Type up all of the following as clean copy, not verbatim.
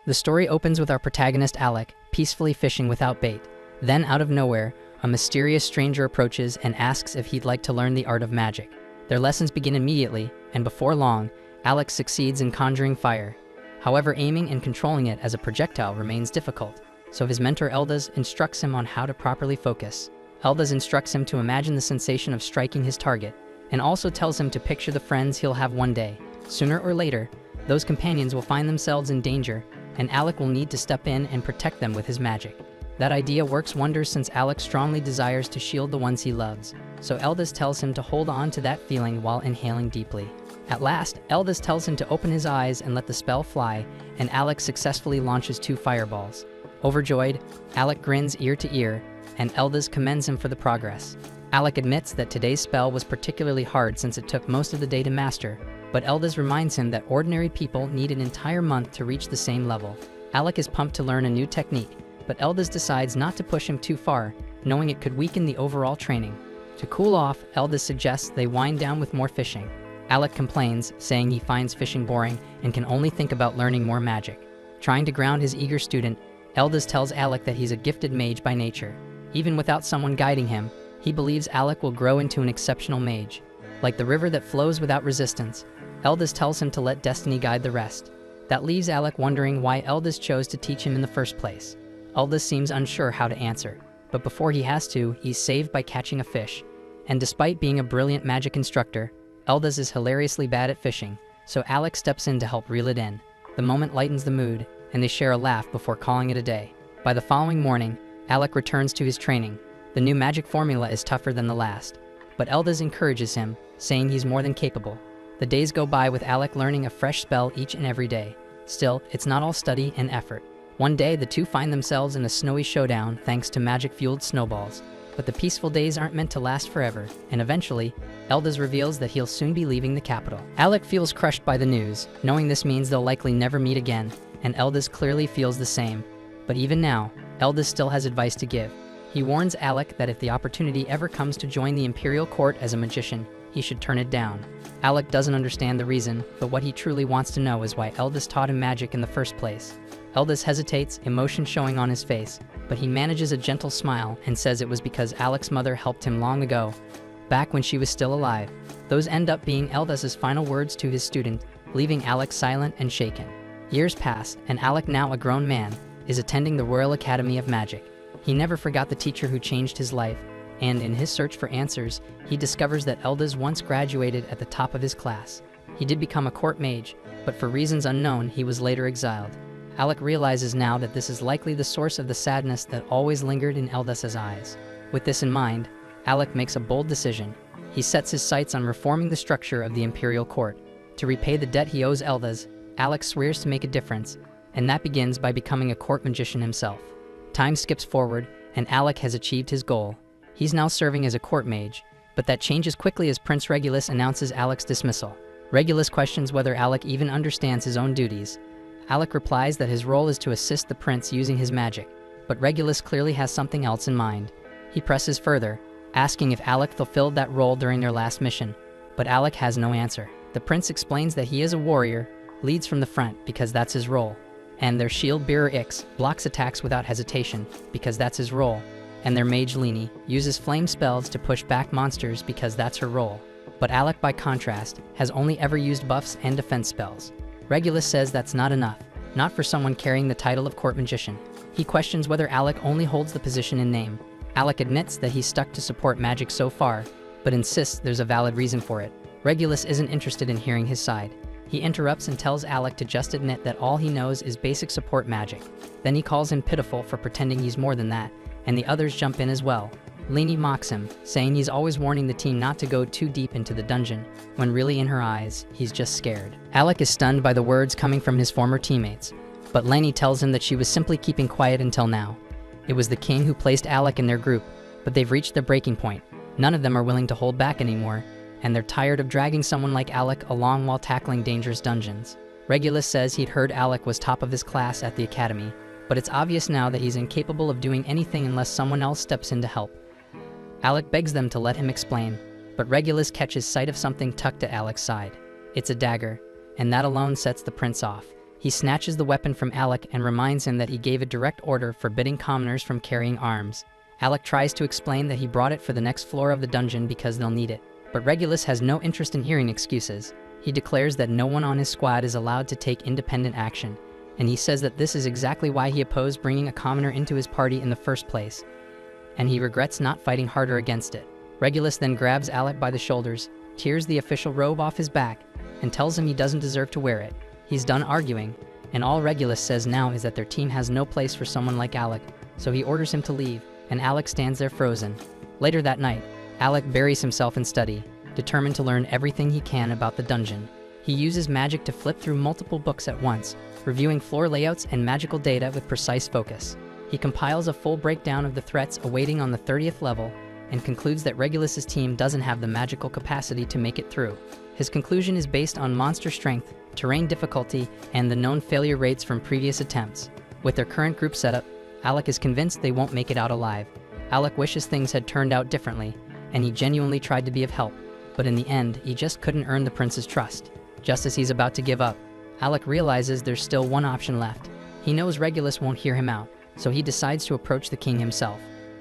The story opens with our protagonist Alec peacefully fishing without bait. Then, out of nowhere, a mysterious stranger approaches and asks if he'd like to learn the art of magic. Their lessons begin immediately, and before long, Alec succeeds in conjuring fire. However, aiming and controlling it as a projectile remains difficult, so his mentor Eldaz instructs him on how to properly focus. Eldaz instructs him to imagine the sensation of striking his target, and also tells him to picture the friends he'll have one day. Sooner or later, those companions will find themselves in danger, and Alec will need to step in and protect them with his magic. That idea works wonders since Alec strongly desires to shield the ones he loves, so Eldaz tells him to hold on to that feeling while inhaling deeply. At last, Eldaz tells him to open his eyes and let the spell fly, and Alec successfully launches 2 fireballs. Overjoyed, Alec grins ear to ear, and Eldaz commends him for the progress. Alec admits that today's spell was particularly hard since it took most of the day to master, but Eldaz reminds him that ordinary people need an entire month to reach the same level. Alec is pumped to learn a new technique, but Eldaz decides not to push him too far, knowing it could weaken the overall training. To cool off, Eldaz suggests they wind down with more fishing. Alec complains, saying he finds fishing boring and can only think about learning more magic. Trying to ground his eager student, Eldaz tells Alec that he's a gifted mage by nature. Even without someone guiding him, he believes Alec will grow into an exceptional mage. Like the river that flows without resistance, Eldaz tells him to let destiny guide the rest. That leaves Alec wondering why Eldaz chose to teach him in the first place. Eldaz seems unsure how to answer, but before he has to, he's saved by catching a fish. And despite being a brilliant magic instructor, Eldaz is hilariously bad at fishing, so Alec steps in to help reel it in. The moment lightens the mood, and they share a laugh before calling it a day. By the following morning, Alec returns to his training. The new magic formula is tougher than the last, but Eldaz encourages him, saying he's more than capable. The days go by with Alec learning a fresh spell each and every day. Still, it's not all study and effort. One day, the two find themselves in a snowy showdown thanks to magic-fueled snowballs. But the peaceful days aren't meant to last forever, and eventually, Eldaz reveals that he'll soon be leaving the capital. Alec feels crushed by the news, knowing this means they'll likely never meet again, and Eldaz clearly feels the same. But even now, Eldaz still has advice to give. He warns Alec that if the opportunity ever comes to join the Imperial Court as a magician, he should turn it down. Alec doesn't understand the reason, but what he truly wants to know is why Eldaz taught him magic in the first place. Eldaz hesitates, emotion showing on his face, but he manages a gentle smile and says it was because Alec's mother helped him long ago, back when she was still alive. Those end up being Eldaz's final words to his student, leaving Alec silent and shaken. Years pass, and Alec, now a grown man, is attending the Royal Academy of Magic. He never forgot the teacher who changed his life, and in his search for answers, he discovers that Eldaz once graduated at the top of his class. He did become a court mage, but for reasons unknown, he was later exiled. Alec realizes now that this is likely the source of the sadness that always lingered in Eldaz's eyes. With this in mind, Alec makes a bold decision. He sets his sights on reforming the structure of the Imperial Court. To repay the debt he owes Eldaz, Alec swears to make a difference, and that begins by becoming a court magician himself. Time skips forward, and Alec has achieved his goal. He's now serving as a court mage, but that changes quickly as Prince Regulus announces Alec's dismissal. Regulus questions whether Alec even understands his own duties. Alec replies that his role is to assist the prince using his magic, but Regulus clearly has something else in mind. He presses further, asking if Alec fulfilled that role during their last mission, but Alec has no answer. The prince explains that he is a warrior, leads from the front because that's his role, and their shield bearer Ix blocks attacks without hesitation because that's his role, and their mage Lini uses flame spells to push back monsters because that's her role. But Alec, by contrast, has only ever used buffs and defense spells. Regulus says that's not enough, not for someone carrying the title of court magician. He questions whether Alec only holds the position in name. Alec admits that he's stuck to support magic so far, but insists there's a valid reason for it. Regulus isn't interested in hearing his side. He interrupts and tells Alec to just admit that all he knows is basic support magic. Then he calls him pitiful for pretending he's more than that, and the others jump in as well. Lini mocks him, saying he's always warning the team not to go too deep into the dungeon, when really in her eyes, he's just scared. Alec is stunned by the words coming from his former teammates, but Leni tells him that she was simply keeping quiet until now. It was the king who placed Alec in their group, but they've reached their breaking point. None of them are willing to hold back anymore, and they're tired of dragging someone like Alec along while tackling dangerous dungeons. Regulus says he'd heard Alec was top of his class at the academy, but it's obvious now that he's incapable of doing anything unless someone else steps in to help. Alec begs them to let him explain, but Regulus catches sight of something tucked at Alec's side. It's a dagger, and that alone sets the prince off. He snatches the weapon from Alec and reminds him that he gave a direct order forbidding commoners from carrying arms. Alec tries to explain that he brought it for the next floor of the dungeon because they'll need it, but Regulus has no interest in hearing excuses. He declares that no one on his squad is allowed to take independent action, and he says that this is exactly why he opposed bringing a commoner into his party in the first place, and he regrets not fighting harder against it. Regulus then grabs Alec by the shoulders, tears the official robe off his back, and tells him he doesn't deserve to wear it. He's done arguing, and all Regulus says now is that their team has no place for someone like Alec, so he orders him to leave, and Alec stands there frozen. Later that night, Alec buries himself in study, determined to learn everything he can about the dungeon. He uses magic to flip through multiple books at once, reviewing floor layouts and magical data with precise focus. He compiles a full breakdown of the threats awaiting on the 30th level, and concludes that Regulus's team doesn't have the magical capacity to make it through. His conclusion is based on monster strength, terrain difficulty, and the known failure rates from previous attempts. With their current group setup, Alec is convinced they won't make it out alive. Alec wishes things had turned out differently, and he genuinely tried to be of help, but in the end, he just couldn't earn the prince's trust. Just as he's about to give up, Alec realizes there's still one option left. He knows Regulus won't hear him out, so he decides to approach the king himself.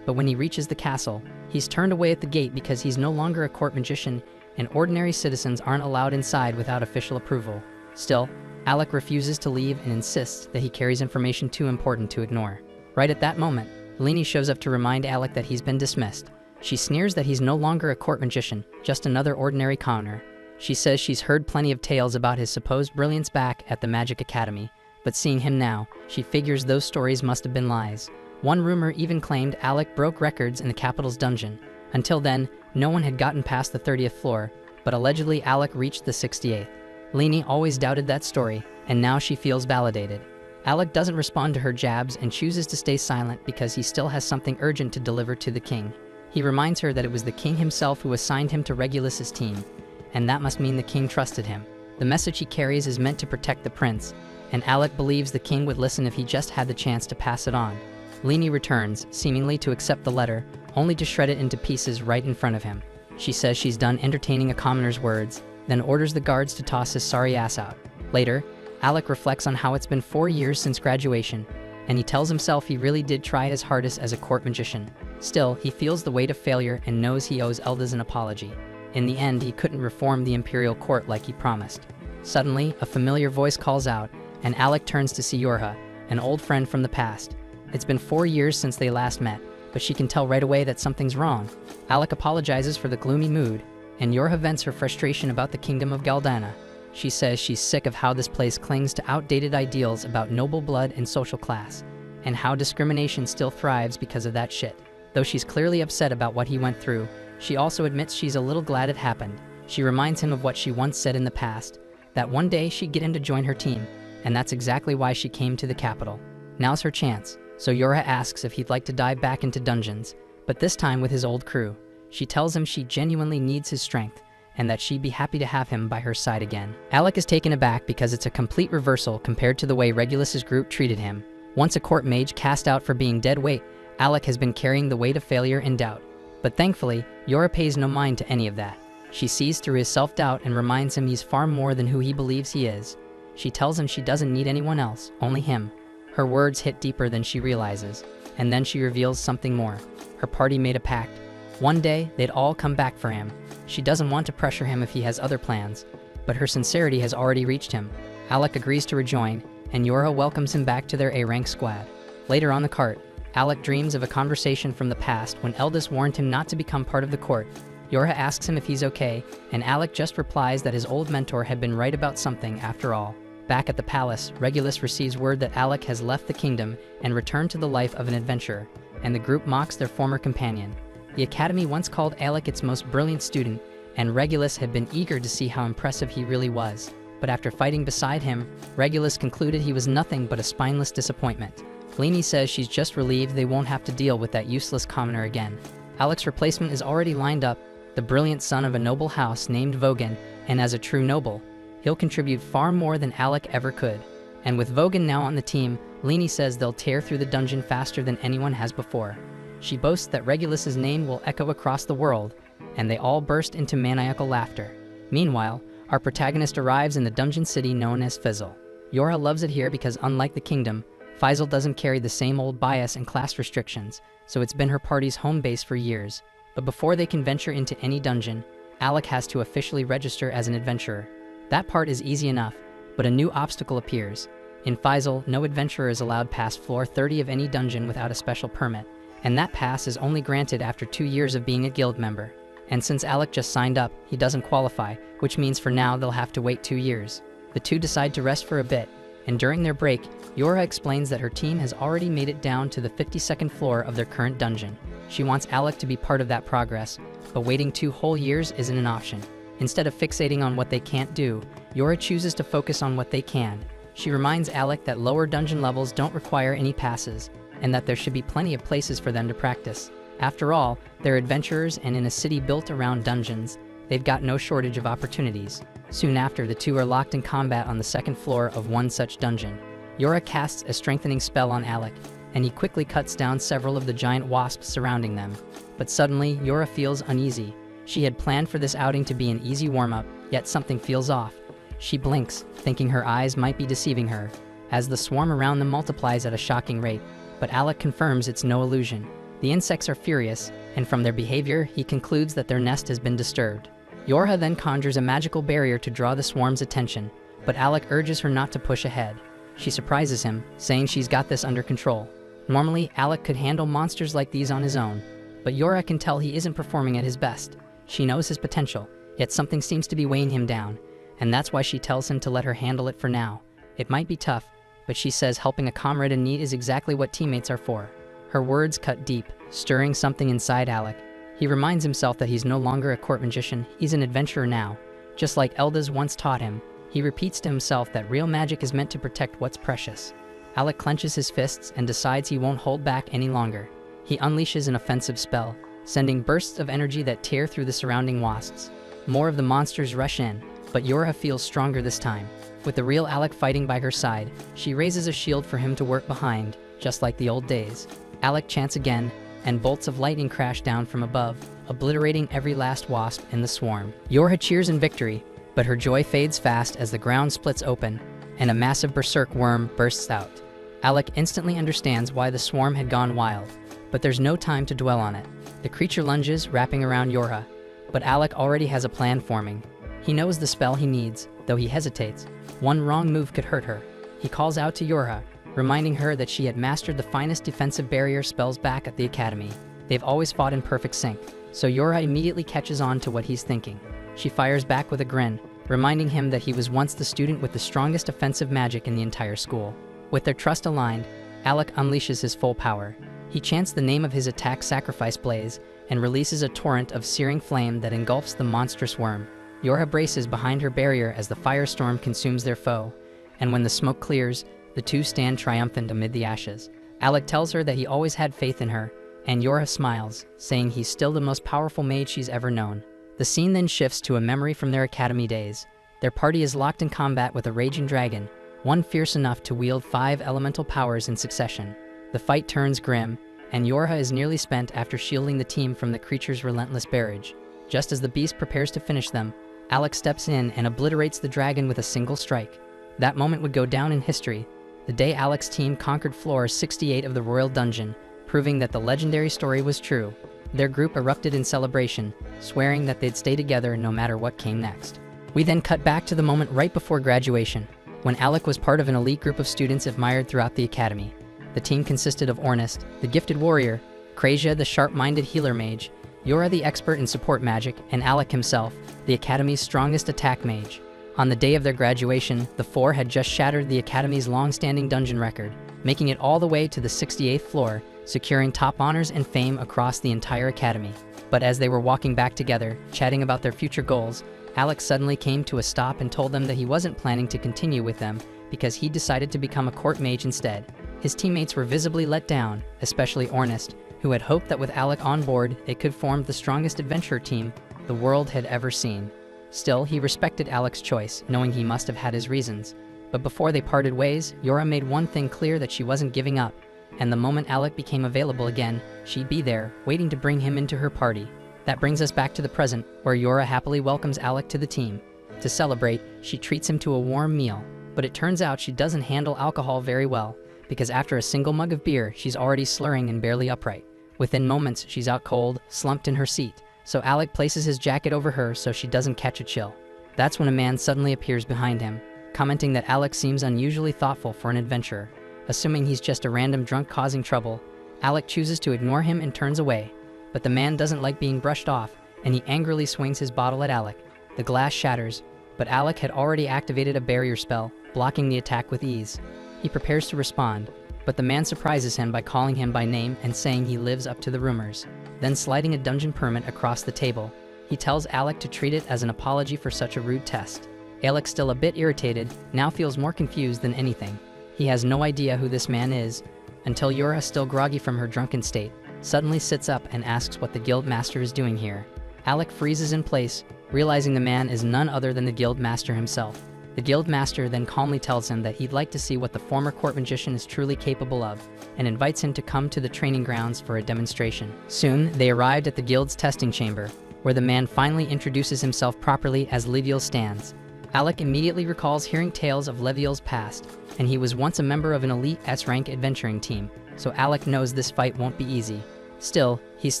But when he reaches the castle, he's turned away at the gate because he's no longer a court magician, and ordinary citizens aren't allowed inside without official approval. Still, Alec refuses to leave and insists that he carries information too important to ignore. Right at that moment, Leni shows up to remind Alec that he's been dismissed. She sneers that he's no longer a court magician, just another ordinary commoner. She says she's heard plenty of tales about his supposed brilliance back at the Magic Academy, but seeing him now, she figures those stories must have been lies. One rumor even claimed Alec broke records in the capital's dungeon. Until then, no one had gotten past the 30th floor, but allegedly Alec reached the 68th. Leni always doubted that story, and now she feels validated. Alec doesn't respond to her jabs and chooses to stay silent because he still has something urgent to deliver to the king. He reminds her that it was the king himself who assigned him to Regulus's team, and that must mean the king trusted him. The message he carries is meant to protect the prince, and Alec believes the king would listen if he just had the chance to pass it on. Leni returns, seemingly to accept the letter, only to shred it into pieces right in front of him. She says she's done entertaining a commoner's words, then orders the guards to toss his sorry ass out. Later, Alec reflects on how it's been 4 years since graduation, and he tells himself he really did try his hardest as a court magician. Still, he feels the weight of failure and knows he owes Eldas an apology. In the end, he couldn't reform the imperial court like he promised. Suddenly, a familiar voice calls out, and Alec turns to see Yorha, an old friend from the past. It's been 4 years since they last met, but she can tell right away that something's wrong. Alec apologizes for the gloomy mood, and Yorha vents her frustration about the kingdom of Galdana. She says she's sick of how this place clings to outdated ideals about noble blood and social class, and how discrimination still thrives because of that shit. Though she's clearly upset about what he went through, she also admits she's a little glad it happened. She reminds him of what she once said in the past, that one day she'd get him to join her team, and that's exactly why she came to the capital. Now's her chance, so Yorha asks if he'd like to dive back into dungeons, but this time with his old crew. She tells him she genuinely needs his strength, and that she'd be happy to have him by her side again. Alec is taken aback because it's a complete reversal compared to the way Regulus's group treated him. Once a court mage cast out for being dead weight, Alec has been carrying the weight of failure and doubt. But thankfully, Yorha pays no mind to any of that. She sees through his self-doubt and reminds him he's far more than who he believes he is. She tells him she doesn't need anyone else, only him. Her words hit deeper than she realizes, and then she reveals something more. Her party made a pact. One day, they'd all come back for him. She doesn't want to pressure him if he has other plans, but her sincerity has already reached him. Alec agrees to rejoin, and Yorha welcomes him back to their A-rank squad. Later on the cart, Alec dreams of a conversation from the past when Eldas warned him not to become part of the court. Yorha asks him if he's okay, and Alec just replies that his old mentor had been right about something after all. Back at the palace, Regulus receives word that Alec has left the kingdom and returned to the life of an adventurer, and the group mocks their former companion. The academy once called Alec its most brilliant student, and Regulus had been eager to see how impressive he really was. But after fighting beside him, Regulus concluded he was nothing but a spineless disappointment. Leni says she's just relieved they won't have to deal with that useless commoner again. Alec's replacement is already lined up, the brilliant son of a noble house named Vogan, and as a true noble, he'll contribute far more than Alec ever could. And with Vogan now on the team, Leni says they'll tear through the dungeon faster than anyone has before. She boasts that Regulus's name will echo across the world, and they all burst into maniacal laughter. Meanwhile, our protagonist arrives in the dungeon city known as Fizzle. Yorha loves it here because unlike the kingdom, Faisal doesn't carry the same old bias and class restrictions, so it's been her party's home base for years. But before they can venture into any dungeon, Alec has to officially register as an adventurer. That part is easy enough, but a new obstacle appears. In Faisal, no adventurer is allowed past floor 30 of any dungeon without a special permit, and that pass is only granted after 2 years of being a guild member. And since Alec just signed up, he doesn't qualify, which means for now they'll have to wait 2 years. The two decide to rest for a bit, and during their break, Yorha explains that her team has already made it down to the 52nd floor of their current dungeon. She wants Alec to be part of that progress, but waiting 2 whole years isn't an option. Instead of fixating on what they can't do, Yorha chooses to focus on what they can. She reminds Alec that lower dungeon levels don't require any passes, and that there should be plenty of places for them to practice. After all, they're adventurers, and in a city built around dungeons, they've got no shortage of opportunities. Soon after, the two are locked in combat on the 2nd floor of one such dungeon. Yorha casts a strengthening spell on Alec, and he quickly cuts down several of the giant wasps surrounding them. But suddenly, Yorha feels uneasy. She had planned for this outing to be an easy warm-up, yet something feels off. She blinks, thinking her eyes might be deceiving her, as the swarm around them multiplies at a shocking rate, but Alec confirms it's no illusion. The insects are furious, and from their behavior, he concludes that their nest has been disturbed. Yorha then conjures a magical barrier to draw the swarm's attention, but Alec urges her not to push ahead. She surprises him, saying she's got this under control. Normally, Alec could handle monsters like these on his own, but Yorha can tell he isn't performing at his best. She knows his potential, yet something seems to be weighing him down, and that's why she tells him to let her handle it for now. It might be tough, but she says helping a comrade in need is exactly what teammates are for. Her words cut deep, stirring something inside Alec. He reminds himself that he's no longer a court magician, he's an adventurer now. Just like Eldas once taught him, he repeats to himself that real magic is meant to protect what's precious. Alec clenches his fists and decides he won't hold back any longer. He unleashes an offensive spell, sending bursts of energy that tear through the surrounding wasps. More of the monsters rush in, but Yorha feels stronger this time. With the real Alec fighting by her side, she raises a shield for him to work behind, just like the old days. Alec chants again, and bolts of lightning crash down from above, obliterating every last wasp in the swarm. Yorha cheers in victory, but her joy fades fast as the ground splits open, and a massive berserk worm bursts out. Alec instantly understands why the swarm had gone wild, but there's no time to dwell on it. The creature lunges, wrapping around Yorha, but Alec already has a plan forming. He knows the spell he needs, though he hesitates. One wrong move could hurt her. He calls out to Yorha, reminding her that she had mastered the finest defensive barrier spells back at the academy. They've always fought in perfect sync, so Yorha immediately catches on to what he's thinking. She fires back with a grin, reminding him that he was once the student with the strongest offensive magic in the entire school. With their trust aligned, Alec unleashes his full power. He chants the name of his attack Sacrifice Blaze and releases a torrent of searing flame that engulfs the monstrous worm. Yorha braces behind her barrier as the firestorm consumes their foe, and when the smoke clears, the two stand triumphant amid the ashes. Alec tells her that he always had faith in her, and Yorha smiles, saying he's still the most powerful mage she's ever known. The scene then shifts to a memory from their academy days. Their party is locked in combat with a raging dragon, one fierce enough to wield 5 elemental powers in succession. The fight turns grim, and Yorha is nearly spent after shielding the team from the creature's relentless barrage. Just as the beast prepares to finish them, Alec steps in and obliterates the dragon with a single strike. That moment would go down in history, the day Alec's team conquered floor 68 of the Royal Dungeon, proving that the legendary story was true. Their group erupted in celebration, swearing that they'd stay together no matter what came next. We then cut back to the moment right before graduation, when Alec was part of an elite group of students admired throughout the academy. The team consisted of Ornest, the gifted warrior, Krazia, the sharp-minded healer mage, Yorha, the expert in support magic, and Alec himself, the academy's strongest attack mage. On the day of their graduation, the 4 had just shattered the academy's long-standing dungeon record, making it all the way to the 68th floor, securing top honors and fame across the entire academy. But as they were walking back together, chatting about their future goals, Alec suddenly came to a stop and told them that he wasn't planning to continue with them because he decided to become a court mage instead. His teammates were visibly let down, especially Ornest, who had hoped that with Alec on board, it could form the strongest adventurer team the world had ever seen. Still, he respected Alec's choice, knowing he must have had his reasons. But before they parted ways, Yorha made one thing clear, that she wasn't giving up, and the moment Alec became available again, she'd be there, waiting to bring him into her party. That brings us back to the present, where Yorha happily welcomes Alec to the team. To celebrate, she treats him to a warm meal. But it turns out she doesn't handle alcohol very well, because after a single mug of beer, she's already slurring and barely upright. Within moments, she's out cold, slumped in her seat, so Alec places his jacket over her so she doesn't catch a chill. That's when a man suddenly appears behind him, commenting that Alec seems unusually thoughtful for an adventurer. Assuming he's just a random drunk causing trouble, Alec chooses to ignore him and turns away. But the man doesn't like being brushed off, and he angrily swings his bottle at Alec. The glass shatters, but Alec had already activated a barrier spell, blocking the attack with ease. He prepares to respond, but the man surprises him by calling him by name and saying he lives up to the rumors. Then sliding a dungeon permit across the table, he tells Alec to treat it as an apology for such a rude test. Alec, still a bit irritated, now feels more confused than anything. He has no idea who this man is, until Yura, still groggy from her drunken state, suddenly sits up and asks what the guild master is doing here. Alec freezes in place, realizing the man is none other than the guild master himself. The guild master then calmly tells him that he'd like to see what the former court magician is truly capable of, and invites him to come to the training grounds for a demonstration. Soon, they arrived at the guild's testing chamber, where the man finally introduces himself properly as Leviel stands. Alec immediately recalls hearing tales of Leviel's past, and he was once a member of an elite S-rank adventuring team, so Alec knows this fight won't be easy. Still, he's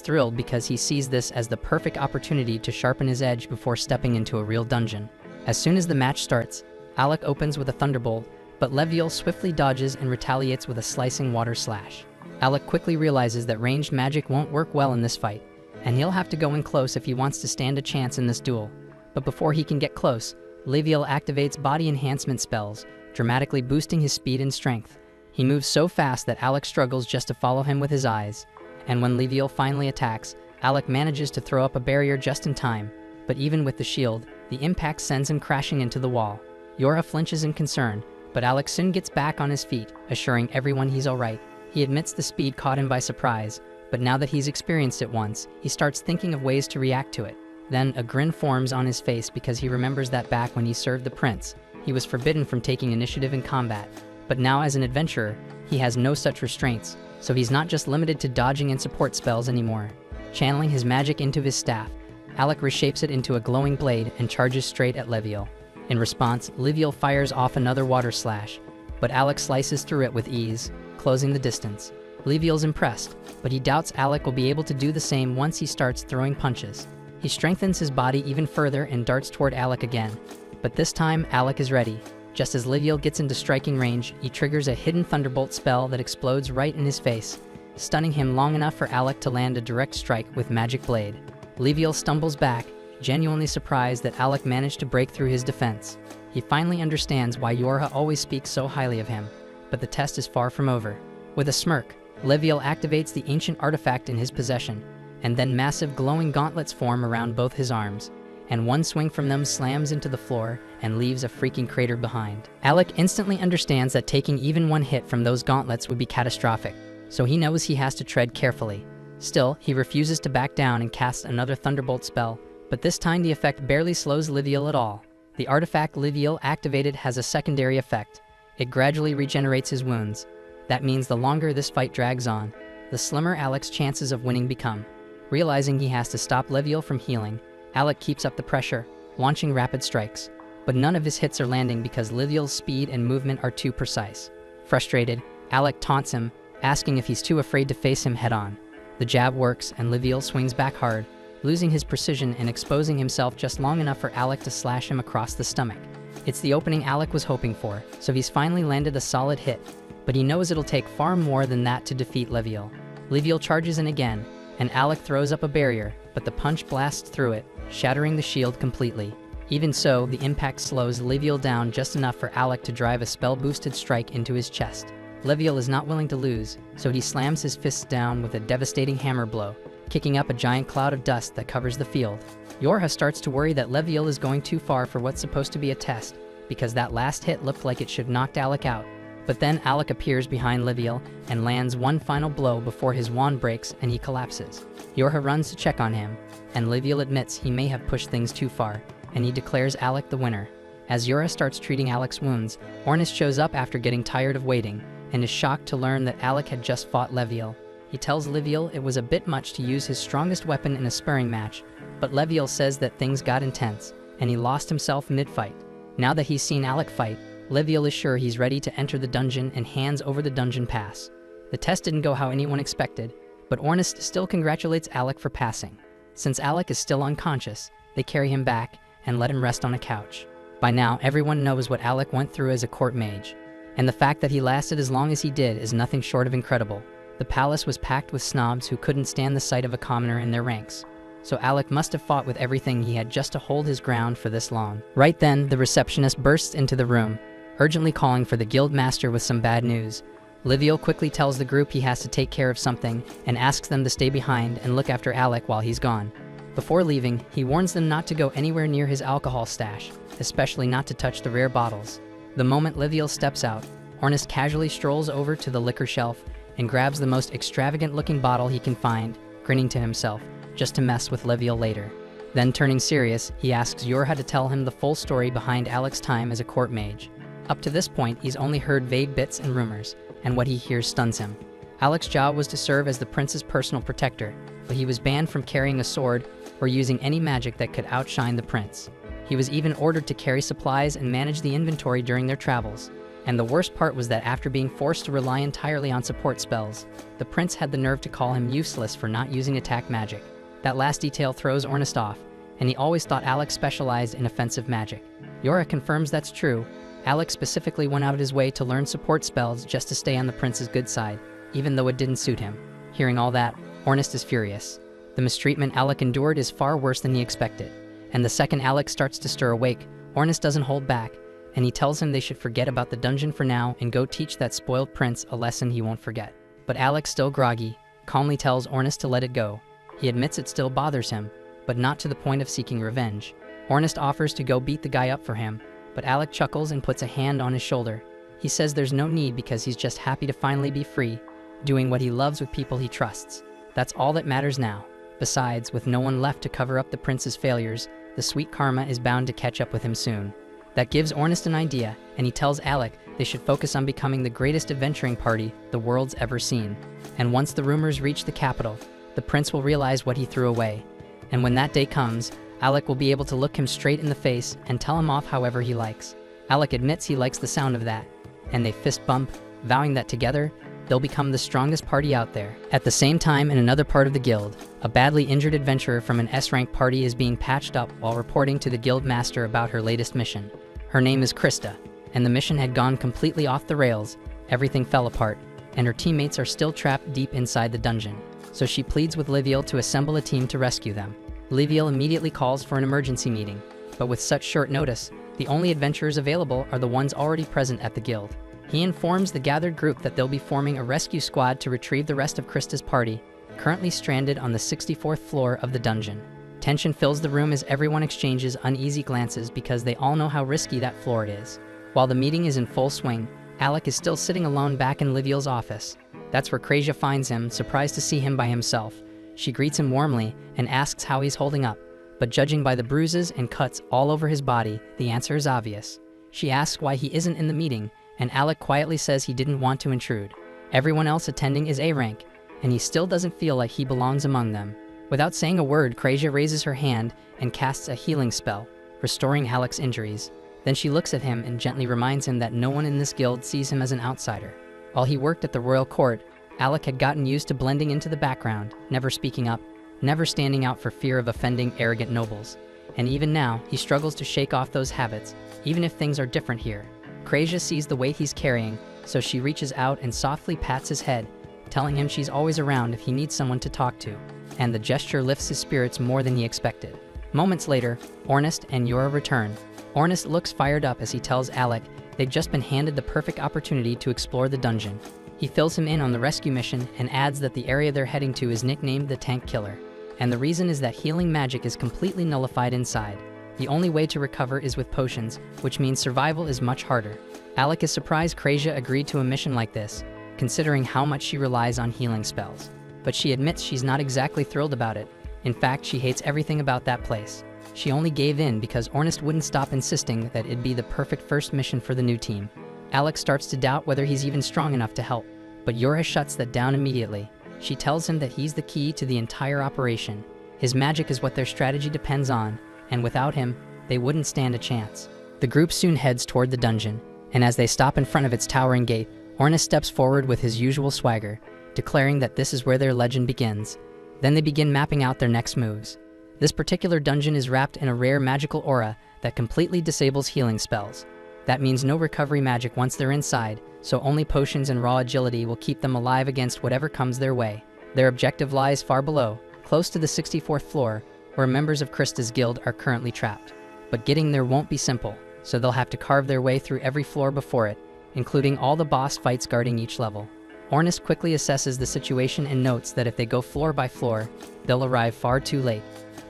thrilled because he sees this as the perfect opportunity to sharpen his edge before stepping into a real dungeon. As soon as the match starts, Alec opens with a thunderbolt, but Leviel swiftly dodges and retaliates with a slicing water slash. Alec quickly realizes that ranged magic won't work well in this fight, and he'll have to go in close if he wants to stand a chance in this duel. But before he can get close, Leviel activates body enhancement spells, dramatically boosting his speed and strength. He moves so fast that Alec struggles just to follow him with his eyes, and when Leviel finally attacks, Alec manages to throw up a barrier just in time, but even with the shield, the impact sends him crashing into the wall. Yura flinches in concern, but Alec soon gets back on his feet, assuring everyone he's alright. He admits the speed caught him by surprise, but now that he's experienced it once, he starts thinking of ways to react to it. Then a grin forms on his face because he remembers that back when he served the prince, he was forbidden from taking initiative in combat. But now as an adventurer, he has no such restraints, so he's not just limited to dodging and support spells anymore. Channeling his magic into his staff, Alec reshapes it into a glowing blade and charges straight at Leviel. In response, Leviel fires off another water slash, but Alec slices through it with ease, closing the distance. Leviel's impressed, but he doubts Alec will be able to do the same once he starts throwing punches. He strengthens his body even further and darts toward Alec again, but this time Alec is ready. Just as Leviel gets into striking range, he triggers a hidden thunderbolt spell that explodes right in his face, stunning him long enough for Alec to land a direct strike with Magic Blade. Leviel stumbles back, genuinely surprised that Alec managed to break through his defense. He finally understands why Yorha always speaks so highly of him, but the test is far from over. With a smirk, Leviel activates the ancient artifact in his possession, and then massive glowing gauntlets form around both his arms, and one swing from them slams into the floor and leaves a freaking crater behind. Alec instantly understands that taking even one hit from those gauntlets would be catastrophic, so he knows he has to tread carefully. Still, he refuses to back down and casts another thunderbolt spell, but this time the effect barely slows Leviel at all. The artifact Leviel activated has a secondary effect. It gradually regenerates his wounds. That means the longer this fight drags on, the slimmer Alec's chances of winning become. Realizing he has to stop Leviel from healing, Alec keeps up the pressure, launching rapid strikes. But none of his hits are landing because Leviel's speed and movement are too precise. Frustrated, Alec taunts him, asking if he's too afraid to face him head-on. The jab works and Leviel swings back hard, losing his precision and exposing himself just long enough for Alec to slash him across the stomach. It's the opening Alec was hoping for, so he's finally landed a solid hit, but he knows it'll take far more than that to defeat Leviel. Leviel charges in again, and Alec throws up a barrier, but the punch blasts through it, shattering the shield completely. Even so, the impact slows Leviel down just enough for Alec to drive a spell-boosted strike into his chest. Leviel is not willing to lose, so he slams his fists down with a devastating hammer blow, kicking up a giant cloud of dust that covers the field. Yorha starts to worry that Leviel is going too far for what's supposed to be a test, because that last hit looked like it should knock Alec out. But then Alec appears behind Leviel and lands one final blow before his wand breaks and he collapses. Yorha runs to check on him, and Leviel admits he may have pushed things too far, and he declares Alec the winner. As Yorha starts treating Alec's wounds, Ornis shows up after getting tired of waiting, and is shocked to learn that Alec had just fought Leviel. He tells Leviel it was a bit much to use his strongest weapon in a sparring match, but Leviel says that things got intense, and he lost himself mid-fight. Now that he's seen Alec fight, Liviel is sure he's ready to enter the dungeon and hands over the dungeon pass. The test didn't go how anyone expected, but Ornest still congratulates Alec for passing. Since Alec is still unconscious, they carry him back and let him rest on a couch. By now, everyone knows what Alec went through as a court mage, and the fact that he lasted as long as he did is nothing short of incredible. The palace was packed with snobs who couldn't stand the sight of a commoner in their ranks, so Alec must have fought with everything he had just to hold his ground for this long. Right then, the receptionist bursts into the room, urgently calling for the guild master with some bad news. Liviel quickly tells the group he has to take care of something and asks them to stay behind and look after Alec while he's gone. Before leaving, he warns them not to go anywhere near his alcohol stash, especially not to touch the rare bottles. The moment Liviel steps out, Ornest casually strolls over to the liquor shelf and grabs the most extravagant-looking bottle he can find, grinning to himself, just to mess with Liviel later. Then, turning serious, he asks Yorha to tell him the full story behind Alec's time as a court mage. Up to this point, he's only heard vague bits and rumors, and what he hears stuns him. Alec's job was to serve as the prince's personal protector, but he was banned from carrying a sword or using any magic that could outshine the prince. He was even ordered to carry supplies and manage the inventory during their travels. And the worst part was that after being forced to rely entirely on support spells, the prince had the nerve to call him useless for not using attack magic. That last detail throws Ornest off, and he always thought Alec specialized in offensive magic. Yorha confirms that's true. Alec specifically went out of his way to learn support spells just to stay on the prince's good side, even though it didn't suit him. Hearing all that, Ornest is furious. The mistreatment Alec endured is far worse than he expected, and the second Alec starts to stir awake, Ornest doesn't hold back, and he tells him they should forget about the dungeon for now and go teach that spoiled prince a lesson he won't forget. But Alec, still groggy, calmly tells Ornest to let it go. He admits it still bothers him, but not to the point of seeking revenge. Ornest offers to go beat the guy up for him, but Alec chuckles and puts a hand on his shoulder. He says there's no need because he's just happy to finally be free, doing what he loves with people he trusts. That's all that matters now. Besides, with no one left to cover up the prince's failures, the sweet karma is bound to catch up with him soon. That gives Ornest an idea, and he tells Alec they should focus on becoming the greatest adventuring party the world's ever seen. And once the rumors reach the capital, the prince will realize what he threw away. And when that day comes, Alec will be able to look him straight in the face and tell him off however he likes. Alec admits he likes the sound of that, and they fist bump, vowing that together, they'll become the strongest party out there. At the same time, in another part of the guild, a badly injured adventurer from an S-rank party is being patched up while reporting to the guild master about her latest mission. Her name is Krista, and the mission had gone completely off the rails, everything fell apart, and her teammates are still trapped deep inside the dungeon. So she pleads with Liviel to assemble a team to rescue them. Liviel immediately calls for an emergency meeting, but with such short notice, the only adventurers available are the ones already present at the guild. He informs the gathered group that they'll be forming a rescue squad to retrieve the rest of Krista's party, currently stranded on the 64th floor of the dungeon. Tension fills the room as everyone exchanges uneasy glances because they all know how risky that floor is. While the meeting is in full swing, Alec is still sitting alone back in Liviel's office. That's where Krasia finds him, surprised to see him by himself. She greets him warmly and asks how he's holding up, but judging by the bruises and cuts all over his body, the answer is obvious. She asks why he isn't in the meeting, and Alec quietly says he didn't want to intrude. Everyone else attending is A-rank, and he still doesn't feel like he belongs among them. Without saying a word, Krasia raises her hand and casts a healing spell, restoring Alec's injuries. Then she looks at him and gently reminds him that no one in this guild sees him as an outsider. While he worked at the royal court, Alec had gotten used to blending into the background, never speaking up, never standing out for fear of offending arrogant nobles. And even now, he struggles to shake off those habits, even if things are different here. Krasia sees the weight he's carrying, so she reaches out and softly pats his head, telling him she's always around if he needs someone to talk to. And the gesture lifts his spirits more than he expected. Moments later, Ornest and Yorha return. Ornest looks fired up as he tells Alec they've just been handed the perfect opportunity to explore the dungeon. He fills him in on the rescue mission and adds that the area they're heading to is nicknamed the Tank Killer. And the reason is that healing magic is completely nullified inside. The only way to recover is with potions, which means survival is much harder. Alec is surprised Krasia agreed to a mission like this, considering how much she relies on healing spells. But she admits she's not exactly thrilled about it. In fact, she hates everything about that place. She only gave in because Ornest wouldn't stop insisting that it'd be the perfect first mission for the new team. Alec starts to doubt whether he's even strong enough to help, but Yorha shuts that down immediately. She tells him that he's the key to the entire operation. His magic is what their strategy depends on, and without him, they wouldn't stand a chance. The group soon heads toward the dungeon, and as they stop in front of its towering gate, Ornus steps forward with his usual swagger, declaring that this is where their legend begins. Then they begin mapping out their next moves. This particular dungeon is wrapped in a rare magical aura that completely disables healing spells. That means no recovery magic once they're inside, so only potions and raw agility will keep them alive against whatever comes their way. Their objective lies far below, close to the 64th floor, where members of Krista's guild are currently trapped. But getting there won't be simple, so they'll have to carve their way through every floor before it, including all the boss fights guarding each level. Ornus quickly assesses the situation and notes that if they go floor by floor, they'll arrive far too late.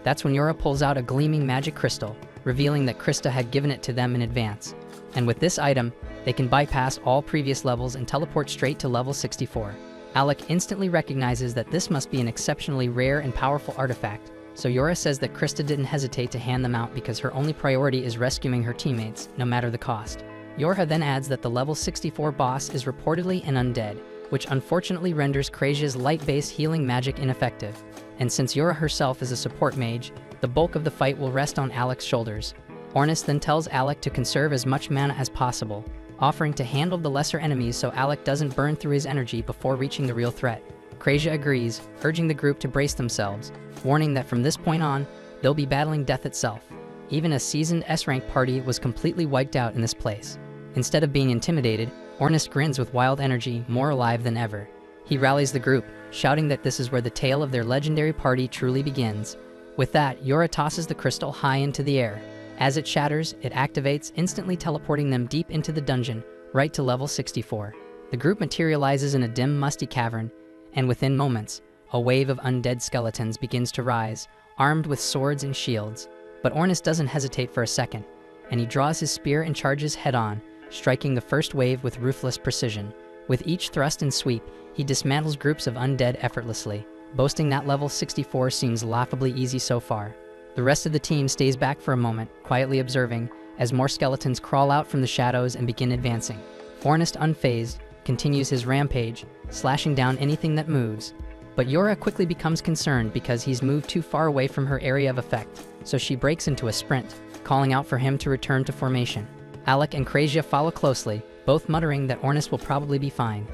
That's when Yora pulls out a gleaming magic crystal, revealing that Krista had given it to them in advance. And with this item, they can bypass all previous levels and teleport straight to level 64. Alec instantly recognizes that this must be an exceptionally rare and powerful artifact, so Yora says that Krista didn't hesitate to hand them out because her only priority is rescuing her teammates, no matter the cost. Yora then adds that the level 64 boss is reportedly an undead, which unfortunately renders Krasia's light-based healing magic ineffective. And since Yora herself is a support mage, the bulk of the fight will rest on Alec's shoulders. Ornus then tells Alec to conserve as much mana as possible, offering to handle the lesser enemies so Alec doesn't burn through his energy before reaching the real threat. Krasia agrees, urging the group to brace themselves, warning that from this point on, they'll be battling death itself. Even a seasoned S-rank party was completely wiped out in this place. Instead of being intimidated, Ornus grins with wild energy, more alive than ever. He rallies the group, shouting that this is where the tale of their legendary party truly begins. With that, Yora tosses the crystal high into the air. As it shatters, it activates, instantly teleporting them deep into the dungeon, right to level 64. The group materializes in a dim, musty cavern, and within moments, a wave of undead skeletons begins to rise, armed with swords and shields. But Ornus doesn't hesitate for a second, and he draws his spear and charges head-on, striking the first wave with ruthless precision. With each thrust and sweep, he dismantles groups of undead effortlessly, boasting that level 64 seems laughably easy so far. The rest of the team stays back for a moment, quietly observing, as more skeletons crawl out from the shadows and begin advancing. Ornus, unfazed, continues his rampage, slashing down anything that moves. But Yora quickly becomes concerned because he's moved too far away from her area of effect, so she breaks into a sprint, calling out for him to return to formation. Alec and Krasia follow closely, both muttering that Ornus will probably be fine.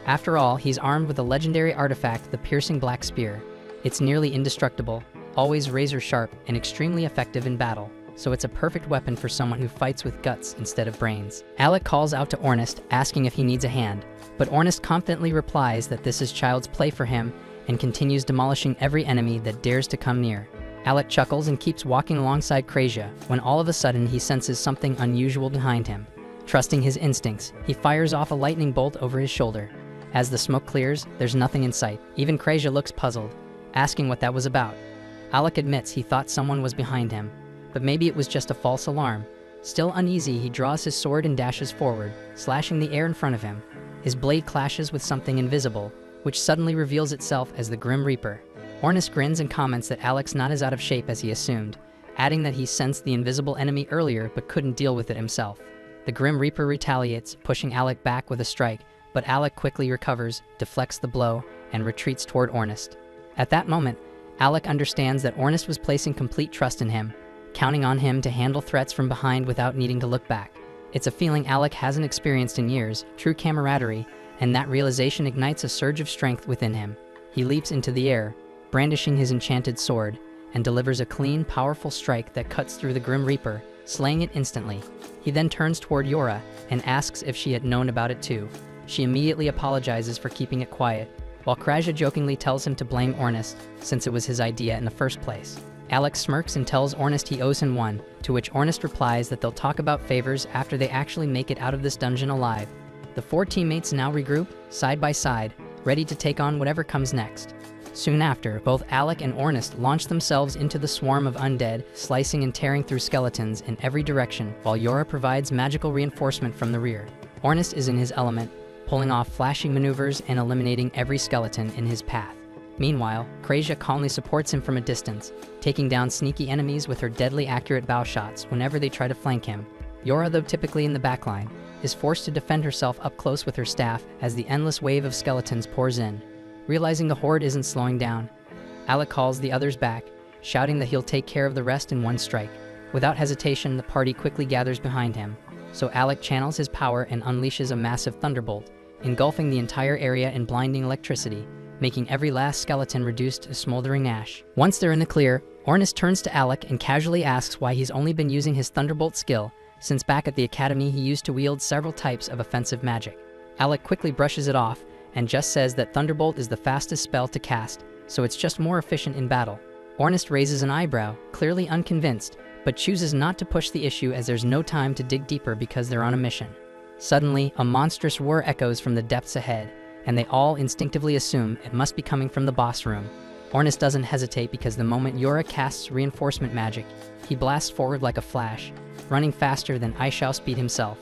After all, he's armed with a legendary artifact, the piercing black spear. It's nearly indestructible, always razor sharp, and extremely effective in battle, so it's a perfect weapon for someone who fights with guts instead of brains. Alec calls out to Ornus, asking if he needs a hand, but Ornus confidently replies that this is child's play for him and continues demolishing every enemy that dares to come near. Alec chuckles and keeps walking alongside Krasia when all of a sudden he senses something unusual behind him. Trusting his instincts, he fires off a lightning bolt over his shoulder. As the smoke clears, there's nothing in sight. Even Krasia looks puzzled, asking what that was about. Alec admits he thought someone was behind him, but maybe it was just a false alarm. Still uneasy, he draws his sword and dashes forward, slashing the air in front of him. His blade clashes with something invisible, which suddenly reveals itself as the Grim Reaper. Ornus grins and comments that Alec's not as out of shape as he assumed, adding that he sensed the invisible enemy earlier but couldn't deal with it himself. The Grim Reaper retaliates, pushing Alec back with a strike, but Alec quickly recovers, deflects the blow, and retreats toward Ornus. At that moment, Alec understands that Ornus was placing complete trust in him, counting on him to handle threats from behind without needing to look back. It's a feeling Alec hasn't experienced in years, true camaraderie, and that realization ignites a surge of strength within him. He leaps into the air, brandishing his enchanted sword, and delivers a clean, powerful strike that cuts through the Grim Reaper, slaying it instantly. He then turns toward Yora and asks if she had known about it too. She immediately apologizes for keeping it quiet, while Krasia jokingly tells him to blame Ornus, since it was his idea in the first place. Alec smirks and tells Ornus he owes him one, to which Ornus replies that they'll talk about favors after they actually make it out of this dungeon alive. The four teammates now regroup, side by side, ready to take on whatever comes next. Soon after, both Alec and Ornus launch themselves into the swarm of undead, slicing and tearing through skeletons in every direction, while Yora provides magical reinforcement from the rear. Ornus is in his element, pulling off flashy maneuvers and eliminating every skeleton in his path. Meanwhile, Krasia calmly supports him from a distance, taking down sneaky enemies with her deadly accurate bow shots whenever they try to flank him. Yora, though typically in the backline, is forced to defend herself up close with her staff as the endless wave of skeletons pours in. Realizing the horde isn't slowing down, Alec calls the others back, shouting that he'll take care of the rest in one strike. Without hesitation, the party quickly gathers behind him. so Alec channels his power and unleashes a massive thunderbolt, engulfing the entire area in blinding electricity, making every last skeleton reduced to smoldering ash. Once they're in the clear, Ornus turns to Alec and casually asks why he's only been using his thunderbolt skill, since back at the academy he used to wield several types of offensive magic. Alec quickly brushes it off and just says that thunderbolt is the fastest spell to cast, so it's just more efficient in battle. Ornus raises an eyebrow, clearly unconvinced, but chooses not to push the issue as there's no time to dig deeper because they're on a mission. Suddenly, a monstrous whir echoes from the depths ahead, and they all instinctively assume it must be coming from the boss room. Ornus doesn't hesitate because the moment Yura casts reinforcement magic, he blasts forward like a flash, running faster than Ishao himself.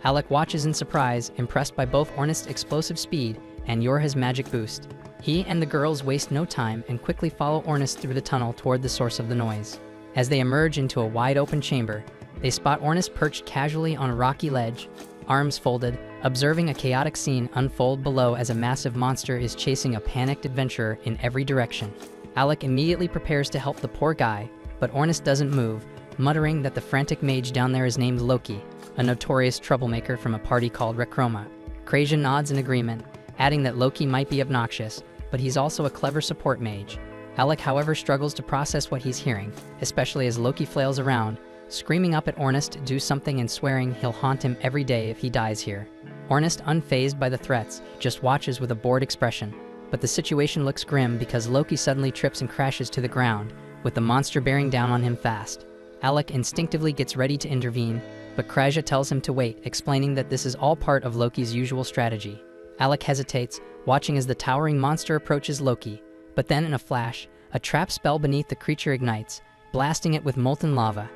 Alec watches in surprise, impressed by both Ornus' explosive speed and Yorha's magic boost. He and the girls waste no time and quickly follow Ornus through the tunnel toward the source of the noise. As they emerge into a wide-open chamber, they spot Ornus perched casually on a rocky ledge, arms folded, observing a chaotic scene unfold below as a massive monster is chasing a panicked adventurer in every direction. Alec immediately prepares to help the poor guy, but Ornus doesn't move, muttering that the frantic mage down there is named Loki, a notorious troublemaker from a party called Recroma. Krasia nods in agreement, adding that Loki might be obnoxious, but he's also a clever support mage. Alec, however, struggles to process what he's hearing, especially as Loki flails around, screaming up at Ornus to do something and swearing he'll haunt him every day if he dies here. Ornus, unfazed by the threats, just watches with a bored expression, but the situation looks grim because Loki suddenly trips and crashes to the ground, with the monster bearing down on him fast. Alec instinctively gets ready to intervene, but Krasia tells him to wait, explaining that this is all part of Loki's usual strategy. Alec hesitates, watching as the towering monster approaches Loki, but then in a flash, a trap spell beneath the creature ignites, blasting it with molten lava.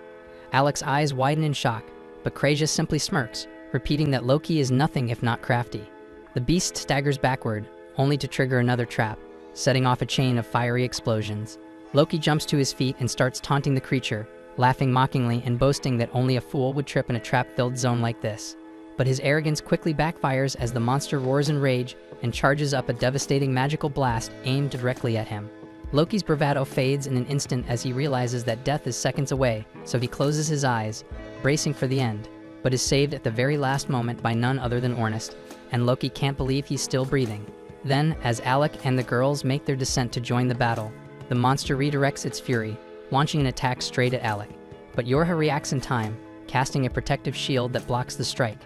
Alec's eyes widen in shock, but Krasia simply smirks, repeating that Loki is nothing if not crafty. The beast staggers backward, only to trigger another trap, setting off a chain of fiery explosions. Loki jumps to his feet and starts taunting the creature, laughing mockingly and boasting that only a fool would trip in a trap-filled zone like this. But his arrogance quickly backfires as the monster roars in rage and charges up a devastating magical blast aimed directly at him. Loki's bravado fades in an instant as he realizes that death is seconds away, so he closes his eyes, bracing for the end, but is saved at the very last moment by none other than Ornus, and Loki can't believe he's still breathing. Then, as Alec and the girls make their descent to join the battle, the monster redirects its fury, launching an attack straight at Alec. But Yorha reacts in time, casting a protective shield that blocks the strike.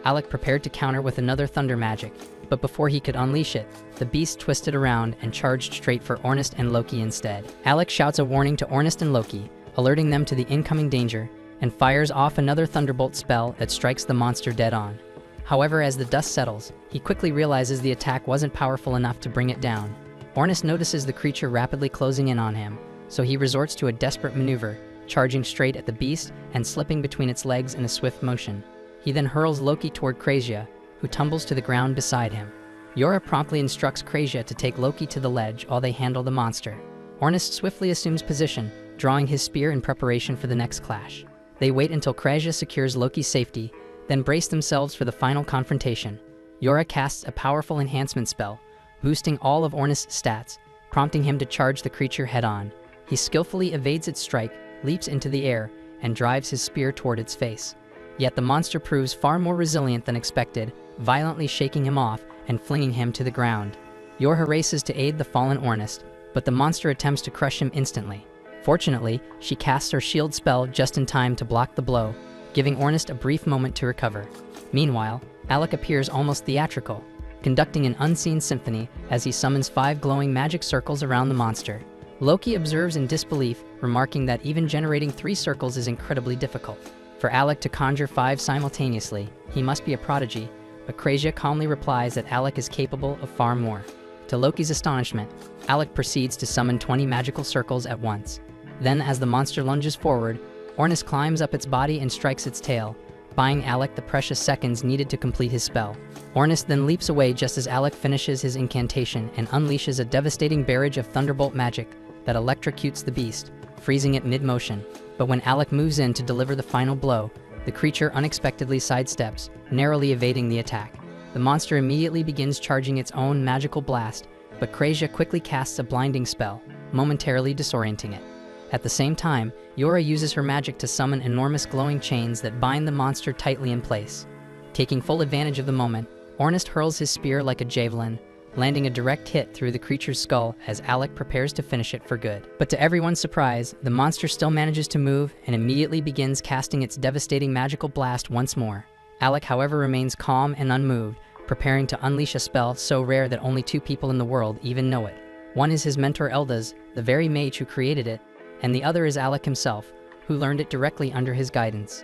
Alec prepared to counter with another thunder magic, but before he could unleash it, the beast twisted around and charged straight for Ornus and Loki instead. Alec shouts a warning to Ornus and Loki, alerting them to the incoming danger, and fires off another thunderbolt spell that strikes the monster dead on. However, as the dust settles, he quickly realizes the attack wasn't powerful enough to bring it down. Ornus notices the creature rapidly closing in on him, so he resorts to a desperate maneuver, charging straight at the beast and slipping between its legs in a swift motion. He then hurls Loki toward Krasia, who tumbles to the ground beside him. Yura promptly instructs Krasia to take Loki to the ledge while they handle the monster. Ornus swiftly assumes position, drawing his spear in preparation for the next clash. They wait until Krasia secures Loki's safety, then brace themselves for the final confrontation. Yura casts a powerful enhancement spell, boosting all of Ornus' stats, prompting him to charge the creature head-on. He skillfully evades its strike, leaps into the air, and drives his spear toward its face. Yet the monster proves far more resilient than expected, violently shaking him off and flinging him to the ground. Yorha races to aid the fallen Ornus, but the monster attempts to crush him instantly. Fortunately, she casts her shield spell just in time to block the blow, giving Ornus a brief moment to recover. Meanwhile, Alec appears almost theatrical, conducting an unseen symphony as he summons 5 glowing magic circles around the monster. Loki observes in disbelief, remarking that even generating 3 circles is incredibly difficult. For Alec to conjure 5 simultaneously, he must be a prodigy, but Krasia calmly replies that Alec is capable of far more. To Loki's astonishment, Alec proceeds to summon 20 magical circles at once. Then, as the monster lunges forward, Ornus climbs up its body and strikes its tail, buying Alec the precious seconds needed to complete his spell. Ornus then leaps away just as Alec finishes his incantation and unleashes a devastating barrage of thunderbolt magic that electrocutes the beast, freezing it mid-motion. But when Alec moves in to deliver the final blow, the creature unexpectedly sidesteps, narrowly evading the attack. The monster immediately begins charging its own magical blast, but Krasia quickly casts a blinding spell, momentarily disorienting it. At the same time, Yora uses her magic to summon enormous glowing chains that bind the monster tightly in place. Taking full advantage of the moment, Ornest hurls his spear like a javelin, landing a direct hit through the creature's skull as Alec prepares to finish it for good. But to everyone's surprise, the monster still manages to move and immediately begins casting its devastating magical blast once more. Alec, however, remains calm and unmoved, preparing to unleash a spell so rare that only 2 people in the world even know it. One is his mentor Eldas, the very mage who created it, and the other is Alec himself, who learned it directly under his guidance.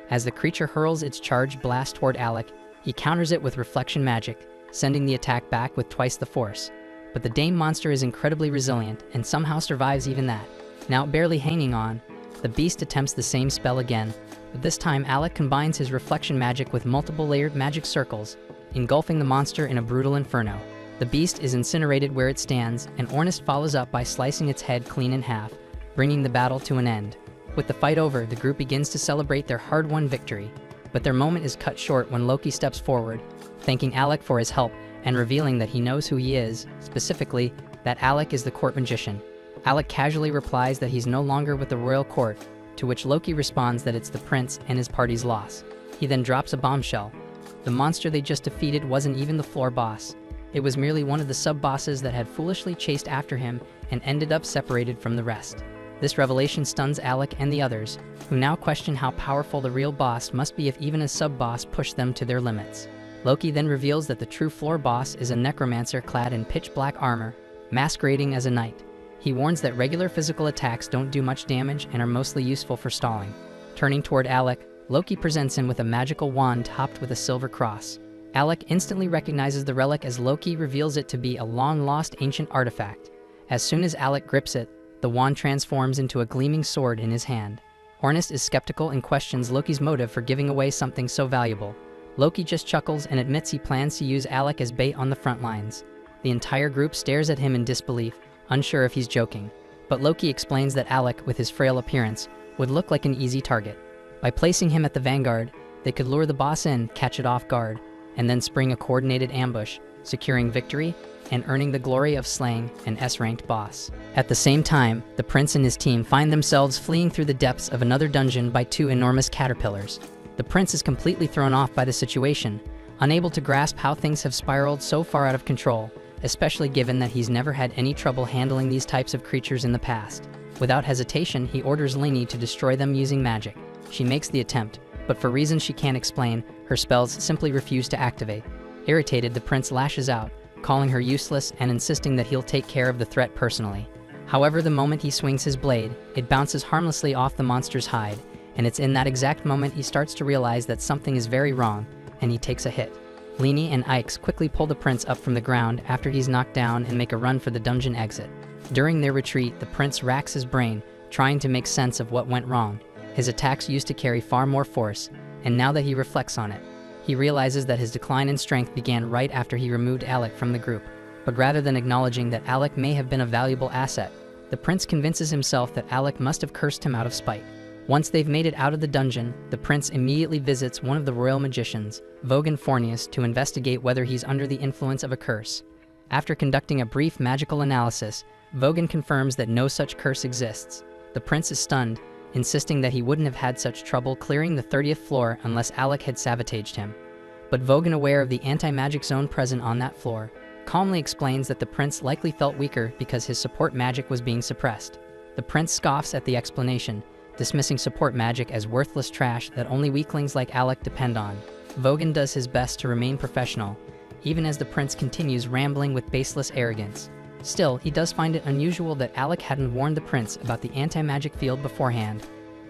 As the creature hurls its charged blast toward Alec, he counters it with reflection magic, sending the attack back with twice the force. But the Dame monster is incredibly resilient and somehow survives even that. Now barely hanging on, the beast attempts the same spell again, but this time Alec combines his reflection magic with multiple layered magic circles, engulfing the monster in a brutal inferno. The beast is incinerated where it stands, and Ornest follows up by slicing its head clean in half, bringing the battle to an end. With the fight over, the group begins to celebrate their hard-won victory, but their moment is cut short when Loki steps forward, thanking Alec for his help and revealing that he knows who he is, specifically, that Alec is the court magician. Alec casually replies that he's no longer with the royal court, to which Loki responds that it's the prince and his party's loss. He then drops a bombshell. The monster they just defeated wasn't even the floor boss. It was merely one of the sub-bosses that had foolishly chased after him and ended up separated from the rest. This revelation stuns Alec and the others, who now question how powerful the real boss must be if even a sub-boss pushed them to their limits. Loki then reveals that the true floor boss is a necromancer clad in pitch-black armor, masquerading as a knight. He warns that regular physical attacks don't do much damage and are mostly useful for stalling. Turning toward Alec, Loki presents him with a magical wand topped with a silver cross. Alec instantly recognizes the relic as Loki reveals it to be a long-lost ancient artifact. As soon as Alec grips it, the wand transforms into a gleaming sword in his hand. Ornest is skeptical and questions Loki's motive for giving away something so valuable. Loki just chuckles and admits he plans to use Alec as bait on the front lines. The entire group stares at him in disbelief, unsure if he's joking. But Loki explains that Alec, with his frail appearance, would look like an easy target. By placing him at the vanguard, they could lure the boss in, catch it off guard, and then spring a coordinated ambush, securing victory and earning the glory of slaying an S-ranked boss. At the same time, the prince and his team find themselves fleeing through the depths of another dungeon by 2 enormous caterpillars. The prince is completely thrown off by the situation, unable to grasp how things have spiraled so far out of control, especially given that he's never had any trouble handling these types of creatures in the past. Without hesitation, he orders Lini to destroy them using magic. She makes the attempt, but for reasons she can't explain, her spells simply refuse to activate. Irritated, the prince lashes out, calling her useless and insisting that he'll take care of the threat personally. However, the moment he swings his blade, it bounces harmlessly off the monster's hide, and it's in that exact moment he starts to realize that something is very wrong, and he takes a hit. Lini and Ix quickly pull the prince up from the ground after he's knocked down and make a run for the dungeon exit. During their retreat, the prince racks his brain, trying to make sense of what went wrong. His attacks used to carry far more force, and now that he reflects on it, he realizes that his decline in strength began right after he removed Alec from the group. But rather than acknowledging that Alec may have been a valuable asset, the prince convinces himself that Alec must have cursed him out of spite. Once they've made it out of the dungeon, the prince immediately visits one of the royal magicians, Vogan Fornius, to investigate whether he's under the influence of a curse. After conducting a brief magical analysis, Vogan confirms that no such curse exists. The prince is stunned, insisting that he wouldn't have had such trouble clearing the 30th floor unless Alec had sabotaged him. But Vogan, aware of the anti-magic zone present on that floor, calmly explains that the prince likely felt weaker because his support magic was being suppressed. The prince scoffs at the explanation, dismissing support magic as worthless trash that only weaklings like Alec depend on. Vogan does his best to remain professional, even as the prince continues rambling with baseless arrogance. Still, he does find it unusual that Alec hadn't warned the prince about the anti-magic field beforehand,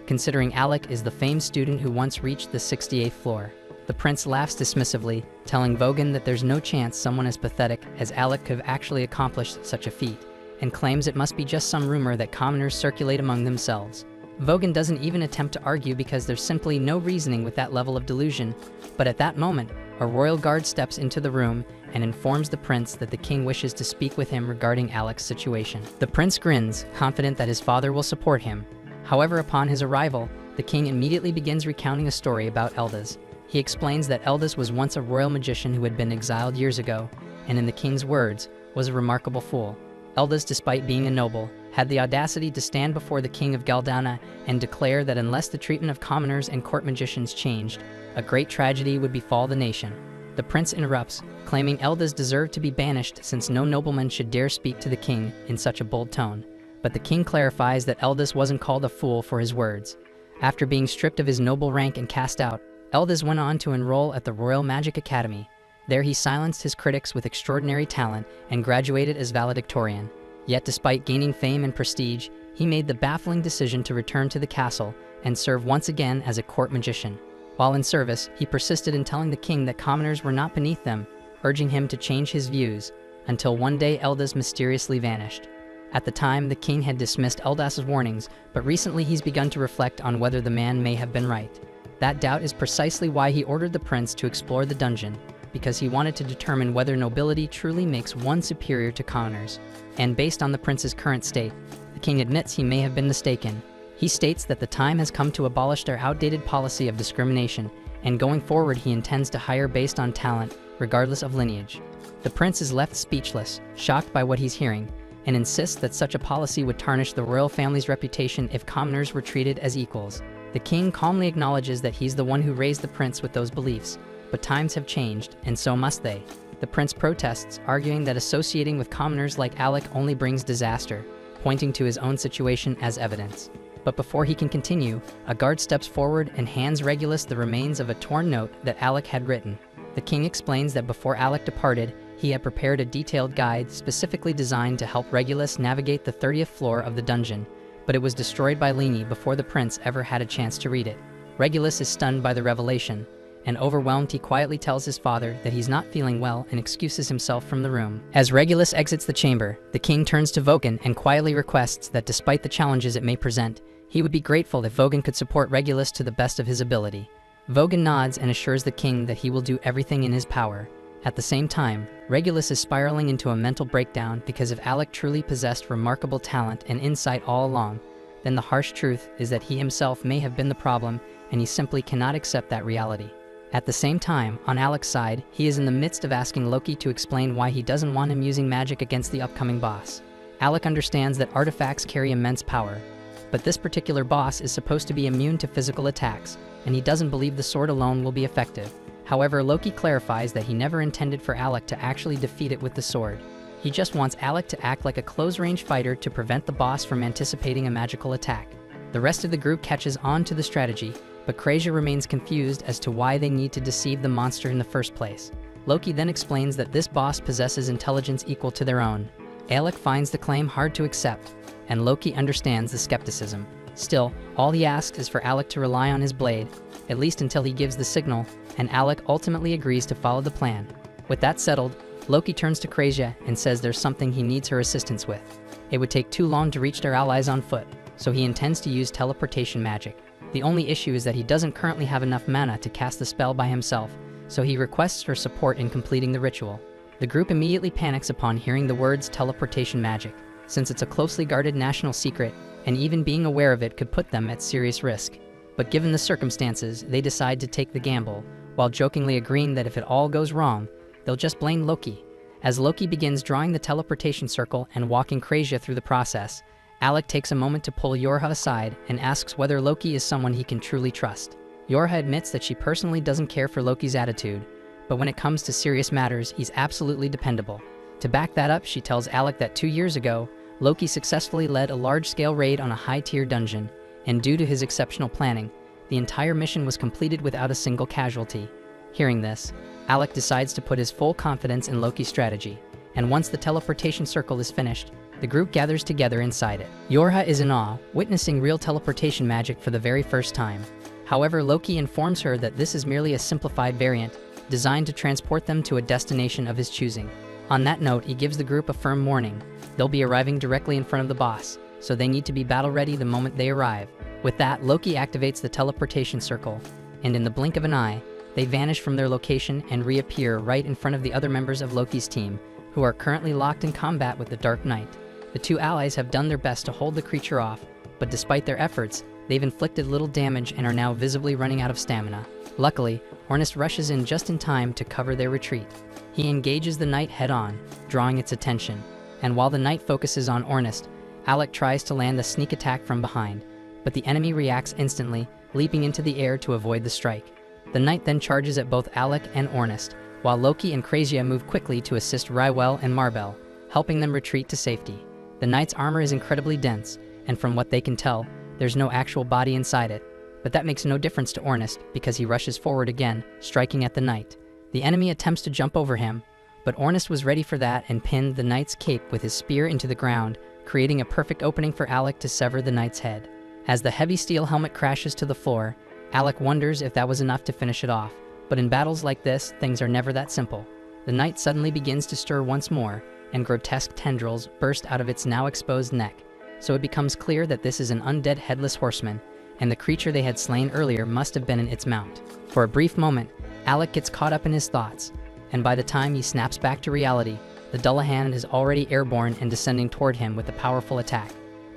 considering Alec is the famed student who once reached the 68th floor. The prince laughs dismissively, telling Vogan that there's no chance someone as pathetic as Alec could have actually accomplished such a feat, and claims it must be just some rumor that commoners circulate among themselves. Vogan doesn't even attempt to argue because there's simply no reasoning with that level of delusion, but at that moment, a royal guard steps into the room and informs the prince that the king wishes to speak with him regarding Alec's situation. The prince grins, confident that his father will support him. However, upon his arrival, the king immediately begins recounting a story about Eldas. He explains that Eldas was once a royal magician who had been exiled years ago, and in the king's words, was a remarkable fool. Eldas, despite being a noble, had the audacity to stand before the king of Galdana and declare that unless the treatment of commoners and court magicians changed, a great tragedy would befall the nation. The prince interrupts, claiming elders deserve to be banished since no nobleman should dare speak to the king in such a bold tone. But the king clarifies that Eldis wasn't called a fool for his words. After being stripped of his noble rank and cast out, Eldis went on to enroll at the Royal Magic Academy. There he silenced his critics with extraordinary talent and graduated as valedictorian. Yet despite gaining fame and prestige, he made the baffling decision to return to the castle and serve once again as a court magician. While in service, he persisted in telling the king that commoners were not beneath them, urging him to change his views, until one day Eldis mysteriously vanished. At the time, the king had dismissed Eldas's warnings, but recently he's begun to reflect on whether the man may have been right. That doubt is precisely why he ordered the prince to explore the dungeon, because he wanted to determine whether nobility truly makes one superior to commoners. And based on the prince's current state, the king admits he may have been mistaken. He states that the time has come to abolish their outdated policy of discrimination, and going forward he intends to hire based on talent, regardless of lineage. The prince is left speechless, shocked by what he's hearing, and insists that such a policy would tarnish the royal family's reputation if commoners were treated as equals. The king calmly acknowledges that he's the one who raised the prince with those beliefs, but times have changed, and so must they. The prince protests, arguing that associating with commoners like Alec only brings disaster, pointing to his own situation as evidence. But before he can continue, a guard steps forward and hands Regulus the remains of a torn note that Alec had written. The king explains that before Alec departed, he had prepared a detailed guide specifically designed to help Regulus navigate the 30th floor of the dungeon, but it was destroyed by Lini before the prince ever had a chance to read it. Regulus is stunned by the revelation, and overwhelmed he quietly tells his father that he's not feeling well and excuses himself from the room. As Regulus exits the chamber, the king turns to Vogan and quietly requests that despite the challenges it may present, he would be grateful if Vogan could support Regulus to the best of his ability. Vogan nods and assures the king that he will do everything in his power. At the same time, Regulus is spiraling into a mental breakdown because if Alec truly possessed remarkable talent and insight all along, then the harsh truth is that he himself may have been the problem and he simply cannot accept that reality. At the same time, on Alec's side, he is in the midst of asking Loki to explain why he doesn't want him using magic against the upcoming boss. Alec understands that artifacts carry immense power, but this particular boss is supposed to be immune to physical attacks, and he doesn't believe the sword alone will be effective. However, Loki clarifies that he never intended for Alec to actually defeat it with the sword. He just wants Alec to act like a close-range fighter to prevent the boss from anticipating a magical attack. The rest of the group catches on to the strategy, but Krasia remains confused as to why they need to deceive the monster in the first place. Loki then explains that this boss possesses intelligence equal to their own. Alec finds the claim hard to accept, and Loki understands the skepticism. Still, all he asks is for Alec to rely on his blade, at least until he gives the signal, and Alec ultimately agrees to follow the plan. With that settled, Loki turns to Krasia and says there's something he needs her assistance with. It would take too long to reach their allies on foot, so he intends to use teleportation magic. The only issue is that he doesn't currently have enough mana to cast the spell by himself, so he requests her support in completing the ritual. The group immediately panics upon hearing the words teleportation magic, since it's a closely guarded national secret, and even being aware of it could put them at serious risk. But given the circumstances, they decide to take the gamble, while jokingly agreeing that if it all goes wrong, they'll just blame Loki. As Loki begins drawing the teleportation circle and walking Krasia through the process, Alec takes a moment to pull Yorha aside and asks whether Loki is someone he can truly trust. Yorha admits that she personally doesn't care for Loki's attitude, but when it comes to serious matters, he's absolutely dependable. To back that up, she tells Alec that 2 years ago, Loki successfully led a large-scale raid on a high-tier dungeon, and due to his exceptional planning, the entire mission was completed without a single casualty. Hearing this, Alec decides to put his full confidence in Loki's strategy, and once the teleportation circle is finished, the group gathers together inside it. Yorha is in awe, witnessing real teleportation magic for the very first time. However, Loki informs her that this is merely a simplified variant, designed to transport them to a destination of his choosing. On that note, he gives the group a firm warning. They'll be arriving directly in front of the boss, so they need to be battle-ready the moment they arrive. With that, Loki activates the teleportation circle, and in the blink of an eye, they vanish from their location and reappear right in front of the other members of Loki's team, who are currently locked in combat with the Dark Knight. The two allies have done their best to hold the creature off, but despite their efforts, they've inflicted little damage and are now visibly running out of stamina. Luckily, Ornest rushes in just in time to cover their retreat. He engages the knight head-on, drawing its attention, and while the knight focuses on Ornest, Alec tries to land a sneak attack from behind, but the enemy reacts instantly, leaping into the air to avoid the strike. The knight then charges at both Alec and Ornest, while Loki and Krazia move quickly to assist Rywell and Marbell, helping them retreat to safety. The knight's armor is incredibly dense, and from what they can tell, there's no actual body inside it, but that makes no difference to Ornest because he rushes forward again, striking at the knight. The enemy attempts to jump over him, but Ornest was ready for that and pinned the knight's cape with his spear into the ground, creating a perfect opening for Alec to sever the knight's head. As the heavy steel helmet crashes to the floor, Alec wonders if that was enough to finish it off, but in battles like this, things are never that simple. The knight suddenly begins to stir once more, and grotesque tendrils burst out of its now exposed neck, so it becomes clear that this is an undead headless horseman, and the creature they had slain earlier must have been in its mount. For a brief moment, Alec gets caught up in his thoughts, and by the time he snaps back to reality, the Dullahan is already airborne and descending toward him with a powerful attack.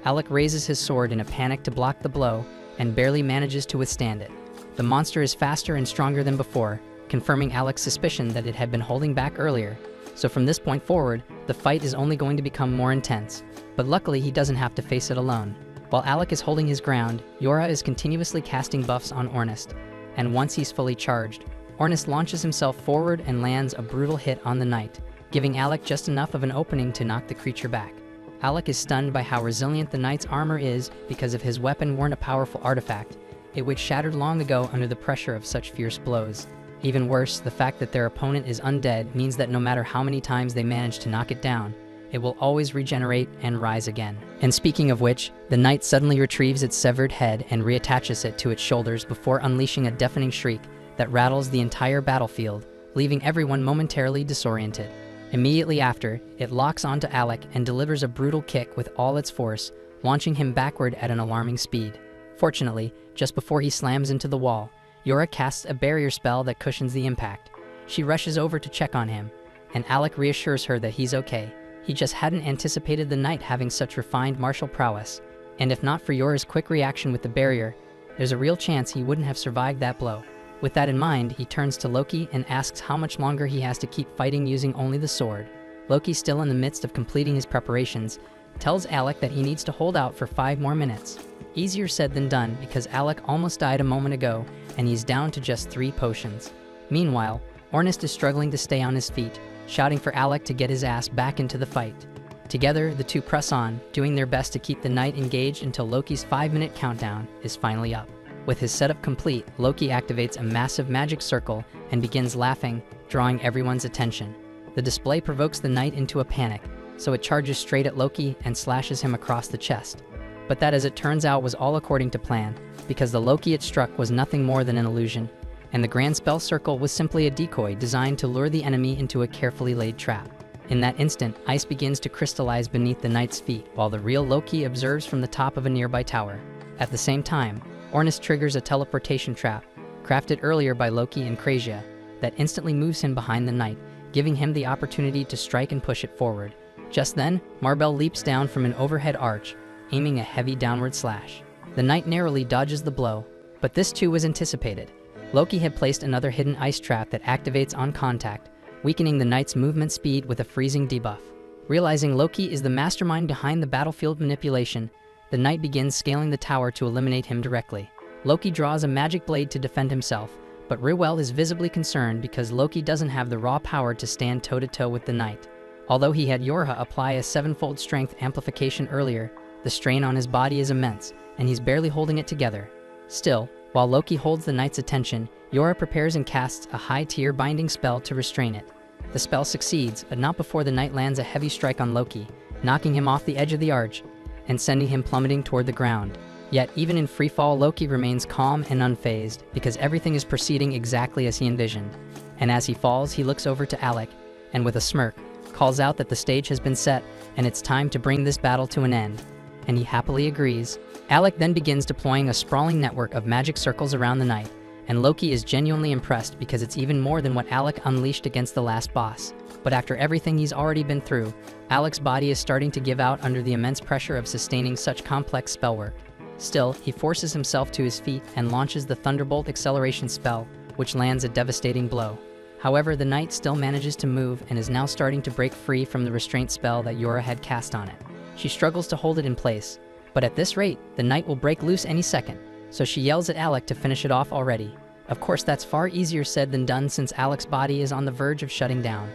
Alec raises his sword in a panic to block the blow, and barely manages to withstand it. The monster is faster and stronger than before, confirming Alec's suspicion that it had been holding back earlier. So from this point forward, the fight is only going to become more intense. But luckily he doesn't have to face it alone. While Alec is holding his ground, Yora is continuously casting buffs on Ornest, and once he's fully charged, Ornest launches himself forward and lands a brutal hit on the knight, giving Alec just enough of an opening to knock the creature back. Alec is stunned by how resilient the knight's armor is because of his weapon weren't a powerful artifact, it which shattered long ago under the pressure of such fierce blows. Even worse, the fact that their opponent is undead means that no matter how many times they manage to knock it down, it will always regenerate and rise again. And speaking of which, the knight suddenly retrieves its severed head and reattaches it to its shoulders before unleashing a deafening shriek that rattles the entire battlefield, leaving everyone momentarily disoriented. Immediately after, it locks onto Alec and delivers a brutal kick with all its force, launching him backward at an alarming speed. Fortunately, just before he slams into the wall, Yora casts a barrier spell that cushions the impact. She rushes over to check on him, and Alec reassures her that he's okay. He just hadn't anticipated the knight having such refined martial prowess, and if not for Yora's quick reaction with the barrier, there's a real chance he wouldn't have survived that blow. With that in mind, he turns to Loki and asks how much longer he has to keep fighting using only the sword. Loki, still in the midst of completing his preparations, tells Alec that he needs to hold out for 5 more minutes. Easier said than done because Alec almost died a moment ago and he's down to just 3 potions. Meanwhile, Ornest is struggling to stay on his feet, shouting for Alec to get his ass back into the fight. Together, the two press on, doing their best to keep the knight engaged until Loki's 5-minute countdown is finally up. With his setup complete, Loki activates a massive magic circle and begins laughing, drawing everyone's attention. The display provokes the knight into a panic, so it charges straight at Loki and slashes him across the chest. But that, as it turns out, was all according to plan, because the Loki it struck was nothing more than an illusion, and the grand spell circle was simply a decoy designed to lure the enemy into a carefully laid trap. In that instant, ice begins to crystallize beneath the knight's feet, while the real Loki observes from the top of a nearby tower. At the same time, Ornest triggers a teleportation trap, crafted earlier by Loki and Krazia, that instantly moves him behind the knight, giving him the opportunity to strike and push it forward. Just then, Marbell leaps down from an overhead arch, aiming a heavy downward slash. The knight narrowly dodges the blow, but this too was anticipated. Loki had placed another hidden ice trap that activates on contact, weakening the knight's movement speed with a freezing debuff. Realizing Loki is the mastermind behind the battlefield manipulation, the knight begins scaling the tower to eliminate him directly. Loki draws a magic blade to defend himself, but Rywell is visibly concerned because Loki doesn't have the raw power to stand toe-to-toe with the knight. Although he had Yorha apply a 7-fold strength amplification earlier, the strain on his body is immense, and he's barely holding it together. Still, while Loki holds the knight's attention, Yora prepares and casts a high-tier binding spell to restrain it. The spell succeeds, but not before the knight lands a heavy strike on Loki, knocking him off the edge of the arch and sending him plummeting toward the ground. Yet, even in freefall, Loki remains calm and unfazed because everything is proceeding exactly as he envisioned. And as he falls, he looks over to Alec, and with a smirk, calls out that the stage has been set and it's time to bring this battle to an end. And he happily agrees. Alec then begins deploying a sprawling network of magic circles around the knight, and Loki is genuinely impressed because it's even more than what Alec unleashed against the last boss. But after everything he's already been through, Alec's body is starting to give out under the immense pressure of sustaining such complex spellwork. Still, he forces himself to his feet and launches the Thunderbolt acceleration spell, which lands a devastating blow. However, the knight still manages to move and is now starting to break free from the restraint spell that Yora had cast on it. She struggles to hold it in place, but at this rate, the knight will break loose any second, so she yells at Alec to finish it off already. Of course, that's far easier said than done since Alec's body is on the verge of shutting down.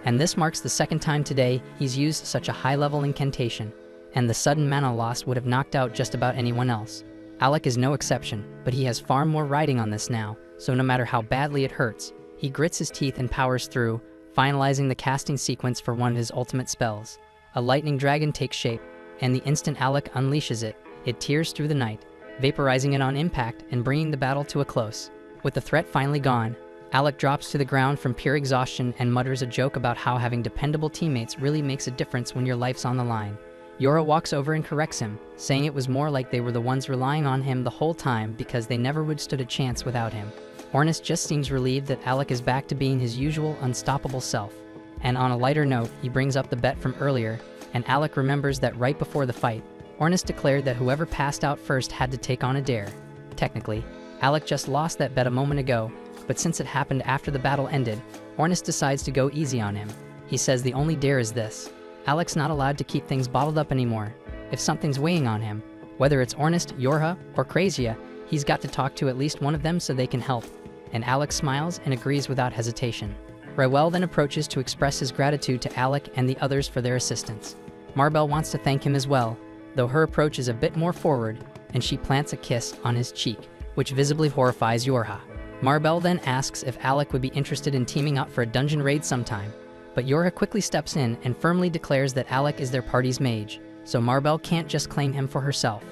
And this marks the second time today he's used such a high-level incantation, and the sudden mana loss would have knocked out just about anyone else. Alec is no exception, but he has far more riding on this now, so no matter how badly it hurts, he grits his teeth and powers through, finalizing the casting sequence for one of his ultimate spells. A lightning dragon takes shape, and the instant Alec unleashes it, it tears through the night, vaporizing it on impact and bringing the battle to a close. With the threat finally gone, Alec drops to the ground from pure exhaustion and mutters a joke about how having dependable teammates really makes a difference when your life's on the line. Yora walks over and corrects him, saying it was more like they were the ones relying on him the whole time because they never would stood a chance without him. Ornis just seems relieved that Alec is back to being his usual unstoppable self. And on a lighter note, he brings up the bet from earlier, and Alec remembers that right before the fight, Ornis declared that whoever passed out first had to take on a dare. Technically, Alec just lost that bet a moment ago, but since it happened after the battle ended, Ornis decides to go easy on him. He says the only dare is this. Alec's not allowed to keep things bottled up anymore. If something's weighing on him, whether it's Ornis, Yorha, or Krazia, he's got to talk to at least one of them so they can help. And Alec smiles and agrees without hesitation. Rywell then approaches to express his gratitude to Alec and the others for their assistance. Marbell wants to thank him as well, though her approach is a bit more forward, and she plants a kiss on his cheek, which visibly horrifies Yorha. Marbell then asks if Alec would be interested in teaming up for a dungeon raid sometime, but Yorha quickly steps in and firmly declares that Alec is their party's mage, so Marbell can't just claim him for herself.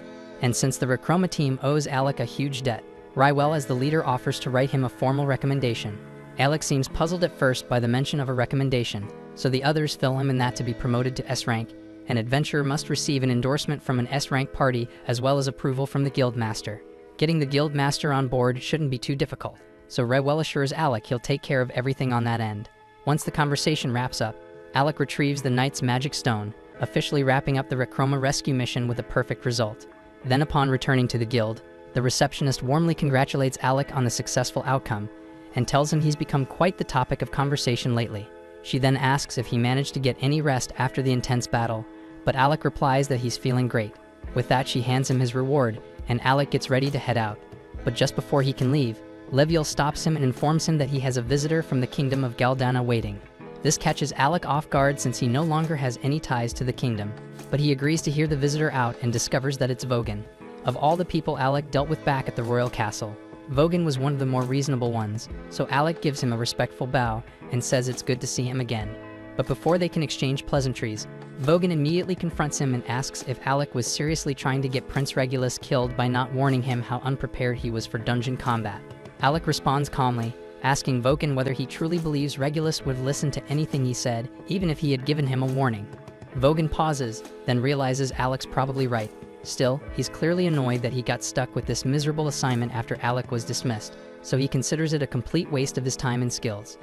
And since the Rechroma team owes Alec a huge debt, Rywell as the leader offers to write him a formal recommendation. Alec seems puzzled at first by the mention of a recommendation, so the others fill him in that to be promoted to S rank, an adventurer must receive an endorsement from an S rank party as well as approval from the guildmaster. Getting the guildmaster on board shouldn't be too difficult, so Rywell assures Alec he'll take care of everything on that end. Once the conversation wraps up, Alec retrieves the knight's magic stone, officially wrapping up the Rechroma rescue mission with a perfect result. Then upon returning to the guild, the receptionist warmly congratulates Alec on the successful outcome, and tells him he's become quite the topic of conversation lately. She then asks if he managed to get any rest after the intense battle, but Alec replies that he's feeling great. With that, she hands him his reward, and Alec gets ready to head out. But just before he can leave, Leviel stops him and informs him that he has a visitor from the kingdom of Galdana waiting. This catches Alec off guard since he no longer has any ties to the kingdom, but he agrees to hear the visitor out and discovers that it's Vogan. Of all the people Alec dealt with back at the royal castle, Vogan was one of the more reasonable ones, so Alec gives him a respectful bow and says it's good to see him again. But before they can exchange pleasantries, Vogan immediately confronts him and asks if Alec was seriously trying to get Prince Regulus killed by not warning him how unprepared he was for dungeon combat. Alec responds calmly, asking Vogan whether he truly believes Regulus would listen to anything he said, even if he had given him a warning. Vogan pauses, then realizes Alec's probably right. Still, he's clearly annoyed that he got stuck with this miserable assignment after Alec was dismissed, so he considers it a complete waste of his time and skills.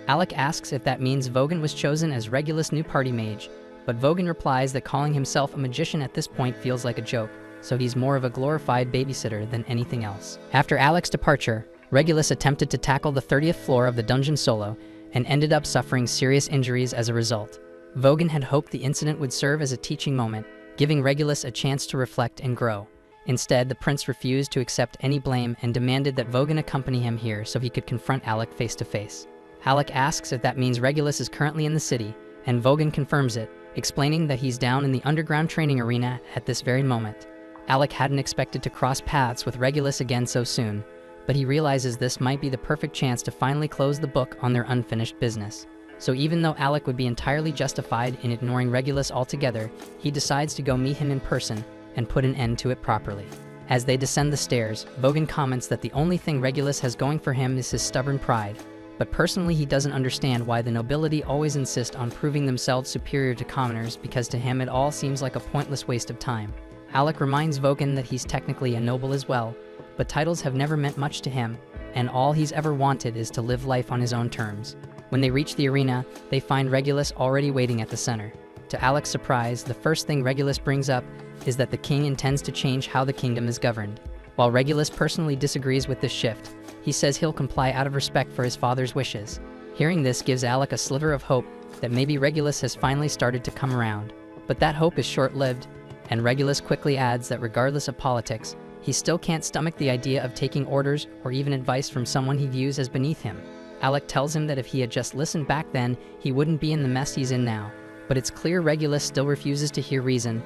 Alec asks if that means Vogan was chosen as Regulus' new party mage, but Vogan replies that calling himself a magician at this point feels like a joke, so he's more of a glorified babysitter than anything else. After Alec's departure, Regulus attempted to tackle the 30th floor of the dungeon solo and ended up suffering serious injuries as a result. Vogan had hoped the incident would serve as a teaching moment, giving Regulus a chance to reflect and grow. Instead, the prince refused to accept any blame and demanded that Vogan accompany him here so he could confront Alec face to face. Alec asks if that means Regulus is currently in the city, and Vogan confirms it, explaining that he's down in the underground training arena at this very moment. Alec hadn't expected to cross paths with Regulus again so soon, but he realizes this might be the perfect chance to finally close the book on their unfinished business. So even though Alec would be entirely justified in ignoring Regulus altogether, he decides to go meet him in person and put an end to it properly. As they descend the stairs, Vogan comments that the only thing Regulus has going for him is his stubborn pride, but personally he doesn't understand why the nobility always insist on proving themselves superior to commoners, because to him it all seems like a pointless waste of time. Alec reminds Vogan that he's technically a noble as well, but titles have never meant much to him, and all he's ever wanted is to live life on his own terms. When they reach the arena, they find Regulus already waiting at the center. To Alec's surprise, the first thing Regulus brings up is that the king intends to change how the kingdom is governed. While Regulus personally disagrees with this shift, he says he'll comply out of respect for his father's wishes. Hearing this gives Alec a sliver of hope that maybe Regulus has finally started to come around. But that hope is short-lived, and Regulus quickly adds that regardless of politics, he still can't stomach the idea of taking orders or even advice from someone he views as beneath him. Alec tells him that if he had just listened back then, he wouldn't be in the mess he's in now. But it's clear Regulus still refuses to hear reason,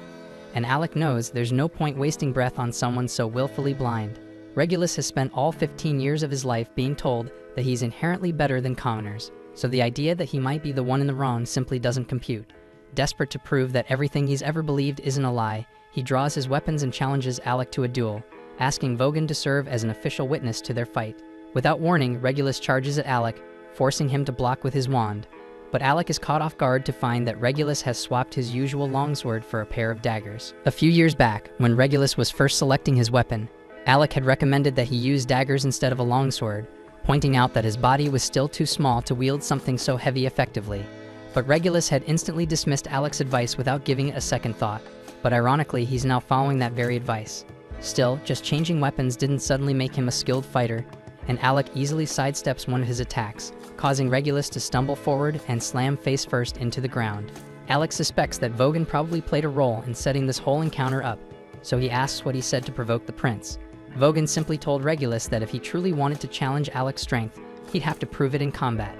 and Alec knows there's no point wasting breath on someone so willfully blind. Regulus has spent all 15 years of his life being told that he's inherently better than commoners, so the idea that he might be the one in the wrong simply doesn't compute. Desperate to prove that everything he's ever believed isn't a lie, he draws his weapons and challenges Alec to a duel, asking Vogan to serve as an official witness to their fight. Without warning, Regulus charges at Alec, forcing him to block with his wand. But Alec is caught off guard to find that Regulus has swapped his usual longsword for a pair of daggers. A few years back, when Regulus was first selecting his weapon, Alec had recommended that he use daggers instead of a longsword, pointing out that his body was still too small to wield something so heavy effectively. But Regulus had instantly dismissed Alec's advice without giving it a second thought. But ironically, he's now following that very advice. Still, just changing weapons didn't suddenly make him a skilled fighter, and Alec easily sidesteps one of his attacks, causing Regulus to stumble forward and slam face first into the ground. Alec suspects that Vogan probably played a role in setting this whole encounter up, so he asks what he said to provoke the prince. Vogan simply told Regulus that if he truly wanted to challenge Alec's strength, he'd have to prove it in combat.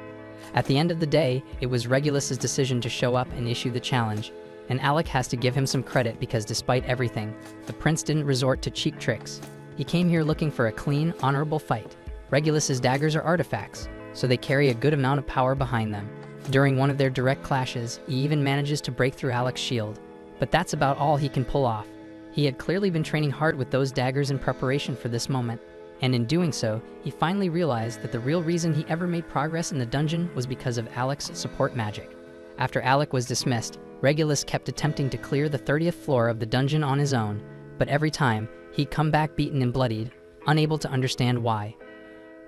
At the end of the day, it was Regulus's decision to show up and issue the challenge, and Alec has to give him some credit because despite everything, the prince didn't resort to cheap tricks. He came here looking for a clean, honorable fight. Regulus's daggers are artifacts, so they carry a good amount of power behind them. During one of their direct clashes, he even manages to break through Alec's shield. But that's about all he can pull off. He had clearly been training hard with those daggers in preparation for this moment, and in doing so, he finally realized that the real reason he ever made progress in the dungeon was because of Alec's support magic. After Alec was dismissed, Regulus kept attempting to clear the 30th floor of the dungeon on his own, but every time, he'd come back beaten and bloodied, unable to understand why.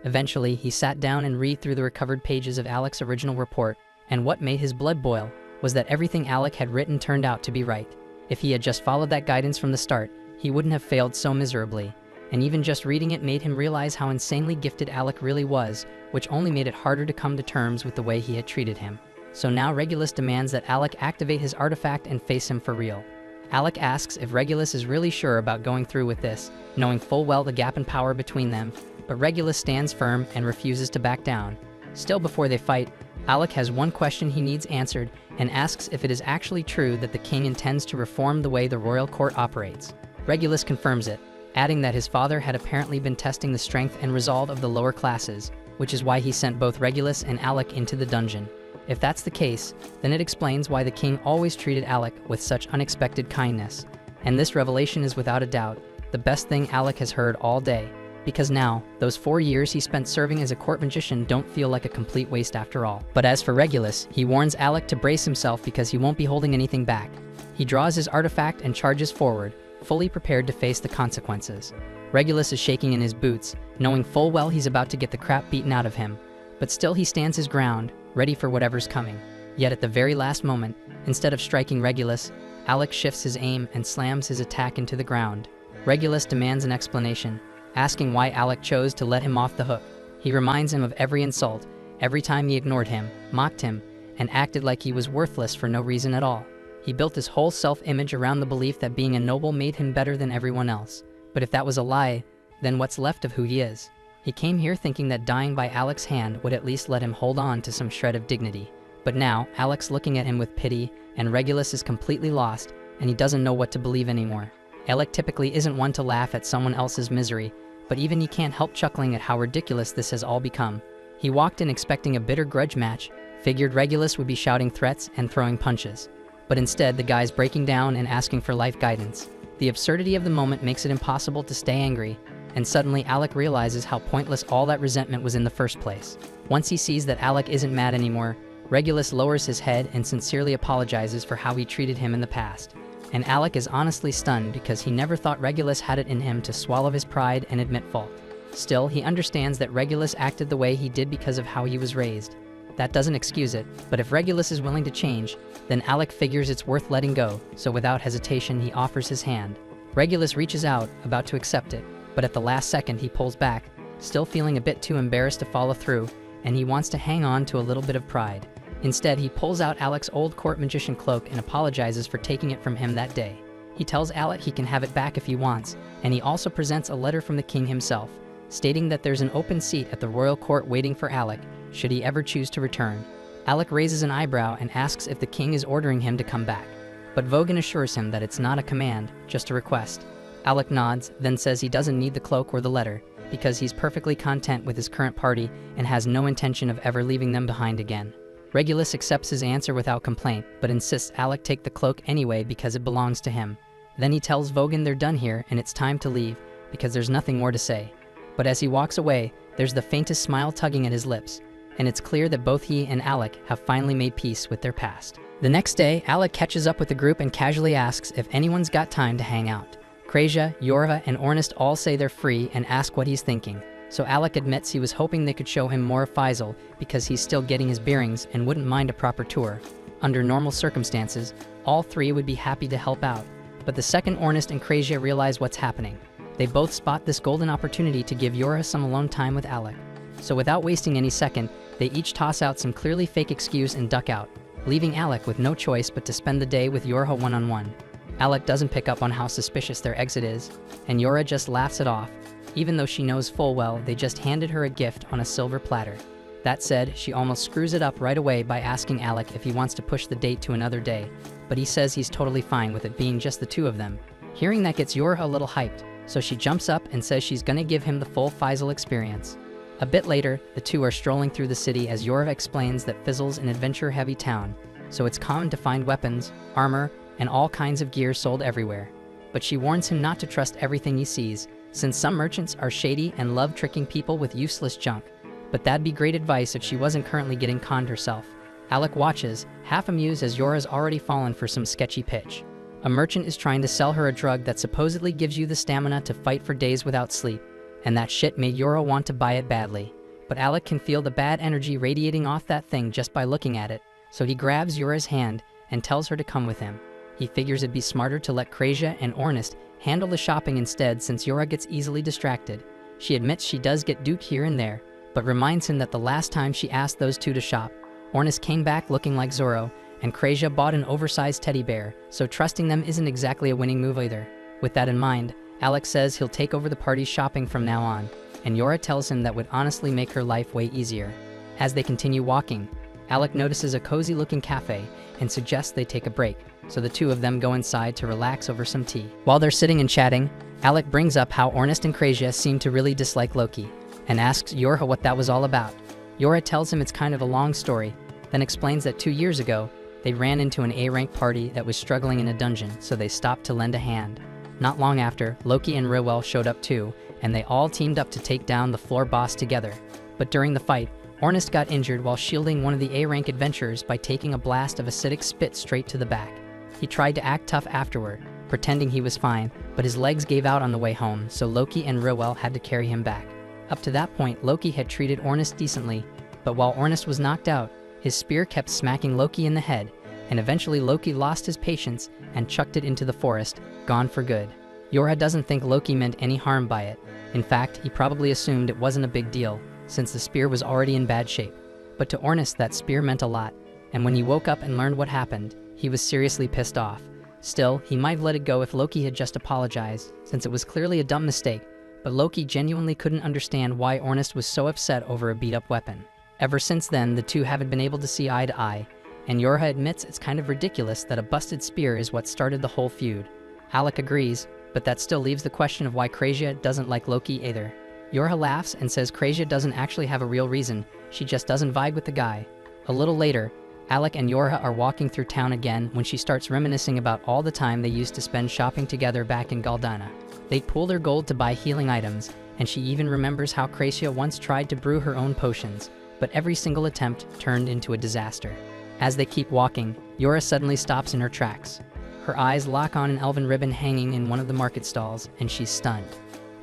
Eventually, he sat down and read through the recovered pages of Alec's original report, and what made his blood boil was that everything Alec had written turned out to be right. If he had just followed that guidance from the start, he wouldn't have failed so miserably, and even just reading it made him realize how insanely gifted Alec really was, which only made it harder to come to terms with the way he had treated him. So now Regulus demands that Alec activate his artifact and face him for real. Alec asks if Regulus is really sure about going through with this, knowing full well the gap in power between them, but Regulus stands firm and refuses to back down. Still, before they fight, Alec has one question he needs answered and asks if it is actually true that the king intends to reform the way the royal court operates. Regulus confirms it, adding that his father had apparently been testing the strength and resolve of the lower classes, which is why he sent both Regulus and Alec into the dungeon. If that's the case, then it explains why the king always treated Alec with such unexpected kindness. And this revelation is without a doubt the best thing Alec has heard all day, because now, those 4 years he spent serving as a court magician don't feel like a complete waste after all. But as for Regulus, he warns Alec to brace himself because he won't be holding anything back. He draws his artifact and charges forward, fully prepared to face the consequences. Regulus is shaking in his boots, knowing full well he's about to get the crap beaten out of him, but still he stands his ground, ready for whatever's coming. Yet at the very last moment, instead of striking Regulus, Alec shifts his aim and slams his attack into the ground. Regulus demands an explanation, asking why Alec chose to let him off the hook. He reminds him of every insult, every time he ignored him, mocked him, and acted like he was worthless for no reason at all. He built his whole self-image around the belief that being a noble made him better than everyone else. But if that was a lie, then what's left of who he is? He came here thinking that dying by Alec's hand would at least let him hold on to some shred of dignity. But now, Alec's looking at him with pity, and Regulus is completely lost, and he doesn't know what to believe anymore. Alec typically isn't one to laugh at someone else's misery, but even he can't help chuckling at how ridiculous this has all become. He walked in expecting a bitter grudge match, figured Regulus would be shouting threats and throwing punches. But instead, the guy's breaking down and asking for life guidance. The absurdity of the moment makes it impossible to stay angry, and suddenly Alec realizes how pointless all that resentment was in the first place. Once he sees that Alec isn't mad anymore, Regulus lowers his head and sincerely apologizes for how he treated him in the past. And Alec is honestly stunned because he never thought Regulus had it in him to swallow his pride and admit fault. Still, he understands that Regulus acted the way he did because of how he was raised. That doesn't excuse it, but if Regulus is willing to change, then Alec figures it's worth letting go, so without hesitation he offers his hand. Regulus reaches out, about to accept it, but at the last second he pulls back, still feeling a bit too embarrassed to follow through, and he wants to hang on to a little bit of pride. Instead, he pulls out Alec's old court magician cloak and apologizes for taking it from him that day. He tells Alec he can have it back if he wants, and he also presents a letter from the king himself, stating that there's an open seat at the royal court waiting for Alec, should he ever choose to return. Alec raises an eyebrow and asks if the king is ordering him to come back, but Vogan assures him that it's not a command, just a request. Alec nods, then says he doesn't need the cloak or the letter, because he's perfectly content with his current party and has no intention of ever leaving them behind again. Regulus accepts his answer without complaint, but insists Alec take the cloak anyway because it belongs to him. Then he tells Vogan they're done here and it's time to leave, because there's nothing more to say. But as he walks away, there's the faintest smile tugging at his lips, and it's clear that both he and Alec have finally made peace with their past. The next day, Alec catches up with the group and casually asks if anyone's got time to hang out. Krasia, Yorha, and Ornest all say they're free and ask what he's thinking, so Alec admits he was hoping they could show him more of Faisal because he's still getting his bearings and wouldn't mind a proper tour. Under normal circumstances, all three would be happy to help out, but the second Ornest and Krasia realize what's happening. They both spot this golden opportunity to give Yorha some alone time with Alec. So without wasting any second, they each toss out some clearly fake excuse and duck out, leaving Alec with no choice but to spend the day with Yorha one-on-one. Alec doesn't pick up on how suspicious their exit is, and Yorha just laughs it off, even though she knows full well they just handed her a gift on a silver platter. That said, she almost screws it up right away by asking Alec if he wants to push the date to another day, but he says he's totally fine with it being just the two of them. Hearing that gets Yorha a little hyped, so she jumps up and says she's gonna give him the full Faisal experience. A bit later, the two are strolling through the city as Yorha explains that Fizzle's an adventure-heavy town, so it's common to find weapons, armor, and all kinds of gear sold everywhere. But she warns him not to trust everything he sees, since some merchants are shady and love tricking people with useless junk. But that'd be great advice if she wasn't currently getting conned herself. Alec watches, half amused as Yorha's already fallen for some sketchy pitch. A merchant is trying to sell her a drug that supposedly gives you the stamina to fight for days without sleep, and that shit made Yorha want to buy it badly. But Alec can feel the bad energy radiating off that thing just by looking at it, so he grabs Yorha's hand and tells her to come with him. He figures it'd be smarter to let Krasia and Ornest handle the shopping instead since Yorha gets easily distracted. She admits she does get duped here and there, but reminds him that the last time she asked those two to shop, Ornest came back looking like Zorro, and Krasia bought an oversized teddy bear, so trusting them isn't exactly a winning move either. With that in mind, Alec says he'll take over the party's shopping from now on, and Yorha tells him that would honestly make her life way easier. As they continue walking, Alec notices a cozy-looking cafe and suggests they take a break, so the two of them go inside to relax over some tea. While they're sitting and chatting, Alec brings up how Ornest and Krasia seem to really dislike Loki, and asks Yorha what that was all about. Yorha tells him it's kind of a long story, then explains that 2 years ago, they ran into an A-rank party that was struggling in a dungeon, so they stopped to lend a hand. Not long after, Loki and Rewell showed up too, and they all teamed up to take down the floor boss together. But during the fight, Ornest got injured while shielding one of the A-rank adventurers by taking a blast of acidic spit straight to the back. He tried to act tough afterward, pretending he was fine, but his legs gave out on the way home, so Loki and Rewell had to carry him back. Up to that point, Loki had treated Ornest decently, but while Ornest was knocked out, his spear kept smacking Loki in the head, and eventually Loki lost his patience and chucked it into the forest, gone for good. Yorha doesn't think Loki meant any harm by it. In fact, he probably assumed it wasn't a big deal, since the spear was already in bad shape. But to Ornest, that spear meant a lot, and when he woke up and learned what happened, he was seriously pissed off. Still, he might have let it go if Loki had just apologized, since it was clearly a dumb mistake, but Loki genuinely couldn't understand why Ornest was so upset over a beat-up weapon. Ever since then, the two haven't been able to see eye to eye, and Yorha admits it's kind of ridiculous that a busted spear is what started the whole feud. Alec agrees, but that still leaves the question of why Krasia doesn't like Loki either. Yorha laughs and says Krasia doesn't actually have a real reason, she just doesn't vibe with the guy. A little later, Alec and Yorha are walking through town again when she starts reminiscing about all the time they used to spend shopping together back in Galdana. They'd pool their gold to buy healing items, and she even remembers how Krasia once tried to brew her own potions, but every single attempt turned into a disaster. As they keep walking, Yorha suddenly stops in her tracks. Her eyes lock on an elven ribbon hanging in one of the market stalls, and she's stunned.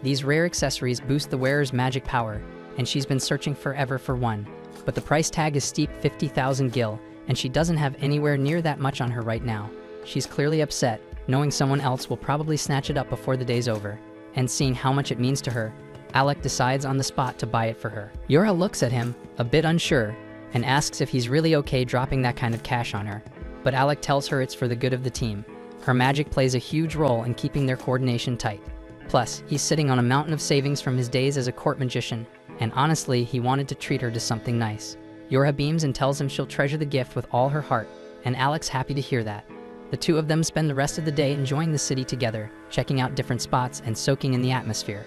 These rare accessories boost the wearer's magic power, and she's been searching forever for one. But the price tag is steep 50,000 gil, and she doesn't have anywhere near that much on her right now. She's clearly upset, knowing someone else will probably snatch it up before the day's over. And seeing how much it means to her, Alec decides on the spot to buy it for her. Yorha looks at him, a bit unsure, and asks if he's really okay dropping that kind of cash on her. But Alec tells her it's for the good of the team. Her magic plays a huge role in keeping their coordination tight. Plus, he's sitting on a mountain of savings from his days as a court magician, and honestly, he wanted to treat her to something nice. Yorha beams and tells him she'll treasure the gift with all her heart, and Alec's happy to hear that. The two of them spend the rest of the day enjoying the city together, checking out different spots and soaking in the atmosphere.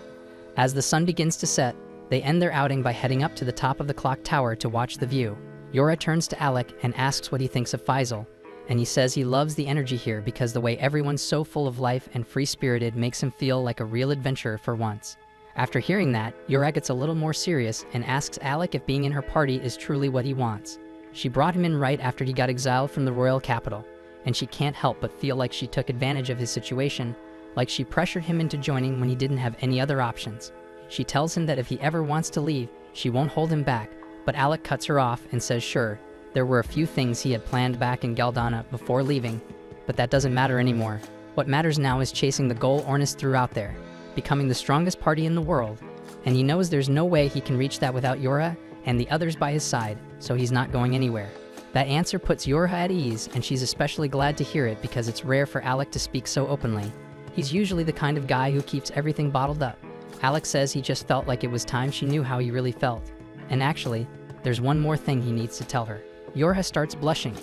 As the sun begins to set, they end their outing by heading up to the top of the clock tower to watch the view. Yorha turns to Alec and asks what he thinks of Faisal, and he says he loves the energy here because the way everyone's so full of life and free-spirited makes him feel like a real adventurer for once. After hearing that, Yorha gets a little more serious and asks Alec if being in her party is truly what he wants. She brought him in right after he got exiled from the royal capital, and she can't help but feel like she took advantage of his situation, like she pressured him into joining when he didn't have any other options. She tells him that if he ever wants to leave, she won't hold him back, but Alec cuts her off and says sure, there were a few things he had planned back in Galdana before leaving, but that doesn't matter anymore. What matters now is chasing the goal Ornus threw out there, becoming the strongest party in the world, and he knows there's no way he can reach that without Yorha and the others by his side, so he's not going anywhere. That answer puts Yorha at ease, and she's especially glad to hear it because it's rare for Alec to speak so openly. He's usually the kind of guy who keeps everything bottled up. Alec says he just felt like it was time she knew how he really felt. And actually, there's one more thing he needs to tell her. Yorha starts blushing,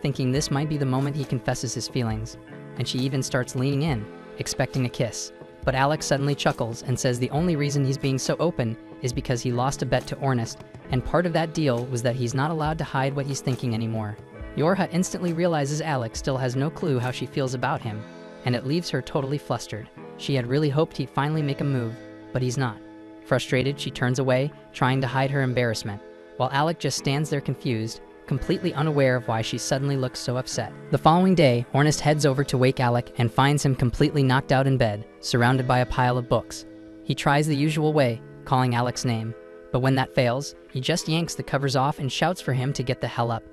thinking this might be the moment he confesses his feelings, and she even starts leaning in, expecting a kiss. But Alec suddenly chuckles and says the only reason he's being so open is because he lost a bet to Ornus, and part of that deal was that he's not allowed to hide what he's thinking anymore. Yorha instantly realizes Alec still has no clue how she feels about him, and it leaves her totally flustered. She had really hoped he'd finally make a move, but he's not. Frustrated, she turns away, trying to hide her embarrassment, while Alec just stands there confused, completely unaware of why she suddenly looks so upset. The following day, Ornus heads over to wake Alec and finds him completely knocked out in bed, surrounded by a pile of books. He tries the usual way, calling Alec's name, but when that fails, he just yanks the covers off and shouts for him to get the hell up.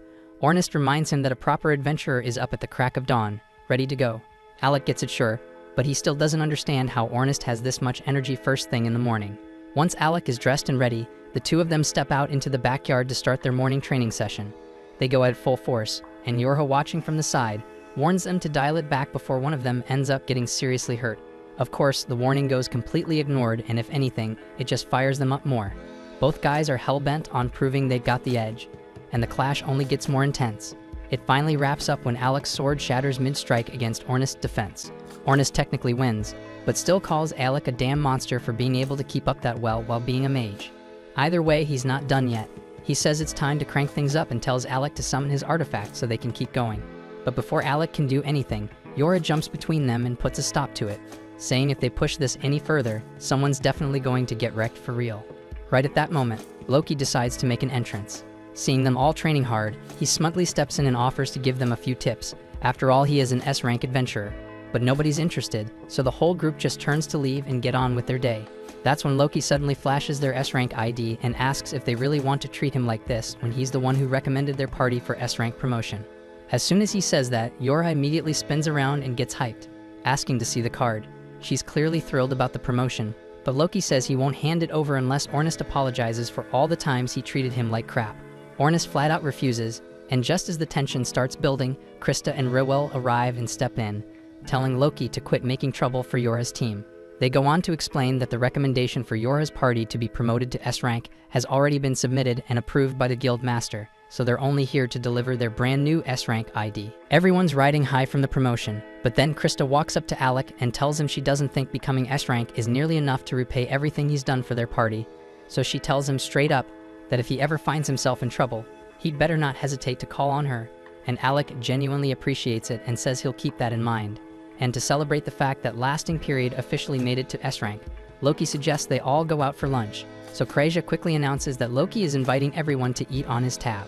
Ornus reminds him that a proper adventurer is up at the crack of dawn, ready to go. Alec gets it sure, but he still doesn't understand how Ornus has this much energy first thing in the morning. Once Alec is dressed and ready, the two of them step out into the backyard to start their morning training session. They go at full force, and Yorha, watching from the side, warns them to dial it back before one of them ends up getting seriously hurt. Of course, the warning goes completely ignored, and if anything, it just fires them up more. Both guys are hell-bent on proving they've got the edge, and the clash only gets more intense. It finally wraps up when Alec's sword shatters mid-strike against Ornus' defense. Ornus technically wins, but still calls Alec a damn monster for being able to keep up that well while being a mage. Either way, he's not done yet. He says it's time to crank things up and tells Alec to summon his artifact so they can keep going. But before Alec can do anything, Yorha jumps between them and puts a stop to it, saying if they push this any further, someone's definitely going to get wrecked for real. Right at that moment, Loki decides to make an entrance. Seeing them all training hard, he smugly steps in and offers to give them a few tips. After all, he is an S-rank adventurer. But nobody's interested, so the whole group just turns to leave and get on with their day. That's when Loki suddenly flashes their S-rank ID and asks if they really want to treat him like this when he's the one who recommended their party for S-rank promotion. As soon as he says that, Yorha immediately spins around and gets hyped, asking to see the card. She's clearly thrilled about the promotion, but Loki says he won't hand it over unless Ornus apologizes for all the times he treated him like crap. Ornus flat out refuses, and just as the tension starts building, Krista and Rewell arrive and step in, telling Loki to quit making trouble for Yorha's team. They go on to explain that the recommendation for Yorha's party to be promoted to S-rank has already been submitted and approved by the guild master, so they're only here to deliver their brand new S-rank ID. Everyone's riding high from the promotion, but then Krista walks up to Alec and tells him she doesn't think becoming S-rank is nearly enough to repay everything he's done for their party, so she tells him straight up that if he ever finds himself in trouble, he'd better not hesitate to call on her, and Alec genuinely appreciates it and says he'll keep that in mind. And to celebrate the fact that Lasting Period officially made it to S-rank, Loki suggests they all go out for lunch, so Kreja quickly announces that Loki is inviting everyone to eat on his tab.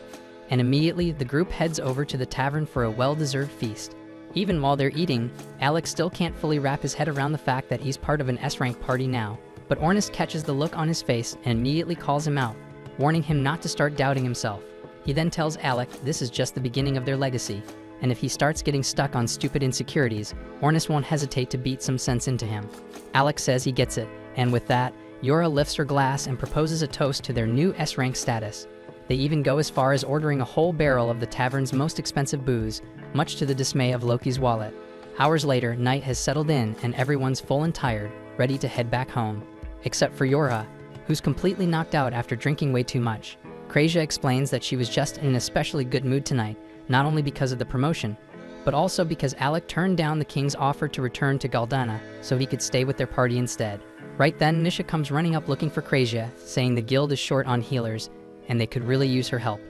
And immediately, the group heads over to the tavern for a well-deserved feast. Even while they're eating, Alex still can't fully wrap his head around the fact that he's part of an S-rank party now, but Ornus catches the look on his face and immediately calls him out, warning him not to start doubting himself. He then tells Alec this is just the beginning of their legacy, and if he starts getting stuck on stupid insecurities, Ornus won't hesitate to beat some sense into him. Alex says he gets it, and with that, Yorha lifts her glass and proposes a toast to their new S-rank status. They even go as far as ordering a whole barrel of the tavern's most expensive booze, much to the dismay of Loki's wallet. Hours later, night has settled in and everyone's full and tired, ready to head back home. Except for Yorha, who's completely knocked out after drinking way too much. Krazia explains that she was just in an especially good mood tonight, not only because of the promotion, but also because Alec turned down the king's offer to return to Galdana so he could stay with their party instead. Right then, Nisha comes running up looking for Krazia, saying the guild is short on healers and they could really use her help.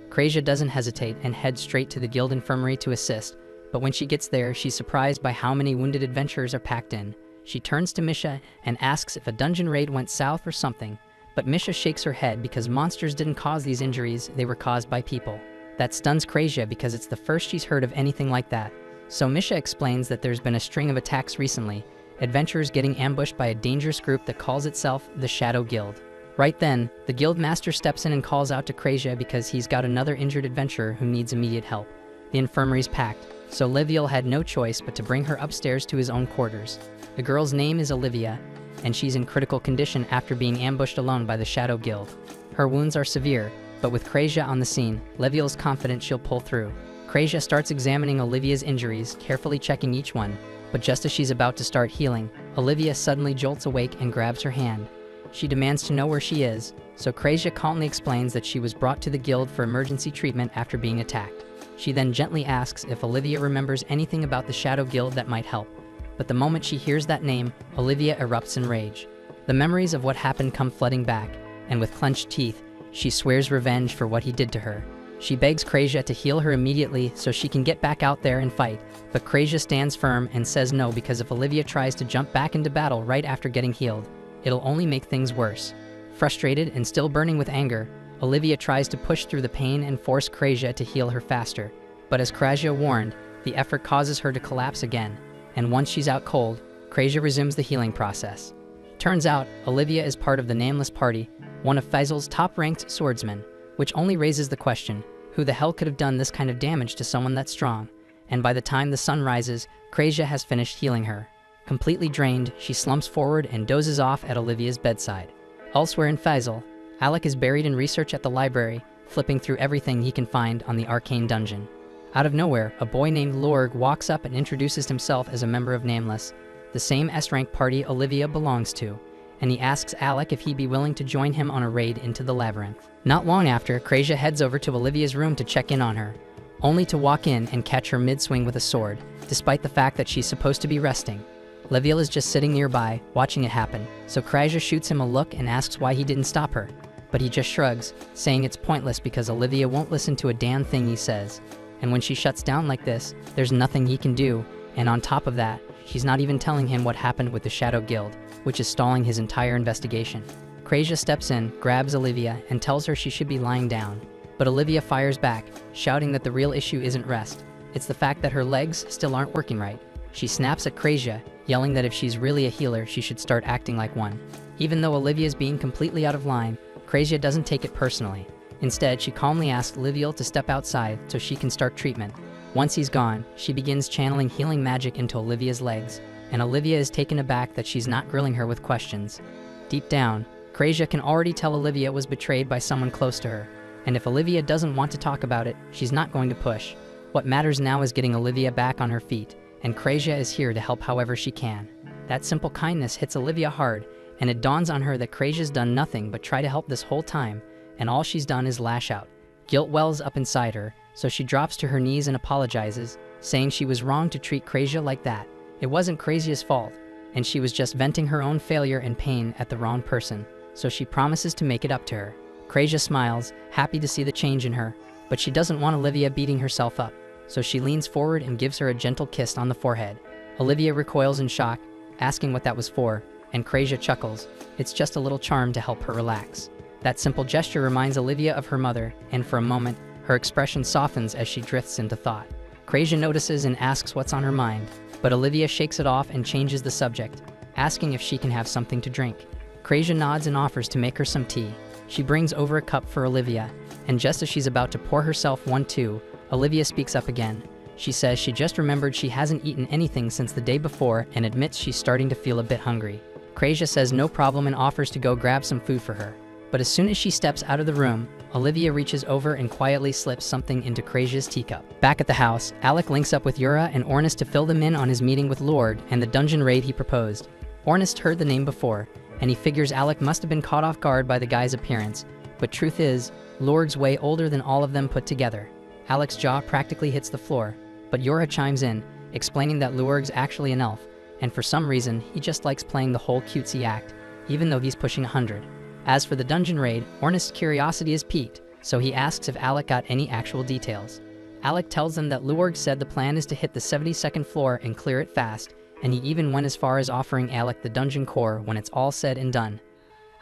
Krazia doesn't hesitate and heads straight to the guild infirmary to assist, but when she gets there, she's surprised by how many wounded adventurers are packed in. She turns to Misha and asks if a dungeon raid went south or something, but Misha shakes her head because monsters didn't cause these injuries, they were caused by people. That stuns Krazia because it's the first she's heard of anything like that. So Misha explains that there's been a string of attacks recently, adventurers getting ambushed by a dangerous group that calls itself the Shadow Guild. Right then, the guild master steps in and calls out to Krazia because he's got another injured adventurer who needs immediate help. The infirmary's packed, so Liviel had no choice but to bring her upstairs to his own quarters. The girl's name is Olivia, and she's in critical condition after being ambushed alone by the Shadow Guild. Her wounds are severe, but with Krazia on the scene, Liviel's confident she'll pull through. Krazia starts examining Olivia's injuries, carefully checking each one, but just as she's about to start healing, Olivia suddenly jolts awake and grabs her hand. She demands to know where she is, so Krazia calmly explains that she was brought to the guild for emergency treatment after being attacked. She then gently asks if Olivia remembers anything about the Shadow Guild that might help. But the moment she hears that name, Olivia erupts in rage. The memories of what happened come flooding back, and with clenched teeth, she swears revenge for what he did to her. She begs Krazia to heal her immediately so she can get back out there and fight, but Krazia stands firm and says no because if Olivia tries to jump back into battle right after getting healed, it'll only make things worse. Frustrated and still burning with anger, Olivia tries to push through the pain and force Krazia to heal her faster. But as Krazia warned, the effort causes her to collapse again, and once she's out cold, Krazia resumes the healing process. Turns out, Olivia is part of the Nameless Party, one of Faisal's top-ranked swordsmen, which only raises the question, who the hell could have done this kind of damage to someone that strong? And by the time the sun rises, Krazia has finished healing her. Completely drained, she slumps forward and dozes off at Olivia's bedside. Elsewhere in Faisal, Alec is buried in research at the library, flipping through everything he can find on the arcane dungeon. Out of nowhere, a boy named Lorg walks up and introduces himself as a member of Nameless, the same S-rank party Olivia belongs to, and he asks Alec if he'd be willing to join him on a raid into the labyrinth. Not long after, Krazia heads over to Olivia's room to check in on her, only to walk in and catch her mid-swing with a sword, despite the fact that she's supposed to be resting. Liviel is just sitting nearby, watching it happen, so Krazia shoots him a look and asks why he didn't stop her, but he just shrugs, saying it's pointless because Olivia won't listen to a damn thing he says. And when she shuts down like this, there's nothing he can do, and on top of that, she's not even telling him what happened with the Shadow Guild, which is stalling his entire investigation. Krazia steps in, grabs Olivia, and tells her she should be lying down. But Olivia fires back, shouting that the real issue isn't rest. It's the fact that her legs still aren't working right. She snaps at Krazia, yelling that if she's really a healer, she should start acting like one. Even though Olivia's being completely out of line, Krazia doesn't take it personally. Instead, she calmly asks Liviel to step outside so she can start treatment. Once he's gone, she begins channeling healing magic into Olivia's legs, and Olivia is taken aback that she's not grilling her with questions. Deep down, Krazia can already tell Olivia was betrayed by someone close to her, and if Olivia doesn't want to talk about it, she's not going to push. What matters now is getting Olivia back on her feet, and Krazia is here to help however she can. That simple kindness hits Olivia hard, and it dawns on her that Krazia's done nothing but try to help this whole time, and all she's done is lash out. Guilt wells up inside her, so she drops to her knees and apologizes, saying she was wrong to treat Krazia like that. It wasn't Krazia's fault, and she was just venting her own failure and pain at the wrong person, so she promises to make it up to her. Krazia smiles, happy to see the change in her, but she doesn't want Olivia beating herself up, so she leans forward and gives her a gentle kiss on the forehead. Olivia recoils in shock, asking what that was for, and Krazia chuckles. It's just a little charm to help her relax. That simple gesture reminds Olivia of her mother, and for a moment, her expression softens as she drifts into thought. Krazia notices and asks what's on her mind, but Olivia shakes it off and changes the subject, asking if she can have something to drink. Krazia nods and offers to make her some tea. She brings over a cup for Olivia, and just as she's about to pour herself one too, Olivia speaks up again. She says she just remembered she hasn't eaten anything since the day before and admits she's starting to feel a bit hungry. Krazia says no problem and offers to go grab some food for her. But as soon as she steps out of the room, Olivia reaches over and quietly slips something into Krasia's teacup. Back at the house, Alec links up with Yura and Ornest to fill them in on his meeting with Lord and the dungeon raid he proposed. Ornest heard the name before, and he figures Alec must have been caught off guard by the guy's appearance. But truth is, Lord's way older than all of them put together. Alec's jaw practically hits the floor, but Yura chimes in, explaining that Lurg's actually an elf, and for some reason, he just likes playing the whole cutesy act, even though he's pushing 100. As for the dungeon raid, Ornest's curiosity is piqued, so he asks if Alec got any actual details. Alec tells him that Lurg said the plan is to hit the 72nd floor and clear it fast, and he even went as far as offering Alec the dungeon core when it's all said and done.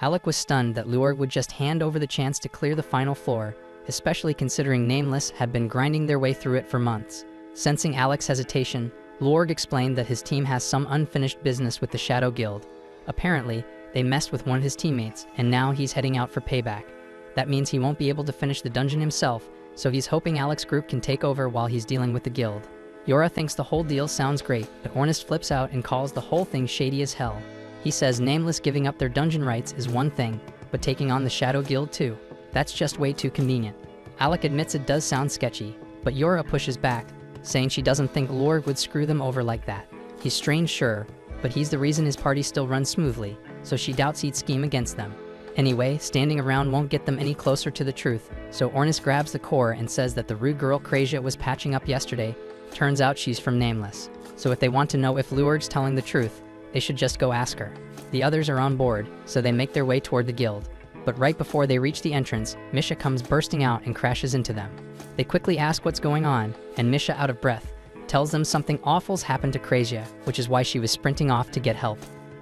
Alec was stunned that Lurg would just hand over the chance to clear the final floor, especially considering Nameless had been grinding their way through it for months. Sensing Alec's hesitation, Lurg explained that his team has some unfinished business with the Shadow Guild. Apparently, they messed with one of his teammates, and now he's heading out for payback. That means he won't be able to finish the dungeon himself, so he's hoping Alec's group can take over while he's dealing with the guild. Yura thinks the whole deal sounds great, but Ornest flips out and calls the whole thing shady as hell. He says Nameless giving up their dungeon rights is one thing, but taking on the Shadow Guild too. That's just way too convenient. Alec admits it does sound sketchy, but Yura pushes back, saying she doesn't think Lurg would screw them over like that. He's strange, sure, but he's the reason his party still runs smoothly, so she doubts he'd scheme against them. Anyway, standing around won't get them any closer to the truth, so Ornest grabs the core and says that the rude girl Krasia was patching up yesterday turns out she's from Nameless. So if they want to know if Lurg's telling the truth, they should just go ask her. The others are on board, so they make their way toward the guild. But right before they reach the entrance, Misha comes bursting out and crashes into them. They quickly ask what's going on, and Misha, out of breath, tells them something awful's happened to Krasia, which is why she was sprinting off to get help.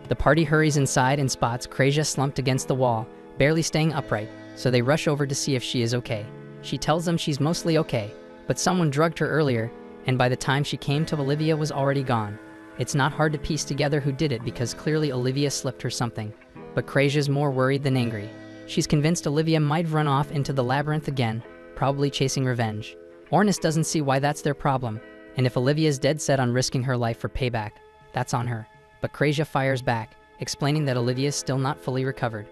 The party hurries inside and spots Krasia slumped against the wall, barely staying upright, so they rush over to see if she is okay. She tells them she's mostly okay, but someone drugged her earlier, and by the time she came to Olivia was already gone. It's not hard to piece together who did it because clearly Olivia slipped her something, but Krasia's more worried than angry. She's convinced Olivia might run off into the labyrinth again, probably chasing revenge. Ornest doesn't see why that's their problem, and if Olivia's dead set on risking her life for payback, that's on her. But Krasia fires back, explaining that Olivia's still not fully recovered.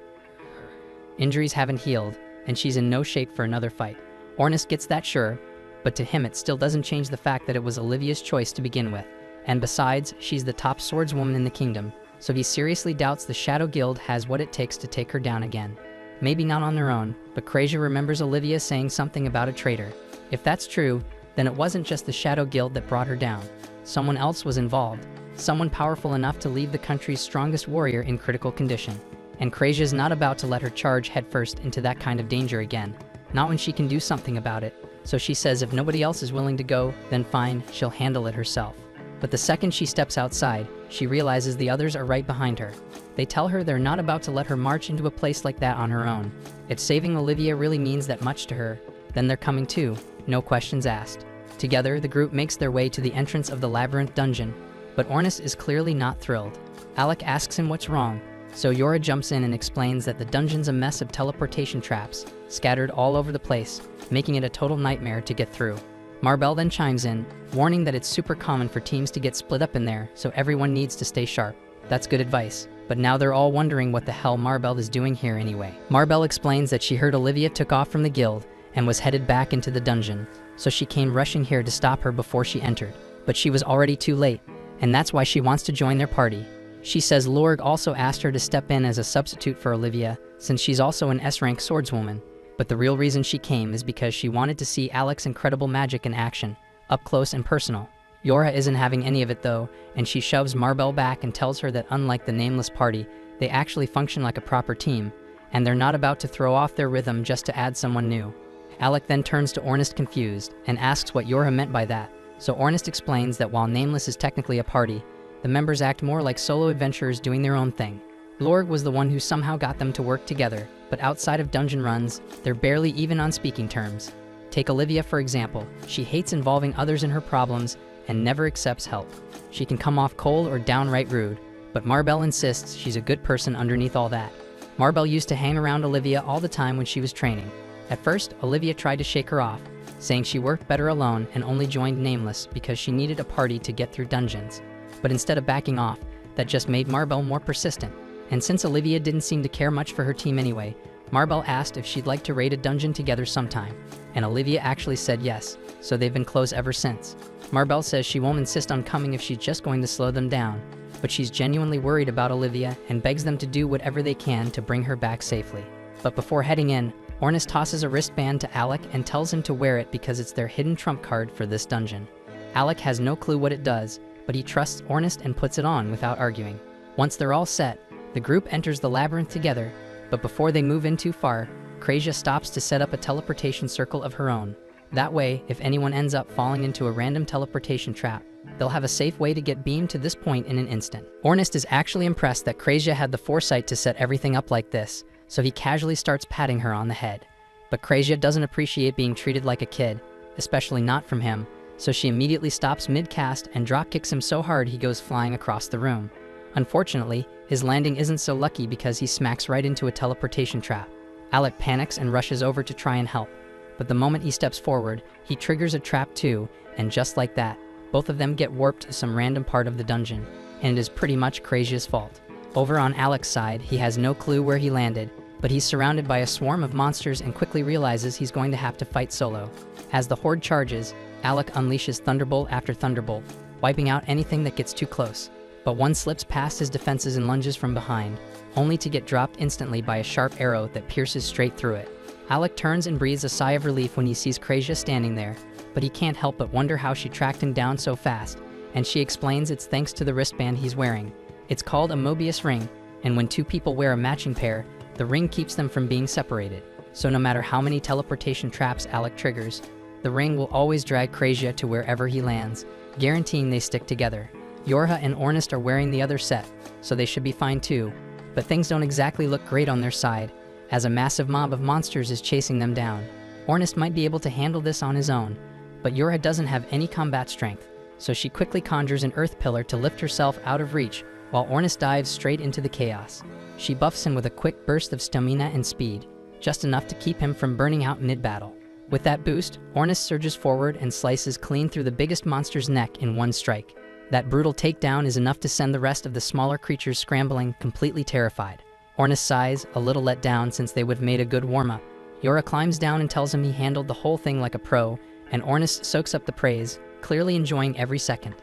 Injuries haven't healed, and she's in no shape for another fight. Ornest gets that, sure, but to him it still doesn't change the fact that it was Olivia's choice to begin with. And besides, she's the top swordswoman in the kingdom, so he seriously doubts the Shadow Guild has what it takes to take her down again. Maybe not on their own, but Krasia remembers Olivia saying something about a traitor. If that's true, then it wasn't just the Shadow Guild that brought her down. Someone else was involved, someone powerful enough to leave the country's strongest warrior in critical condition. And Krasia's not about to let her charge headfirst into that kind of danger again, not when she can do something about it. So she says if nobody else is willing to go, then fine, she'll handle it herself. But the second she steps outside, she realizes the others are right behind her. They tell her they're not about to let her march into a place like that on her own. If saving Olivia really means that much to her, then they're coming too, no questions asked. Together, the group makes their way to the entrance of the labyrinth dungeon, but Ornest is clearly not thrilled. Alec asks him what's wrong, so Yura jumps in and explains that the dungeon's a mess of teleportation traps, scattered all over the place, making it a total nightmare to get through. Marbell then chimes in, warning that it's super common for teams to get split up in there, so everyone needs to stay sharp. That's good advice, but now they're all wondering what the hell Marbell is doing here anyway. Marbell explains that she heard Olivia took off from the guild and was headed back into the dungeon, so she came rushing here to stop her before she entered. But she was already too late, and that's why she wants to join their party. She says Lurg also asked her to step in as a substitute for Olivia, since she's also an S-rank swordswoman. But the real reason she came is because she wanted to see Alec's incredible magic in action, up close and personal. Yura isn't having any of it though, and she shoves Marbell back and tells her that unlike the Nameless party, they actually function like a proper team, and they're not about to throw off their rhythm just to add someone new. Alec then turns to Ornest confused, and asks what Yura meant by that, so Ornest explains that while Nameless is technically a party, the members act more like solo adventurers doing their own thing. Lurg was the one who somehow got them to work together, but outside of dungeon runs, they're barely even on speaking terms. Take Olivia for example. She hates involving others in her problems and never accepts help. She can come off cold or downright rude, but Marbell insists she's a good person underneath all that. Marbell used to hang around Olivia all the time when she was training. At first, Olivia tried to shake her off, saying she worked better alone and only joined Nameless because she needed a party to get through dungeons. But instead of backing off, that just made Marbell more persistent. And since Olivia didn't seem to care much for her team anyway, Marbell asked if she'd like to raid a dungeon together sometime, and Olivia actually said yes, so they've been close ever since. Marbell says she won't insist on coming if she's just going to slow them down, but she's genuinely worried about Olivia and begs them to do whatever they can to bring her back safely. But before heading in, Ornus tosses a wristband to Alec and tells him to wear it because it's their hidden trump card for this dungeon. Alec has no clue what it does, but he trusts Ornus and puts it on without arguing. Once they're all set, the group enters the labyrinth together, but before they move in too far, Krazia stops to set up a teleportation circle of her own. That way, if anyone ends up falling into a random teleportation trap, they'll have a safe way to get beamed to this point in an instant. Ornus is actually impressed that Krazia had the foresight to set everything up like this, so he casually starts patting her on the head. But Krazia doesn't appreciate being treated like a kid, especially not from him, so she immediately stops mid-cast and drop-kicks him so hard he goes flying across the room. Unfortunately, his landing isn't so lucky because he smacks right into a teleportation trap. Alec panics and rushes over to try and help, but the moment he steps forward, he triggers a trap too, and just like that, both of them get warped to some random part of the dungeon, and it is pretty much Krazia's fault. Over on Alec's side, he has no clue where he landed, but he's surrounded by a swarm of monsters and quickly realizes he's going to have to fight solo. As the horde charges, Alec unleashes Thunderbolt after Thunderbolt, wiping out anything that gets too close. But one slips past his defenses and lunges from behind, only to get dropped instantly by a sharp arrow that pierces straight through it. Alec turns and breathes a sigh of relief when he sees Krazia standing there, but he can't help but wonder how she tracked him down so fast, and she explains it's thanks to the wristband he's wearing. It's called a Mobius ring, and when two people wear a matching pair, the ring keeps them from being separated. So no matter how many teleportation traps Alec triggers, the ring will always drag Krazia to wherever he lands, guaranteeing they stick together. Yorha and Ornus are wearing the other set, so they should be fine too, but things don't exactly look great on their side, as a massive mob of monsters is chasing them down. Ornus might be able to handle this on his own, but Yorha doesn't have any combat strength, so she quickly conjures an earth pillar to lift herself out of reach, while Ornus dives straight into the chaos. She buffs him with a quick burst of stamina and speed, just enough to keep him from burning out mid-battle. With that boost, Ornus surges forward and slices clean through the biggest monster's neck in one strike. That brutal takedown is enough to send the rest of the smaller creatures scrambling, completely terrified. Ornus sighs, a little let down since they would have made a good warm-up. Yorha climbs down and tells him he handled the whole thing like a pro, and Ornus soaks up the praise, clearly enjoying every second.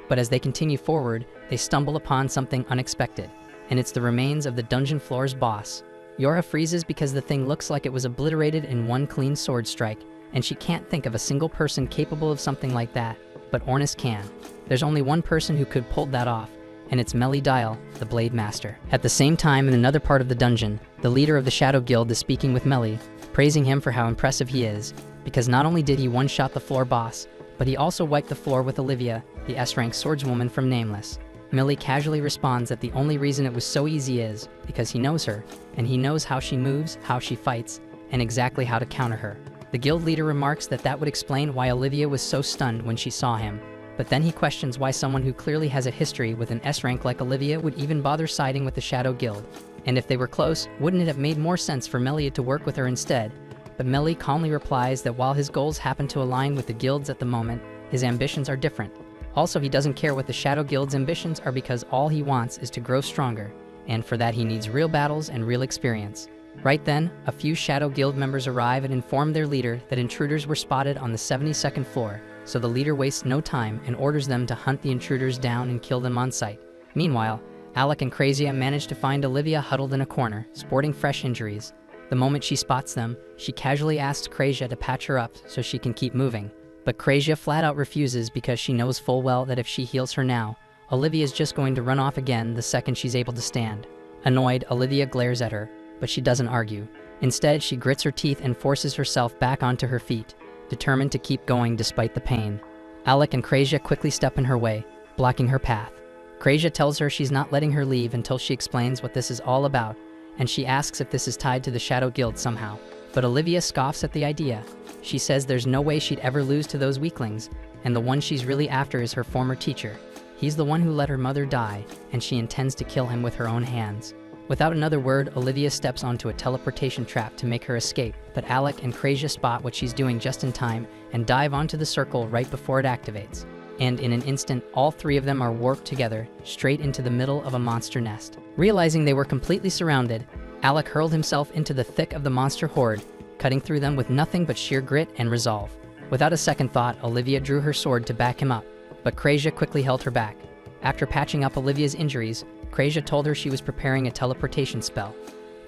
But as they continue forward, they stumble upon something unexpected, and it's the remains of the dungeon floor's boss. Yorha freezes because the thing looks like it was obliterated in one clean sword strike, and she can't think of a single person capable of something like that, but Ornus can. There's only one person who could pull that off, and it's Meli Dial, the Blade Master. At the same time, in another part of the dungeon, the leader of the Shadow Guild is speaking with Meli, praising him for how impressive he is, because not only did he one-shot the floor boss, but he also wiped the floor with Olivia, the S-rank swordswoman from Nameless. Meli casually responds that the only reason it was so easy is because he knows her, and he knows how she moves, how she fights, and exactly how to counter her. The guild leader remarks that that would explain why Olivia was so stunned when she saw him, but then he questions why someone who clearly has a history with an S-rank like Olivia would even bother siding with the Shadow Guild. And if they were close, wouldn't it have made more sense for Meli to work with her instead? But Meli calmly replies that while his goals happen to align with the guild's at the moment, his ambitions are different. Also, he doesn't care what the Shadow Guild's ambitions are because all he wants is to grow stronger, and for that he needs real battles and real experience. Right then, a few Shadow Guild members arrive and inform their leader that intruders were spotted on the 72nd floor, so the leader wastes no time and orders them to hunt the intruders down and kill them on sight. Meanwhile, Alec and Krazia manage to find Olivia huddled in a corner, sporting fresh injuries. The moment she spots them, she casually asks Krazia to patch her up so she can keep moving. But Krazia flat out refuses because she knows full well that if she heals her now, Olivia is just going to run off again the second she's able to stand. Annoyed, Olivia glares at her, but she doesn't argue. Instead, she grits her teeth and forces herself back onto her feet, determined to keep going despite the pain. Alec and Krazia quickly step in her way, blocking her path. Krazia tells her she's not letting her leave until she explains what this is all about, and she asks if this is tied to the Shadow Guild somehow. But Olivia scoffs at the idea. She says there's no way she'd ever lose to those weaklings, and the one she's really after is her former teacher. He's the one who let her mother die, and she intends to kill him with her own hands. Without another word, Olivia steps onto a teleportation trap to make her escape, but Alec and Krazia spot what she's doing just in time and dive onto the circle right before it activates. And in an instant, all three of them are warped together, straight into the middle of a monster nest. Realizing they were completely surrounded, Alec hurled himself into the thick of the monster horde, cutting through them with nothing but sheer grit and resolve. Without a second thought, Olivia drew her sword to back him up, but Krazia quickly held her back. After patching up Olivia's injuries, Krazia told her she was preparing a teleportation spell.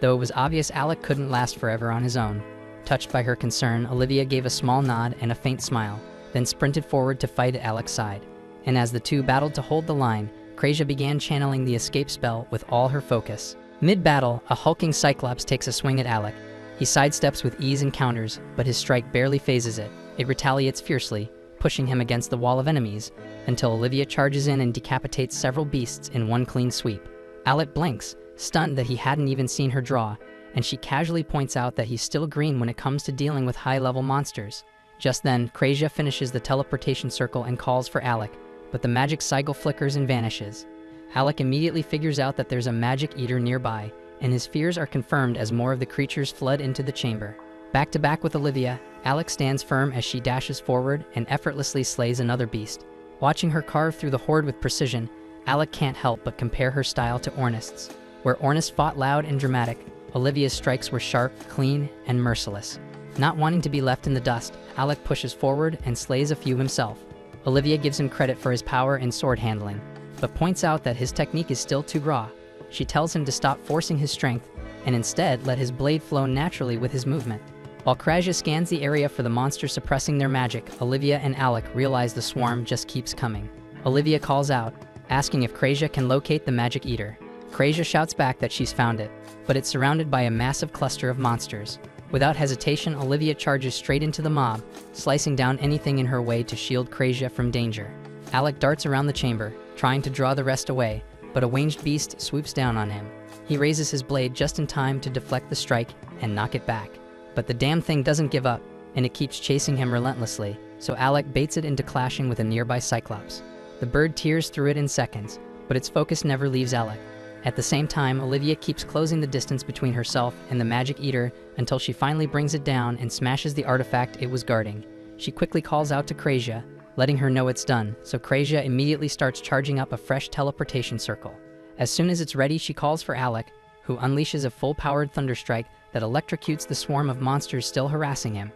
Though it was obvious Alec couldn't last forever on his own. Touched by her concern, Olivia gave a small nod and a faint smile, then sprinted forward to fight at Alec's side. And as the two battled to hold the line, Krazia began channeling the escape spell with all her focus. Mid-battle, a hulking Cyclops takes a swing at Alec. He sidesteps with ease and counters, but his strike barely phases it. It retaliates fiercely, pushing him against the wall of enemies, until Olivia charges in and decapitates several beasts in one clean sweep. Alec blinks, stunned that he hadn't even seen her draw, and she casually points out that he's still green when it comes to dealing with high-level monsters. Just then, Krazia finishes the teleportation circle and calls for Alec, but the magic sigil flickers and vanishes. Alec immediately figures out that there's a magic eater nearby, and his fears are confirmed as more of the creatures flood into the chamber. Back to back with Olivia, Alec stands firm as she dashes forward and effortlessly slays another beast. Watching her carve through the horde with precision, Alec can't help but compare her style to Ornest's. Where Ornest fought loud and dramatic, Olivia's strikes were sharp, clean, and merciless. Not wanting to be left in the dust, Alec pushes forward and slays a few himself. Olivia gives him credit for his power and sword handling, but points out that his technique is still too raw. She tells him to stop forcing his strength and instead let his blade flow naturally with his movement. While Krazia scans the area for the monsters suppressing their magic, Olivia and Alec realize the swarm just keeps coming. Olivia calls out, asking if Krazia can locate the magic eater. Krazia shouts back that she's found it, but it's surrounded by a massive cluster of monsters. Without hesitation, Olivia charges straight into the mob, slicing down anything in her way to shield Krazia from danger. Alec darts around the chamber, trying to draw the rest away, but a winged beast swoops down on him. He raises his blade just in time to deflect the strike and knock it back. But the damn thing doesn't give up, and it keeps chasing him relentlessly, so Alec baits it into clashing with a nearby Cyclops. The bird tears through it in seconds, but its focus never leaves Alec. At the same time, Olivia keeps closing the distance between herself and the magic eater until she finally brings it down and smashes the artifact it was guarding. She quickly calls out to Krazia, letting her know it's done, so Krazia immediately starts charging up a fresh teleportation circle. As soon as it's ready, she calls for Alec, who unleashes a full-powered thunderstrike that electrocutes the swarm of monsters still harassing him.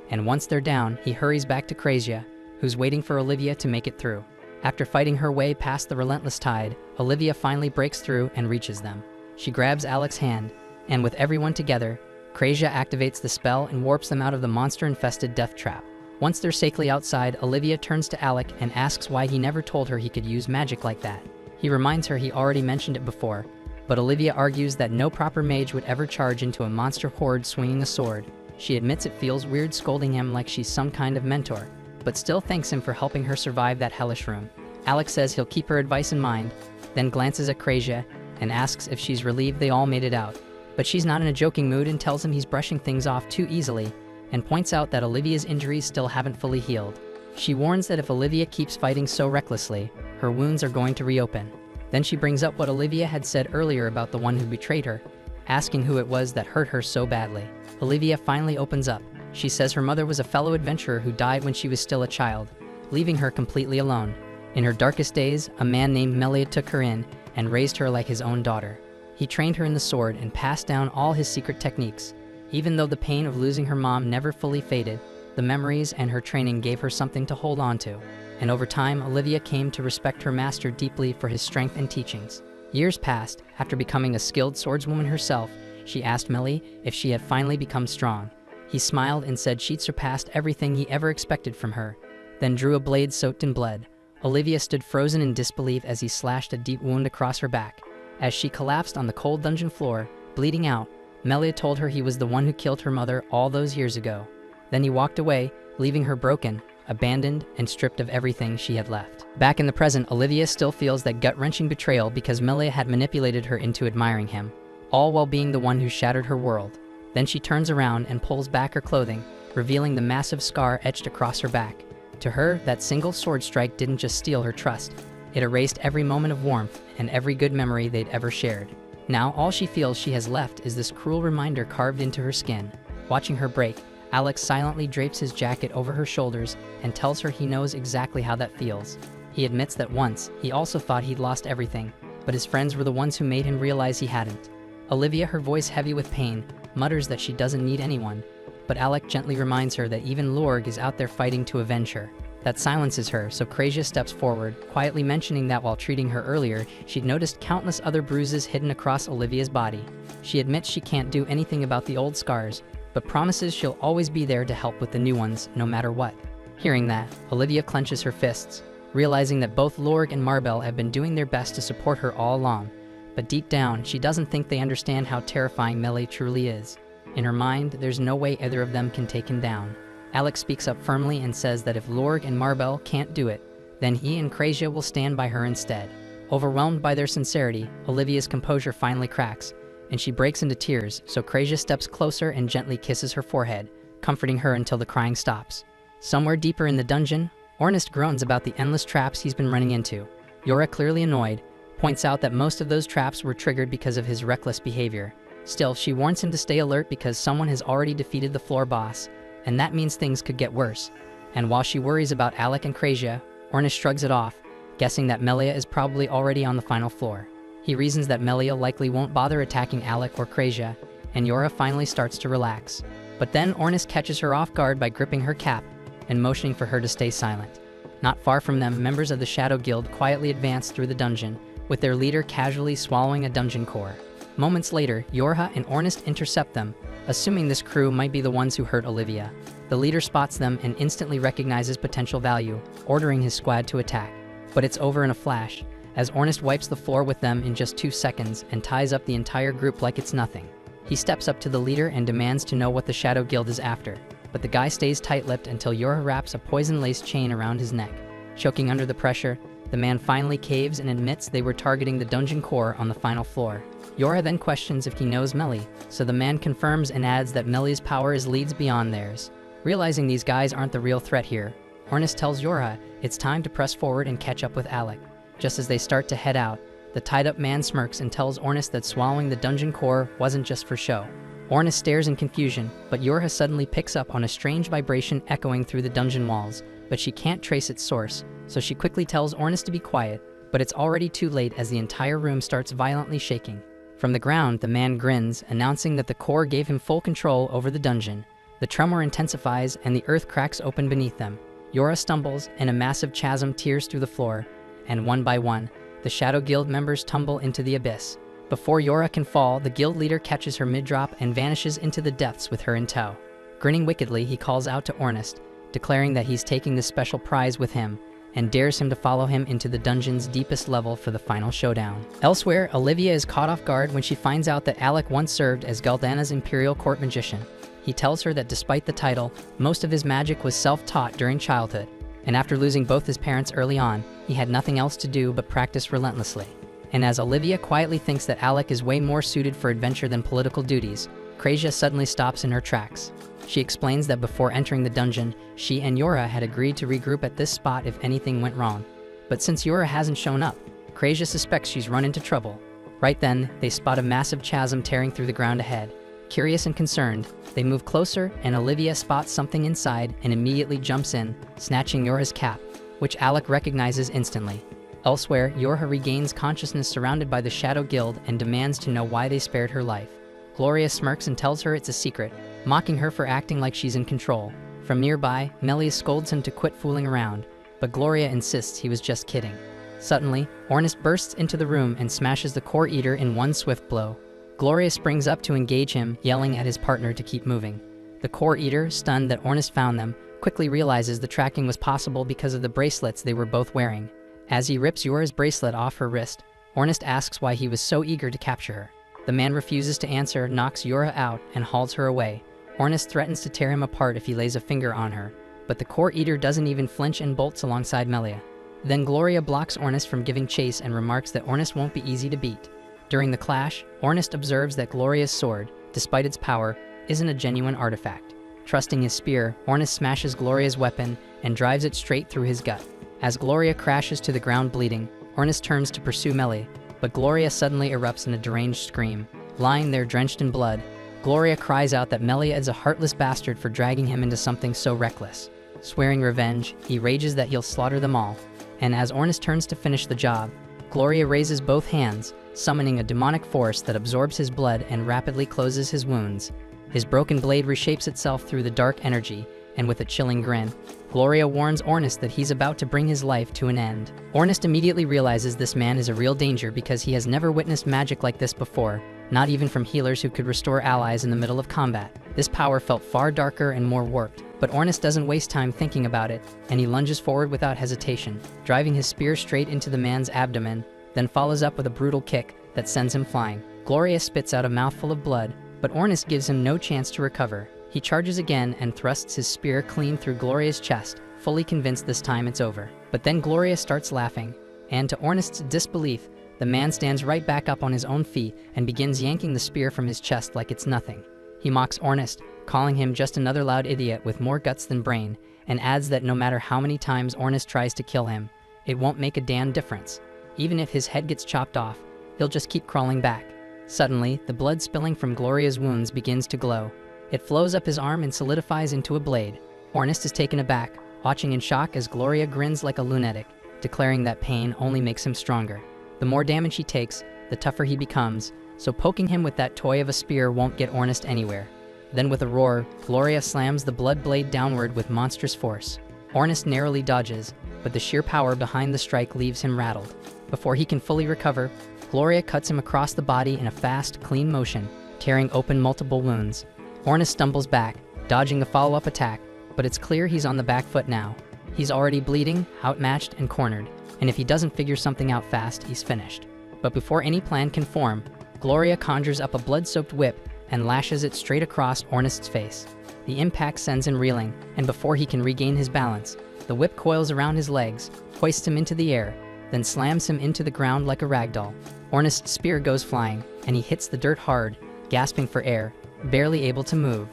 And once they're down, he hurries back to Krazia, who's waiting for Olivia to make it through. After fighting her way past the relentless tide, Olivia finally breaks through and reaches them. She grabs Alec's hand, and with everyone together, Krazia activates the spell and warps them out of the monster-infested death trap. Once they're safely outside, Olivia turns to Alec and asks why he never told her he could use magic like that. He reminds her he already mentioned it before, but Olivia argues that no proper mage would ever charge into a monster horde swinging a sword. She admits it feels weird scolding him like she's some kind of mentor, but still thanks him for helping her survive that hellish room. Alec says he'll keep her advice in mind, then glances at Krazia and asks if she's relieved they all made it out. But she's not in a joking mood and tells him he's brushing things off too easily, and points out that Olivia's injuries still haven't fully healed. She warns that if Olivia keeps fighting so recklessly, her wounds are going to reopen. Then she brings up what Olivia had said earlier about the one who betrayed her, asking who it was that hurt her so badly. Olivia finally opens up. She says her mother was a fellow adventurer who died when she was still a child, leaving her completely alone. In her darkest days, a man named Meliad took her in and raised her like his own daughter. He trained her in the sword and passed down all his secret techniques. Even though the pain of losing her mom never fully faded, the memories and her training gave her something to hold on to. And over time, Olivia came to respect her master deeply for his strength and teachings. Years passed. After becoming a skilled swordswoman herself, she asked Meli if she had finally become strong. He smiled and said she'd surpassed everything he ever expected from her, then drew a blade soaked in blood. Olivia stood frozen in disbelief as he slashed a deep wound across her back. As she collapsed on the cold dungeon floor, bleeding out, Meliad told her he was the one who killed her mother all those years ago. Then he walked away, leaving her broken, abandoned, and stripped of everything she had left. Back in the present, Olivia still feels that gut-wrenching betrayal because Meliad had manipulated her into admiring him, all while being the one who shattered her world. Then she turns around and pulls back her clothing, revealing the massive scar etched across her back. To her, that single sword strike didn't just steal her trust. It erased every moment of warmth and every good memory they'd ever shared. Now all she feels she has left is this cruel reminder carved into her skin. Watching her break, Alex silently drapes his jacket over her shoulders and tells her he knows exactly how that feels. He admits that once, he also thought he'd lost everything, but his friends were the ones who made him realize he hadn't. Olivia, her voice heavy with pain, mutters that she doesn't need anyone, but Alec gently reminds her that even Lorg is out there fighting to avenge her. That silences her, so Krasia steps forward, quietly mentioning that while treating her earlier, she'd noticed countless other bruises hidden across Olivia's body. She admits she can't do anything about the old scars, but promises she'll always be there to help with the new ones, no matter what. Hearing that, Olivia clenches her fists, realizing that both Lorg and Marbel have been doing their best to support her all along. But deep down, she doesn't think they understand how terrifying Melee truly is. In her mind, there's no way either of them can take him down. Alex speaks up firmly and says that if Lorg and Marbel can't do it, then he and Krasia will stand by her instead. Overwhelmed by their sincerity, Olivia's composure finally cracks, and she breaks into tears, so Krasia steps closer and gently kisses her forehead, comforting her until the crying stops. Somewhere deeper in the dungeon, Ornest groans about the endless traps he's been running into. Yora, clearly annoyed, points out that most of those traps were triggered because of his reckless behavior. Still, she warns him to stay alert because someone has already defeated the floor boss, and that means things could get worse. And while she worries about Alec and Krasia, Ornest shrugs it off, guessing that Melia is probably already on the final floor. He reasons that Melia likely won't bother attacking Alec or Krasia, and Yora finally starts to relax. But then Ornest catches her off guard by gripping her cap and motioning for her to stay silent. Not far from them, members of the Shadow Guild quietly advance through the dungeon, with their leader casually swallowing a dungeon core. Moments later, Yorha and Ornest intercept them, assuming this crew might be the ones who hurt Olivia. The leader spots them and instantly recognizes potential value, ordering his squad to attack. But it's over in a flash, as Ornest wipes the floor with them in just 2 seconds and ties up the entire group like it's nothing. He steps up to the leader and demands to know what the Shadow Guild is after, but the guy stays tight-lipped until Yorha wraps a poison-laced chain around his neck. Choking under the pressure, the man finally caves and admits they were targeting the dungeon core on the final floor. Yorha then questions if he knows Melie, so the man confirms and adds that Melie's power leads beyond theirs. Realizing these guys aren't the real threat here, Ornest tells Yorha it's time to press forward and catch up with Alec. Just as they start to head out, the tied-up man smirks and tells Ornest that swallowing the dungeon core wasn't just for show. Ornest stares in confusion, but Yorha suddenly picks up on a strange vibration echoing through the dungeon walls, but she can't trace its source, so she quickly tells Ornest to be quiet, but it's already too late as the entire room starts violently shaking. From the ground, the man grins, announcing that the core gave him full control over the dungeon. The tremor intensifies and the earth cracks open beneath them. Yorha stumbles and a massive chasm tears through the floor, and one by one, the Shadow Guild members tumble into the abyss. Before Yorha can fall, the guild leader catches her mid-drop and vanishes into the depths with her in tow. Grinning wickedly, he calls out to Ornest, declaring that he's taking this special prize with him, and dares him to follow him into the dungeon's deepest level for the final showdown. Elsewhere, Olivia is caught off guard when she finds out that Alec once served as Galdana's Imperial Court magician. He tells her that despite the title, most of his magic was self-taught during childhood, and after losing both his parents early on, he had nothing else to do but practice relentlessly. And as Olivia quietly thinks that Alec is way more suited for adventure than political duties, Krasia suddenly stops in her tracks. She explains that before entering the dungeon, she and Yorha had agreed to regroup at this spot if anything went wrong. But since Yorha hasn't shown up, Krasia suspects she's run into trouble. Right then, they spot a massive chasm tearing through the ground ahead. Curious and concerned, they move closer and Olivia spots something inside and immediately jumps in, snatching Yorha's cap, which Alec recognizes instantly. Elsewhere, Yorha regains consciousness surrounded by the Shadow Guild and demands to know why they spared her life. Gloria smirks and tells her it's a secret, mocking her for acting like she's in control. From nearby, Melie scolds him to quit fooling around, but Gloria insists he was just kidding. Suddenly, Ornest bursts into the room and smashes the core eater in one swift blow. Gloria springs up to engage him, yelling at his partner to keep moving. The core eater, stunned that Ornest found them, quickly realizes the tracking was possible because of the bracelets they were both wearing. As he rips Yora's bracelet off her wrist, Ornest asks why he was so eager to capture her. The man refuses to answer, knocks Yorha out, and hauls her away. Ornest threatens to tear him apart if he lays a finger on her, but the core eater doesn't even flinch and bolts alongside Melia. Then Gloria blocks Ornest from giving chase and remarks that Ornest won't be easy to beat. During the clash, Ornest observes that Gloria's sword, despite its power, isn't a genuine artifact. Trusting his spear, Ornest smashes Gloria's weapon and drives it straight through his gut. As Gloria crashes to the ground bleeding, Ornest turns to pursue Melie, but Gloria suddenly erupts in a deranged scream. Lying there drenched in blood, Gloria cries out that Melia is a heartless bastard for dragging him into something so reckless. Swearing revenge, he rages that he'll slaughter them all. And as Ornest turns to finish the job, Gloria raises both hands, summoning a demonic force that absorbs his blood and rapidly closes his wounds. His broken blade reshapes itself through the dark energy, and with a chilling grin, Gloria warns Ornest that he's about to bring his life to an end. Ornest immediately realizes this man is a real danger because he has never witnessed magic like this before, not even from healers who could restore allies in the middle of combat. This power felt far darker and more warped, but Ornest doesn't waste time thinking about it, and he lunges forward without hesitation, driving his spear straight into the man's abdomen, then follows up with a brutal kick that sends him flying. Gloria spits out a mouthful of blood, but Ornest gives him no chance to recover. He charges again and thrusts his spear clean through Gloria's chest, fully convinced this time it's over. But then Gloria starts laughing, and to Ornest's disbelief, the man stands right back up on his own feet and begins yanking the spear from his chest like it's nothing. He mocks Ornest, calling him just another loud idiot with more guts than brain, and adds that no matter how many times Ornest tries to kill him, it won't make a damn difference. Even if his head gets chopped off, he'll just keep crawling back. Suddenly, the blood spilling from Gloria's wounds begins to glow. It flows up his arm and solidifies into a blade. Ornest is taken aback, watching in shock as Gloria grins like a lunatic, declaring that pain only makes him stronger. The more damage he takes, the tougher he becomes, so poking him with that toy of a spear won't get Ornest anywhere. Then with a roar, Gloria slams the blood blade downward with monstrous force. Ornest narrowly dodges, but the sheer power behind the strike leaves him rattled. Before he can fully recover, Gloria cuts him across the body in a fast, clean motion, tearing open multiple wounds. Ornest stumbles back, dodging the follow-up attack, but it's clear he's on the back foot now. He's already bleeding, outmatched, and cornered, and if he doesn't figure something out fast, he's finished. But before any plan can form, Gloria conjures up a blood-soaked whip and lashes it straight across Ornest's face. The impact sends him reeling, and before he can regain his balance, the whip coils around his legs, hoists him into the air, then slams him into the ground like a ragdoll. Ornest's spear goes flying, and he hits the dirt hard, gasping for air, barely able to move.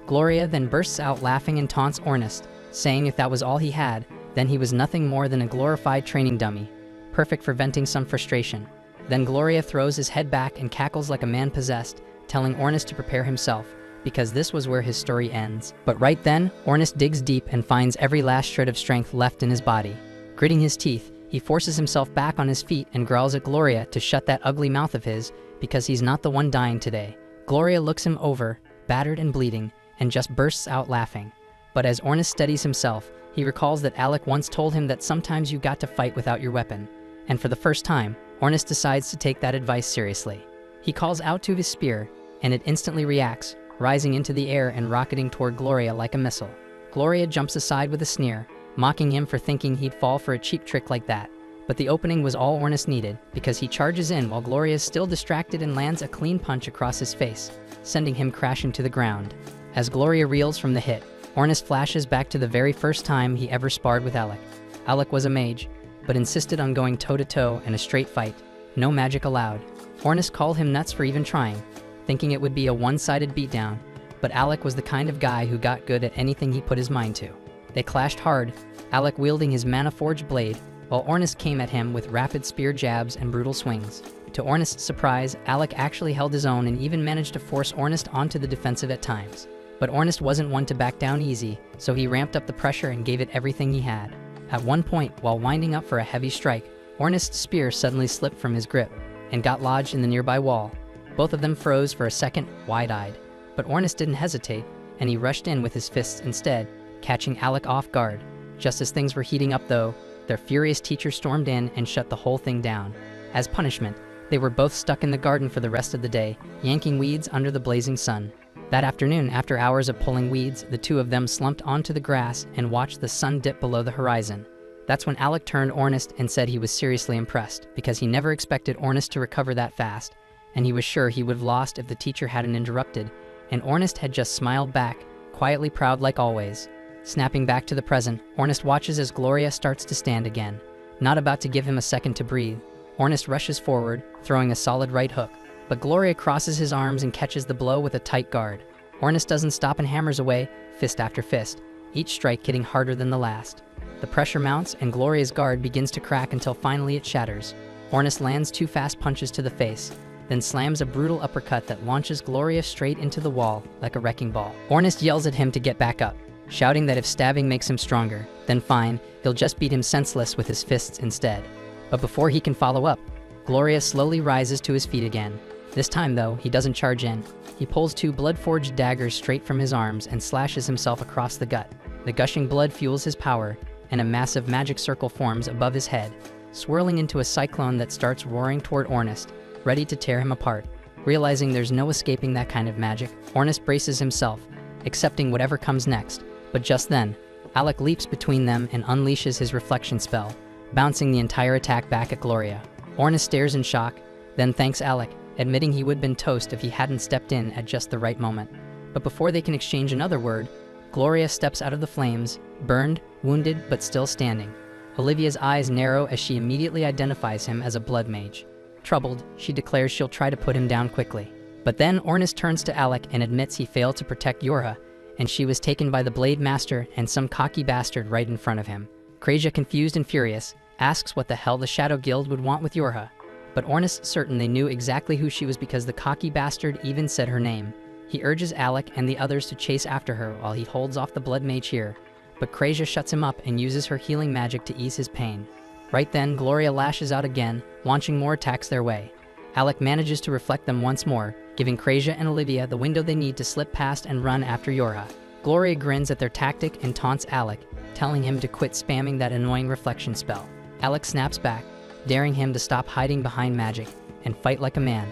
Gloria then bursts out laughing and taunts Ornest, saying if that was all he had, then he was nothing more than a glorified training dummy, perfect for venting some frustration. Then Gloria throws his head back and cackles like a man possessed, telling Ornest to prepare himself, because this was where his story ends. But right then, Ornest digs deep and finds every last shred of strength left in his body. Gritting his teeth, he forces himself back on his feet and growls at Gloria to shut that ugly mouth of his, because he's not the one dying today. Gloria looks him over, battered and bleeding, and just bursts out laughing. But as Ornest steadies himself, he recalls that Alec once told him that sometimes you got to fight without your weapon. And for the first time, Ornest decides to take that advice seriously. He calls out to his spear, and it instantly reacts, rising into the air and rocketing toward Gloria like a missile. Gloria jumps aside with a sneer, mocking him for thinking he'd fall for a cheap trick like that. But the opening was all Ornest needed, because he charges in while Gloria is still distracted and lands a clean punch across his face, sending him crashing to the ground. As Gloria reels from the hit, Ornest flashes back to the very first time he ever sparred with Alec. Alec was a mage, but insisted on going toe-to-toe in a straight fight, no magic allowed. Ornest called him nuts for even trying, thinking it would be a one-sided beatdown, but Alec was the kind of guy who got good at anything he put his mind to. They clashed hard, Alec wielding his mana-forged blade, while Ornest came at him with rapid spear jabs and brutal swings. To Ornest's surprise, Alec actually held his own and even managed to force Ornest onto the defensive at times. But Ornest wasn't one to back down easy, so he ramped up the pressure and gave it everything he had. At one point, while winding up for a heavy strike, Ornest's spear suddenly slipped from his grip and got lodged in the nearby wall. Both of them froze for a second, wide-eyed. But Ornest didn't hesitate, and he rushed in with his fists instead, catching Alec off guard. Just as things were heating up though, their furious teacher stormed in and shut the whole thing down. As punishment, they were both stuck in the garden for the rest of the day, yanking weeds under the blazing sun. That afternoon, after hours of pulling weeds, the two of them slumped onto the grass and watched the sun dip below the horizon. That's when Alec turned Ornest and said he was seriously impressed, because he never expected Ornest to recover that fast, and he was sure he would have lost if the teacher hadn't interrupted, and Ornest had just smiled back, quietly proud like always. Snapping back to the present, Ornest watches as Gloria starts to stand again. Not about to give him a second to breathe, Ornest rushes forward, throwing a solid right hook. But Gloria crosses his arms and catches the blow with a tight guard. Ornest doesn't stop and hammers away, fist after fist, each strike hitting harder than the last. The pressure mounts and Gloria's guard begins to crack until finally it shatters. Ornest lands two fast punches to the face, then slams a brutal uppercut that launches Gloria straight into the wall like a wrecking ball. Ornest yells at him to get back up, shouting that if stabbing makes him stronger, then fine, he'll just beat him senseless with his fists instead. But before he can follow up, Gloria slowly rises to his feet again. This time, though, he doesn't charge in. He pulls 2 blood-forged daggers straight from his arms and slashes himself across the gut. The gushing blood fuels his power, and a massive magic circle forms above his head, swirling into a cyclone that starts roaring toward Ornest, ready to tear him apart. Realizing there's no escaping that kind of magic, Ornest braces himself, accepting whatever comes next. But just then, Alec leaps between them and unleashes his reflection spell, bouncing the entire attack back at Gloria. Ornest stares in shock, then thanks Alec, admitting he would've been toast if he hadn't stepped in at just the right moment. But before they can exchange another word, Gloria steps out of the flames, burned, wounded, but still standing. Olivia's eyes narrow as she immediately identifies him as a blood mage. Troubled, she declares she'll try to put him down quickly. But then Ornest turns to Alec and admits he failed to protect Yorha, and she was taken by the Blade Master and some cocky bastard right in front of him. Krasia, confused and furious, asks what the hell the Shadow Guild would want with Yorha. But Ornest's certain they knew exactly who she was because the cocky bastard even said her name. He urges Alec and the others to chase after her while he holds off the blood mage here, but Krasia shuts him up and uses her healing magic to ease his pain. Right then, Gloria lashes out again, launching more attacks their way. Alec manages to reflect them once more, giving Krasia and Olivia the window they need to slip past and run after Yorha. Gloria grins at their tactic and taunts Alec, telling him to quit spamming that annoying reflection spell. Alec snaps back, daring him to stop hiding behind magic and fight like a man.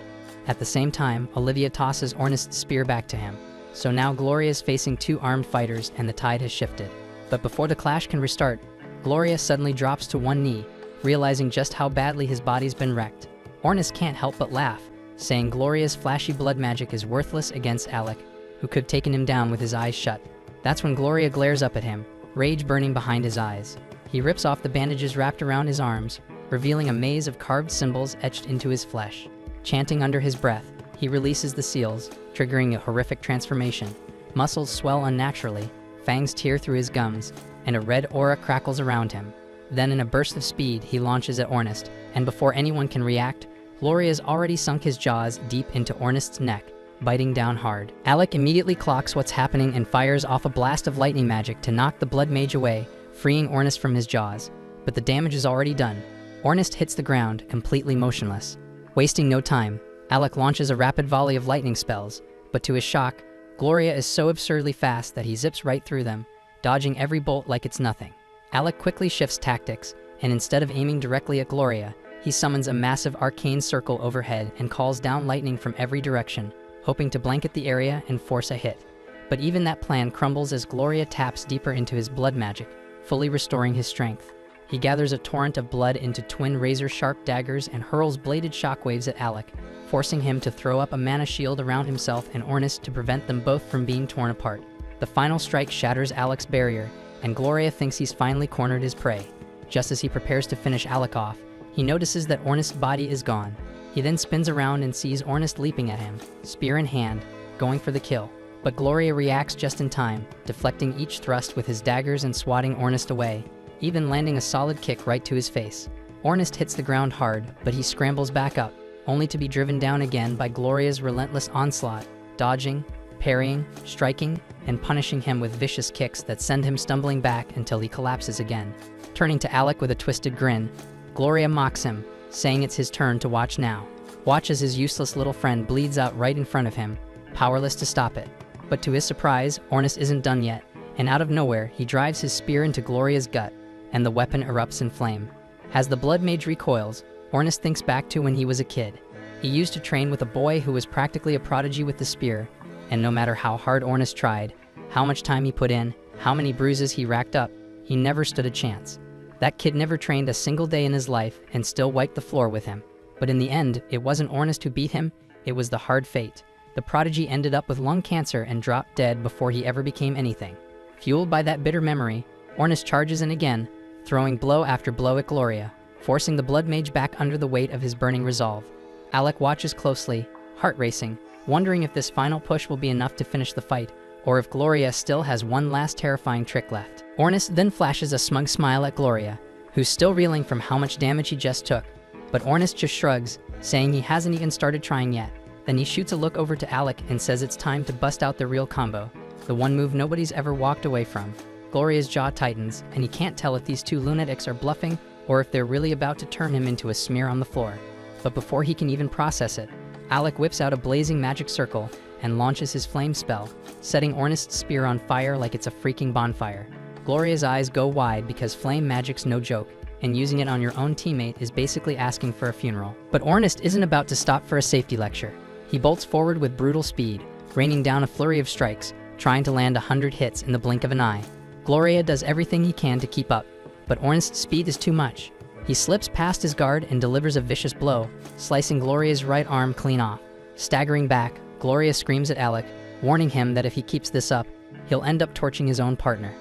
At the same time, Olivia tosses Ornest's spear back to him. So now Gloria is facing 2 armed fighters and the tide has shifted. But before the clash can restart, Gloria suddenly drops to one knee, realizing just how badly his body's been wrecked. Ornest can't help but laugh, saying Gloria's flashy blood magic is worthless against Alec, who could have taken him down with his eyes shut. That's when Gloria glares up at him, rage burning behind his eyes. He rips off the bandages wrapped around his arms, revealing a maze of carved symbols etched into his flesh. Chanting under his breath, he releases the seals, triggering a horrific transformation. Muscles swell unnaturally, fangs tear through his gums, and a red aura crackles around him. Then in a burst of speed, he launches at Ornest, and before anyone can react, Gloria's already sunk his jaws deep into Ornest's neck, biting down hard. Alec immediately clocks what's happening and fires off a blast of lightning magic to knock the blood mage away, freeing Ornest from his jaws. But the damage is already done. Ornest hits the ground, completely motionless. Wasting no time, Alec launches a rapid volley of lightning spells, but to his shock, Gloria is so absurdly fast that he zips right through them, dodging every bolt like it's nothing. Alec quickly shifts tactics, and instead of aiming directly at Gloria, he summons a massive arcane circle overhead and calls down lightning from every direction, hoping to blanket the area and force a hit. But even that plan crumbles as Gloria taps deeper into his blood magic, fully restoring his strength. He gathers a torrent of blood into twin razor-sharp daggers and hurls bladed shockwaves at Alec, forcing him to throw up a mana shield around himself and Ornest to prevent them both from being torn apart. The final strike shatters Alec's barrier, and Gloria thinks he's finally cornered his prey. Just as he prepares to finish Alec off, he notices that Ornest's body is gone. He then spins around and sees Ornest leaping at him, spear in hand, going for the kill. But Gloria reacts just in time, deflecting each thrust with his daggers and swatting Ornest away, even landing a solid kick right to his face. Ornest hits the ground hard, but he scrambles back up, only to be driven down again by Gloria's relentless onslaught, dodging, parrying, striking, and punishing him with vicious kicks that send him stumbling back until he collapses again. Turning to Alec with a twisted grin, Gloria mocks him, saying it's his turn to watch now. Watch as his useless little friend bleeds out right in front of him, powerless to stop it. But to his surprise, Ornest isn't done yet, and out of nowhere, he drives his spear into Gloria's gut, and the weapon erupts in flame. As the blood mage recoils, Ornest thinks back to when he was a kid. He used to train with a boy who was practically a prodigy with the spear, and no matter how hard Ornest tried, how much time he put in, how many bruises he racked up, he never stood a chance. That kid never trained a single day in his life and still wiped the floor with him. But in the end, it wasn't Ornest who beat him, it was the hard fate. The prodigy ended up with lung cancer and dropped dead before he ever became anything. Fueled by that bitter memory, Ornest charges in again, throwing blow after blow at Gloria, forcing the blood mage back under the weight of his burning resolve. Alec watches closely, heart racing, wondering if this final push will be enough to finish the fight, or if Gloria still has one last terrifying trick left. Ornest then flashes a smug smile at Gloria, who's still reeling from how much damage he just took, but Ornest just shrugs, saying he hasn't even started trying yet. Then he shoots a look over to Alec and says it's time to bust out the real combo, the one move nobody's ever walked away from. Gloria's jaw tightens, and he can't tell if these two lunatics are bluffing or if they're really about to turn him into a smear on the floor. But before he can even process it, Alec whips out a blazing magic circle and launches his flame spell, setting Ornest's spear on fire like it's a freaking bonfire. Gloria's eyes go wide because flame magic's no joke, and using it on your own teammate is basically asking for a funeral. But Ornest isn't about to stop for a safety lecture. He bolts forward with brutal speed, raining down a flurry of strikes, trying to land 100 hits in the blink of an eye. Gloria does everything he can to keep up, but Ornest's speed is too much. He slips past his guard and delivers a vicious blow, slicing Gloria's right arm clean off. Staggering back, Gloria screams at Alec, warning him that if he keeps this up, he'll end up torching his own partner.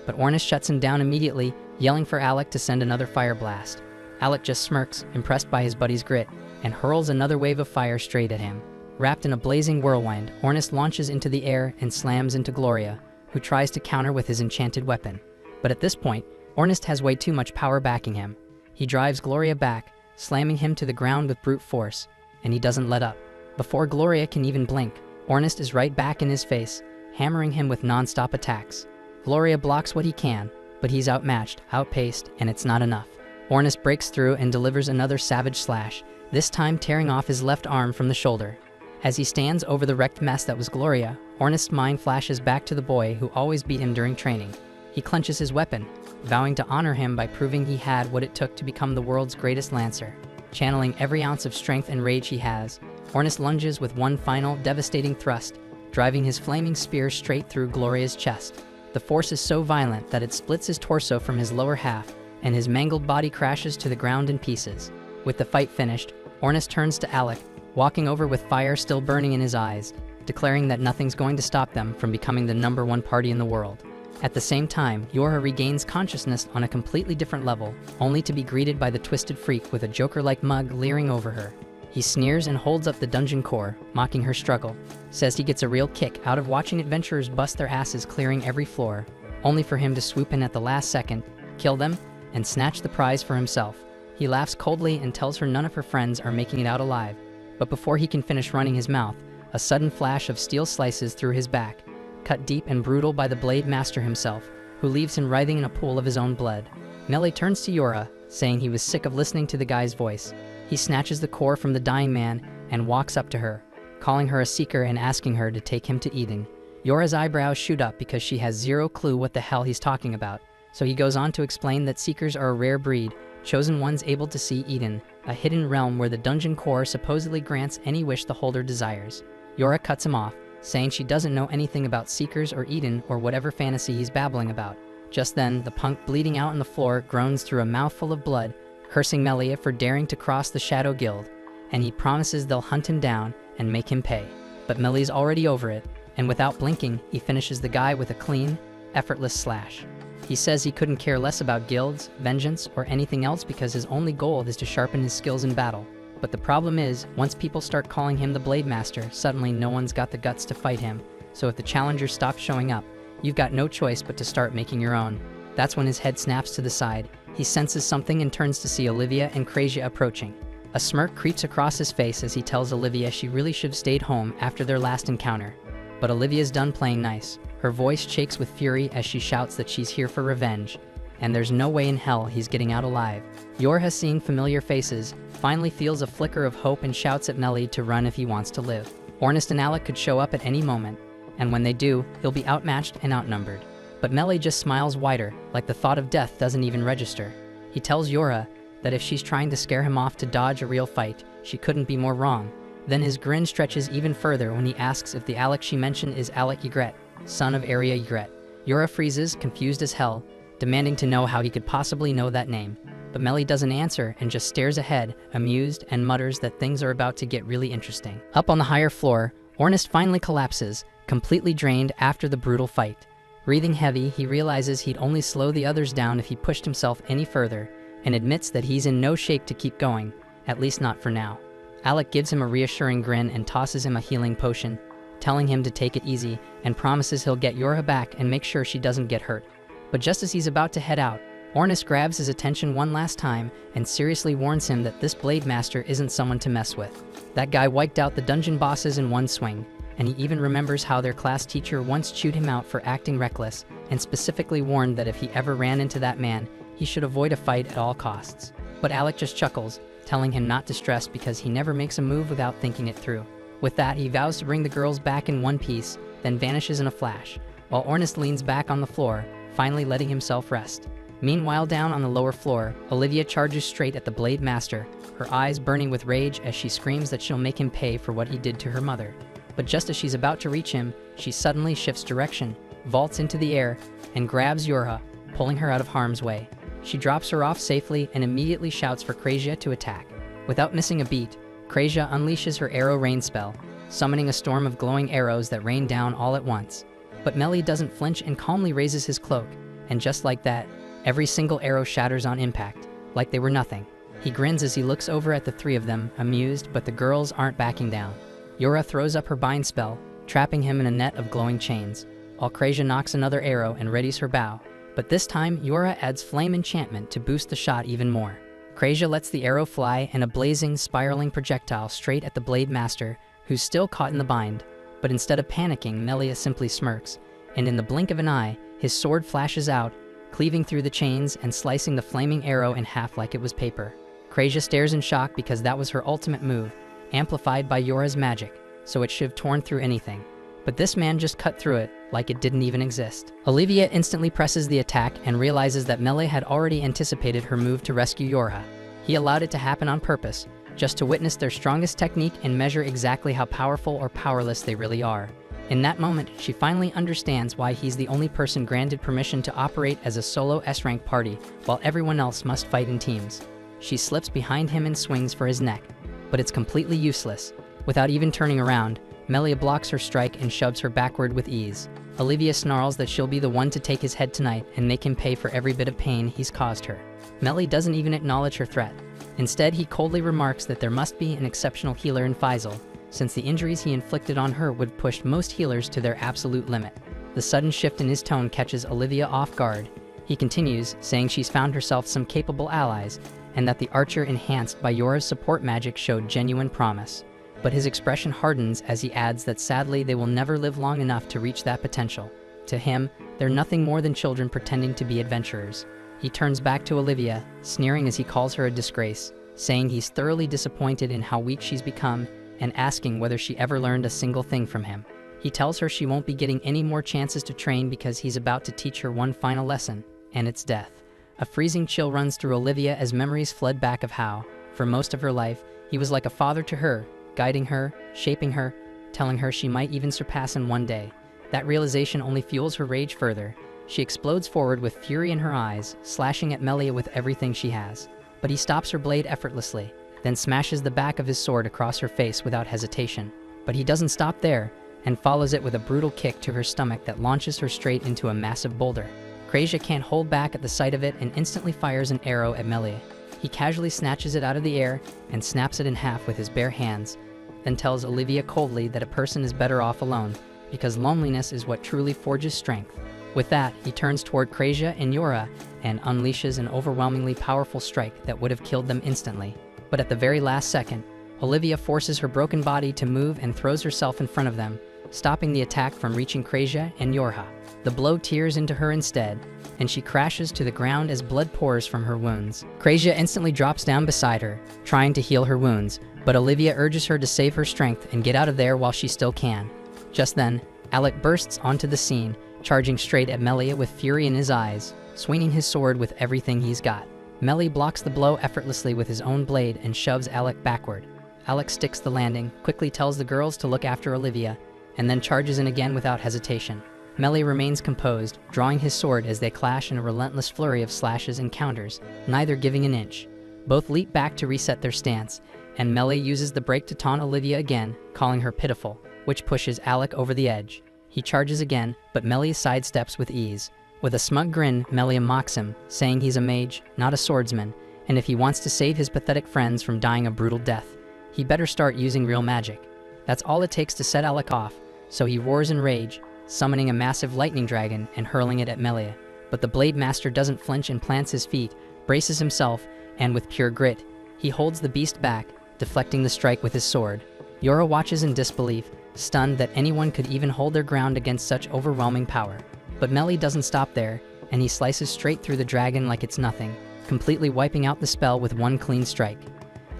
But Ornest shuts him down immediately, yelling for Alec to send another fire blast. Alec just smirks, impressed by his buddy's grit, and hurls another wave of fire straight at him. Wrapped in a blazing whirlwind, Ornest launches into the air and slams into Gloria, who tries to counter with his enchanted weapon. But at this point, Ornest has way too much power backing him. He drives Gloria back, slamming him to the ground with brute force, and he doesn't let up. Before Gloria can even blink, Ornest is right back in his face, hammering him with non-stop attacks. Gloria blocks what he can, but he's outmatched, outpaced, and it's not enough. Ornest breaks through and delivers another savage slash, this time tearing off his left arm from the shoulder. As he stands over the wrecked mess that was Gloria, Ornest's mind flashes back to the boy who always beat him during training. He clenches his weapon, vowing to honor him by proving he had what it took to become the world's greatest lancer. Channeling every ounce of strength and rage he has, Ornest lunges with one final, devastating thrust, driving his flaming spear straight through Gloria's chest. The force is so violent that it splits his torso from his lower half, and his mangled body crashes to the ground in pieces. With the fight finished, Ornest turns to Alec, walking over with fire still burning in his eyes, declaring that nothing's going to stop them from becoming the #1 party in the world. At the same time, Yorha regains consciousness on a completely different level, only to be greeted by the Twisted Freak with a Joker-like mug leering over her. He sneers and holds up the dungeon core, mocking her struggle, says he gets a real kick out of watching adventurers bust their asses clearing every floor, only for him to swoop in at the last second, kill them, and snatch the prize for himself. He laughs coldly and tells her none of her friends are making it out alive, but before he can finish running his mouth, a sudden flash of steel slices through his back, cut deep and brutal by the Blade Master himself, who leaves him writhing in a pool of his own blood. Melee turns to Yorha, saying he was sick of listening to the guy's voice. He snatches the core from the dying man and walks up to her, calling her a seeker and asking her to take him to Eden. Yorha's eyebrows shoot up because she has zero clue what the hell he's talking about, so he goes on to explain that seekers are a rare breed, chosen ones able to see Eden, a hidden realm where the dungeon core supposedly grants any wish the holder desires. Yorha cuts him off, saying she doesn't know anything about seekers or Eden or whatever fantasy he's babbling about. Just then, the punk bleeding out on the floor groans through a mouthful of blood, cursing Melia for daring to cross the Shadow Guild, and he promises they'll hunt him down and make him pay. But Melia's already over it, and without blinking, he finishes the guy with a clean, effortless slash. He says he couldn't care less about guilds, vengeance, or anything else because his only goal is to sharpen his skills in battle. But the problem is, once people start calling him the Blade Master, suddenly no one's got the guts to fight him, so if the challengers stop showing up, you've got no choice but to start making your own. That's when his head snaps to the side. He senses something and turns to see Olivia and Krazia approaching. A smirk creeps across his face as he tells Olivia she really should have stayed home after their last encounter. But Olivia's done playing nice. Her voice shakes with fury as she shouts that she's here for revenge, and there's no way in hell he's getting out alive. Yorha, seeing familiar faces, finally feels a flicker of hope and shouts at Melie to run if he wants to live. Ornest and Alec could show up at any moment, and when they do, he'll be outmatched and outnumbered. But Melie just smiles wider, like the thought of death doesn't even register. He tells Yorha that if she's trying to scare him off to dodge a real fight, she couldn't be more wrong. Then his grin stretches even further when he asks if the Alec she mentioned is Alec Ygritte, son of Arya Ygritte. Yorha freezes, confused as hell, demanding to know how he could possibly know that name. But Melie doesn't answer and just stares ahead, amused, and mutters that things are about to get really interesting. Up on the higher floor, Ornest finally collapses, completely drained after the brutal fight. Breathing heavy, he realizes he'd only slow the others down if he pushed himself any further, and admits that he's in no shape to keep going, at least not for now. Alec gives him a reassuring grin and tosses him a healing potion, telling him to take it easy, and promises he'll get Yorha back and make sure she doesn't get hurt. But just as he's about to head out, Ornest grabs his attention one last time and seriously warns him that this Blade Master isn't someone to mess with. That guy wiped out the dungeon bosses in one swing, and he even remembers how their class teacher once chewed him out for acting reckless, and specifically warned that if he ever ran into that man, he should avoid a fight at all costs. But Alec just chuckles, telling him not to stress because he never makes a move without thinking it through. With that, he vows to bring the girls back in one piece, then vanishes in a flash, while Ornest leans back on the floor, finally letting himself rest. Meanwhile, down on the lower floor, Olivia charges straight at the Blade Master, her eyes burning with rage as she screams that she'll make him pay for what he did to her mother. But just as she's about to reach him, she suddenly shifts direction, vaults into the air, and grabs Yorha, pulling her out of harm's way. She drops her off safely and immediately shouts for Krazia to attack. Without missing a beat, Krazia unleashes her arrow rain spell, summoning a storm of glowing arrows that rain down all at once. But Melly doesn't flinch and calmly raises his cloak, and just like that, every single arrow shatters on impact, like they were nothing. He grins as he looks over at the three of them, amused, but the girls aren't backing down. Yorha throws up her bind spell, trapping him in a net of glowing chains, while Krazia knocks another arrow and readies her bow. But this time, Yorha adds flame enchantment to boost the shot even more. Krazia lets the arrow fly and a blazing, spiraling projectile straight at the Blade Master, who's still caught in the bind. But instead of panicking, Melia simply smirks, and in the blink of an eye, his sword flashes out, cleaving through the chains and slicing the flaming arrow in half like it was paper. Krazia stares in shock because that was her ultimate move, amplified by Yorha's magic, so it should have torn through anything. But this man just cut through it like it didn't even exist. Olivia instantly presses the attack and realizes that Melee had already anticipated her move to rescue Yorha. He allowed it to happen on purpose, just to witness their strongest technique and measure exactly how powerful or powerless they really are. In that moment, she finally understands why he's the only person granted permission to operate as a solo S-rank party, while everyone else must fight in teams. She slips behind him and swings for his neck, but it's completely useless. Without even turning around, Melia blocks her strike and shoves her backward with ease. Olivia snarls that she'll be the one to take his head tonight and make him pay for every bit of pain he's caused her. Melie doesn't even acknowledge her threat. Instead, he coldly remarks that there must be an exceptional healer in Faisal, since the injuries he inflicted on her would push most healers to their absolute limit. The sudden shift in his tone catches Olivia off guard. He continues, saying she's found herself some capable allies, and that the archer enhanced by Yora's support magic showed genuine promise. But his expression hardens as he adds that sadly they will never live long enough to reach that potential. To him, they're nothing more than children pretending to be adventurers. He turns back to Olivia, sneering as he calls her a disgrace, saying he's thoroughly disappointed in how weak she's become and asking whether she ever learned a single thing from him. He tells her she won't be getting any more chances to train because he's about to teach her one final lesson, and it's death. A freezing chill runs through Olivia as memories flood back of how, for most of her life, he was like a father to her, guiding her, shaping her, telling her she might even surpass him one day. That realization only fuels her rage further. She explodes forward with fury in her eyes, slashing at Melia with everything she has. But he stops her blade effortlessly, then smashes the back of his sword across her face without hesitation. But he doesn't stop there, and follows it with a brutal kick to her stomach that launches her straight into a massive boulder. Krazia can't hold back at the sight of it and instantly fires an arrow at Melia. He casually snatches it out of the air and snaps it in half with his bare hands, then tells Olivia coldly that a person is better off alone, because loneliness is what truly forges strength. With that, he turns toward Krazia and Yora and unleashes an overwhelmingly powerful strike that would have killed them instantly. But at the very last second, Olivia forces her broken body to move and throws herself in front of them, stopping the attack from reaching Krazia and Yorha. The blow tears into her instead, and she crashes to the ground as blood pours from her wounds. Krazia instantly drops down beside her, trying to heal her wounds, but Olivia urges her to save her strength and get out of there while she still can. Just then, Alec bursts onto the scene, charging straight at Melia with fury in his eyes, swinging his sword with everything he's got. Melie blocks the blow effortlessly with his own blade and shoves Alec backward. Alec sticks the landing, quickly tells the girls to look after Olivia, and then charges in again without hesitation. Melie remains composed, drawing his sword as they clash in a relentless flurry of slashes and counters, neither giving an inch. Both leap back to reset their stance, and Melie uses the break to taunt Olivia again, calling her pitiful, which pushes Alec over the edge. He charges again, but Melie sidesteps with ease. With a smug grin, Melia mocks him, saying he's a mage, not a swordsman, and if he wants to save his pathetic friends from dying a brutal death, he better start using real magic. That's all it takes to set Alec off, so he roars in rage, summoning a massive lightning dragon and hurling it at Melia. But the Blade Master doesn't flinch and plants his feet, braces himself, and with pure grit, he holds the beast back, deflecting the strike with his sword. Yora watches in disbelief, stunned that anyone could even hold their ground against such overwhelming power. But Melie doesn't stop there, and he slices straight through the dragon like it's nothing, completely wiping out the spell with one clean strike.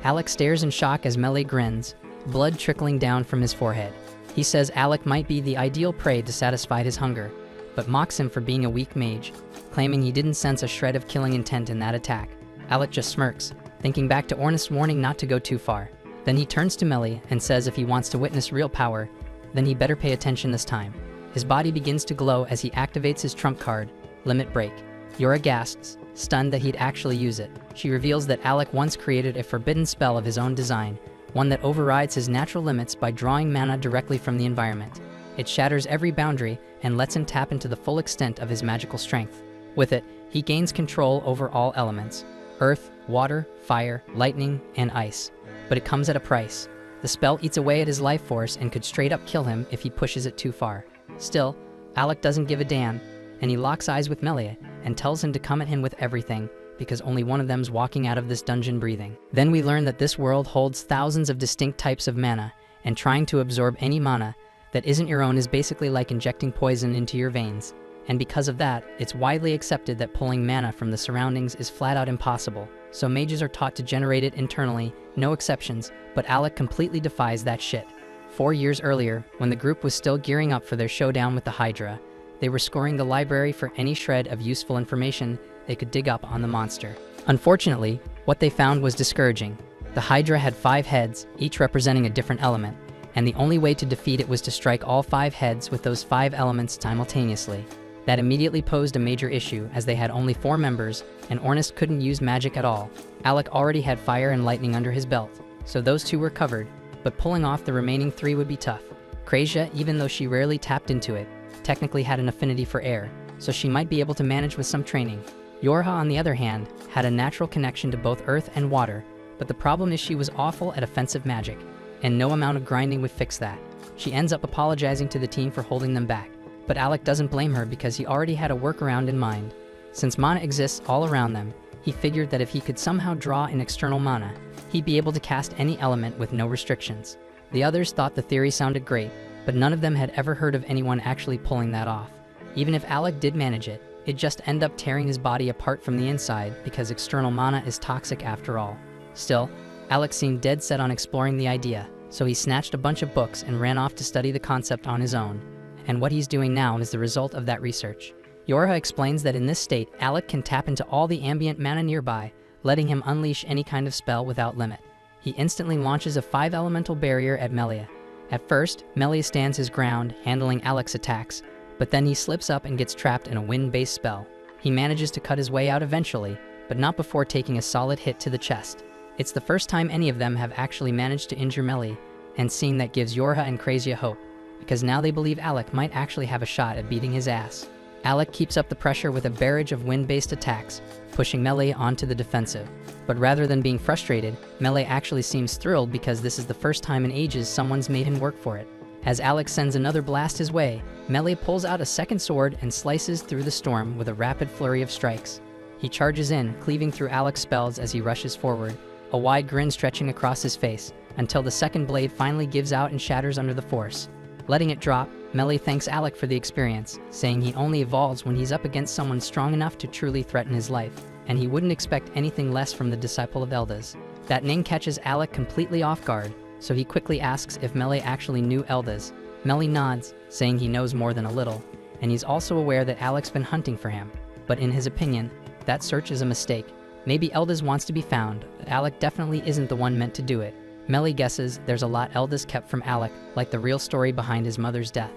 Alec stares in shock as Melee grins, blood trickling down from his forehead. He says Alec might be the ideal prey to satisfy his hunger, but mocks him for being a weak mage, claiming he didn't sense a shred of killing intent in that attack. Alec just smirks, thinking back to Ornith's warning not to go too far. Then he turns to Melee and says if he wants to witness real power, then he better pay attention this time. His body begins to glow as he activates his trump card, Limit Break. Yora gasps, stunned that he'd actually use it. She reveals that Alec once created a forbidden spell of his own design, one that overrides his natural limits by drawing mana directly from the environment. It shatters every boundary and lets him tap into the full extent of his magical strength. With it, he gains control over all elements: earth, water, fire, lightning, and ice. But it comes at a price. The spell eats away at his life force and could straight up kill him if he pushes it too far. Still, Alec doesn't give a damn, and he locks eyes with Melee and tells him to come at him with everything, because only one of them's walking out of this dungeon breathing. Then we learn that this world holds thousands of distinct types of mana, and trying to absorb any mana that isn't your own is basically like injecting poison into your veins. And because of that, it's widely accepted that pulling mana from the surroundings is flat out impossible, so mages are taught to generate it internally, no exceptions, but Alec completely defies that shit. 4 years earlier, when the group was still gearing up for their showdown with the Hydra, they were scoring the library for any shred of useful information they could dig up on the monster. Unfortunately, what they found was discouraging. The Hydra had 5 heads, each representing a different element, and the only way to defeat it was to strike all 5 heads with those 5 elements simultaneously. That immediately posed a major issue, as they had only 4 members, and Ornis couldn't use magic at all. Alec already had fire and lightning under his belt, so those 2 were covered, but pulling off the remaining 3 would be tough. Krazia, even though she rarely tapped into it, technically had an affinity for air, so she might be able to manage with some training. Yorha, on the other hand, had a natural connection to both earth and water, but the problem is she was awful at offensive magic, and no amount of grinding would fix that. She ends up apologizing to the team for holding them back, but Alec doesn't blame her because he already had a workaround in mind. Since mana exists all around them, he figured that if he could somehow draw in external mana, he'd be able to cast any element with no restrictions. The others thought the theory sounded great, but none of them had ever heard of anyone actually pulling that off. Even if Alec did manage it, it'd just end up tearing his body apart from the inside because external mana is toxic after all. Still, Alec seemed dead set on exploring the idea, so he snatched a bunch of books and ran off to study the concept on his own. And what he's doing now is the result of that research. Yorha explains that in this state, Alec can tap into all the ambient mana nearby, letting him unleash any kind of spell without limit. He instantly launches a 5-elemental barrier at Melia. At first, Melia stands his ground, handling Alec's attacks, but then he slips up and gets trapped in a wind-based spell. He manages to cut his way out eventually, but not before taking a solid hit to the chest. It's the first time any of them have actually managed to injure Melia, and seeing that gives Yorha and Krazia hope, because now they believe Alec might actually have a shot at beating his ass. Alec keeps up the pressure with a barrage of wind-based attacks, pushing Melee onto the defensive. But rather than being frustrated, Melee actually seems thrilled because this is the first time in ages someone's made him work for it. As Alec sends another blast his way, Melee pulls out a second sword and slices through the storm with a rapid flurry of strikes. He charges in, cleaving through Alec's spells as he rushes forward, a wide grin stretching across his face, until the second blade finally gives out and shatters under the force. Letting it drop, Melee thanks Alec for the experience, saying he only evolves when he's up against someone strong enough to truly threaten his life, and he wouldn't expect anything less from the disciple of Eldas. That name catches Alec completely off guard, so he quickly asks if Melee actually knew Eldas. Melee nods, saying he knows more than a little, and he's also aware that Alec's been hunting for him, but in his opinion, that search is a mistake. Maybe Eldas wants to be found, but Alec definitely isn't the one meant to do it. Melee guesses there's a lot Eldas kept from Alec, like the real story behind his mother's death.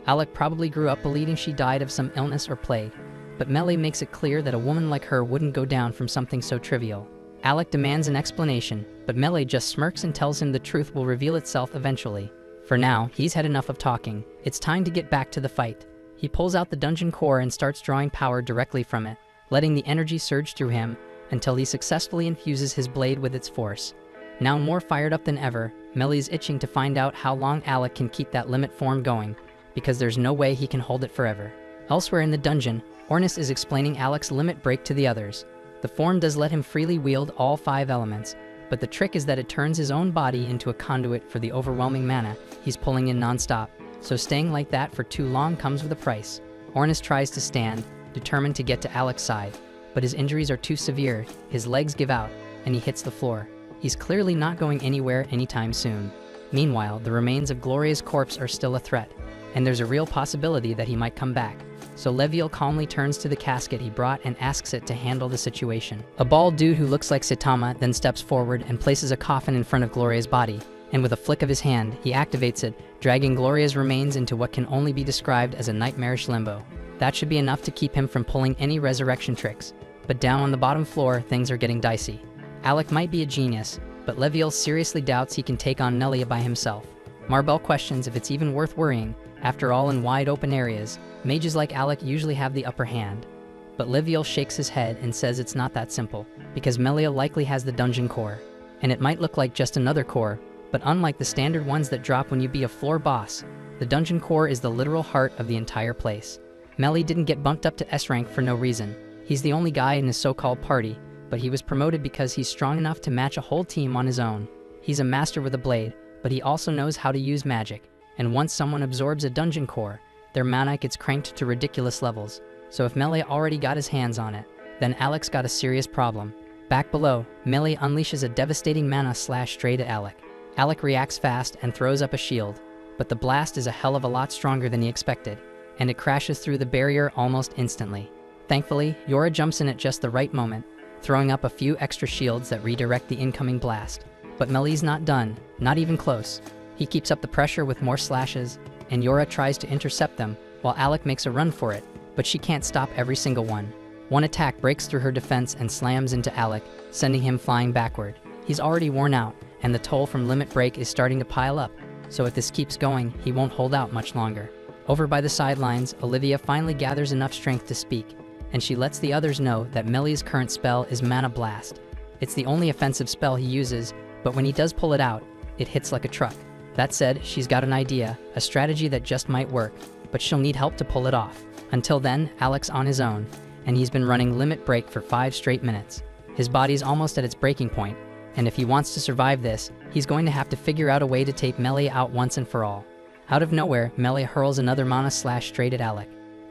Alec probably grew up believing she died of some illness or plague, but Melee makes it clear that a woman like her wouldn't go down from something so trivial. Alec demands an explanation, but Melee just smirks and tells him the truth will reveal itself eventually. For now, he's had enough of talking. It's time to get back to the fight. He pulls out the dungeon core and starts drawing power directly from it, letting the energy surge through him until he successfully infuses his blade with its force. Now more fired up than ever, Melee's itching to find out how long Alec can keep that limit form going, because there's no way he can hold it forever. Elsewhere in the dungeon, Ornis is explaining Alec's limit break to the others. The form does let him freely wield all 5 elements, but the trick is that it turns his own body into a conduit for the overwhelming mana he's pulling in non-stop, so staying like that for too long comes with a price. Ornis tries to stand, determined to get to Alec's side. But his injuries are too severe, his legs give out, and he hits the floor. He's clearly not going anywhere anytime soon. Meanwhile, the remains of Gloria's corpse are still a threat, and there's a real possibility that he might come back. So Leviel calmly turns to the casket he brought and asks it to handle the situation. A bald dude who looks like Saitama then steps forward and places a coffin in front of Gloria's body, and with a flick of his hand, he activates it, dragging Gloria's remains into what can only be described as a nightmarish limbo. That should be enough to keep him from pulling any resurrection tricks. But down on the bottom floor, things are getting dicey. Alec might be a genius, but Leviel seriously doubts he can take on Melia by himself. Marbell questions if it's even worth worrying. After all, in wide open areas, mages like Alec usually have the upper hand. But Leviel shakes his head and says it's not that simple, because Melia likely has the dungeon core. And it might look like just another core, but unlike the standard ones that drop when you beat a floor boss, the dungeon core is the literal heart of the entire place. Melie didn't get bumped up to S rank for no reason. He's the only guy in his so-called party, but he was promoted because he's strong enough to match a whole team on his own. He's a master with a blade, but he also knows how to use magic, and once someone absorbs a dungeon core, their mana gets cranked to ridiculous levels. So if Melie already got his hands on it, then Alec's got a serious problem. Back below, Melie unleashes a devastating mana slash straight at Alec. Alec reacts fast and throws up a shield, but the blast is a hell of a lot stronger than he expected, and it crashes through the barrier almost instantly. Thankfully, Yora jumps in at just the right moment, throwing up a few extra shields that redirect the incoming blast. But Melie's not done, not even close. He keeps up the pressure with more slashes, and Yora tries to intercept them, while Alec makes a run for it, but she can't stop every single one. One attack breaks through her defense and slams into Alec, sending him flying backward. He's already worn out, and the toll from limit break is starting to pile up, so if this keeps going, he won't hold out much longer. Over by the sidelines, Olivia finally gathers enough strength to speak, and she lets the others know that Melie's current spell is Mana Blast. It's the only offensive spell he uses, but when he does pull it out, it hits like a truck. That said, she's got an idea, a strategy that just might work, but she'll need help to pull it off. Until then, Alec's on his own, and he's been running limit break for 5 straight minutes. His body's almost at its breaking point, and if he wants to survive this, he's going to have to figure out a way to take Melie out once and for all. Out of nowhere, Melie hurls another mana slash straight at Alec.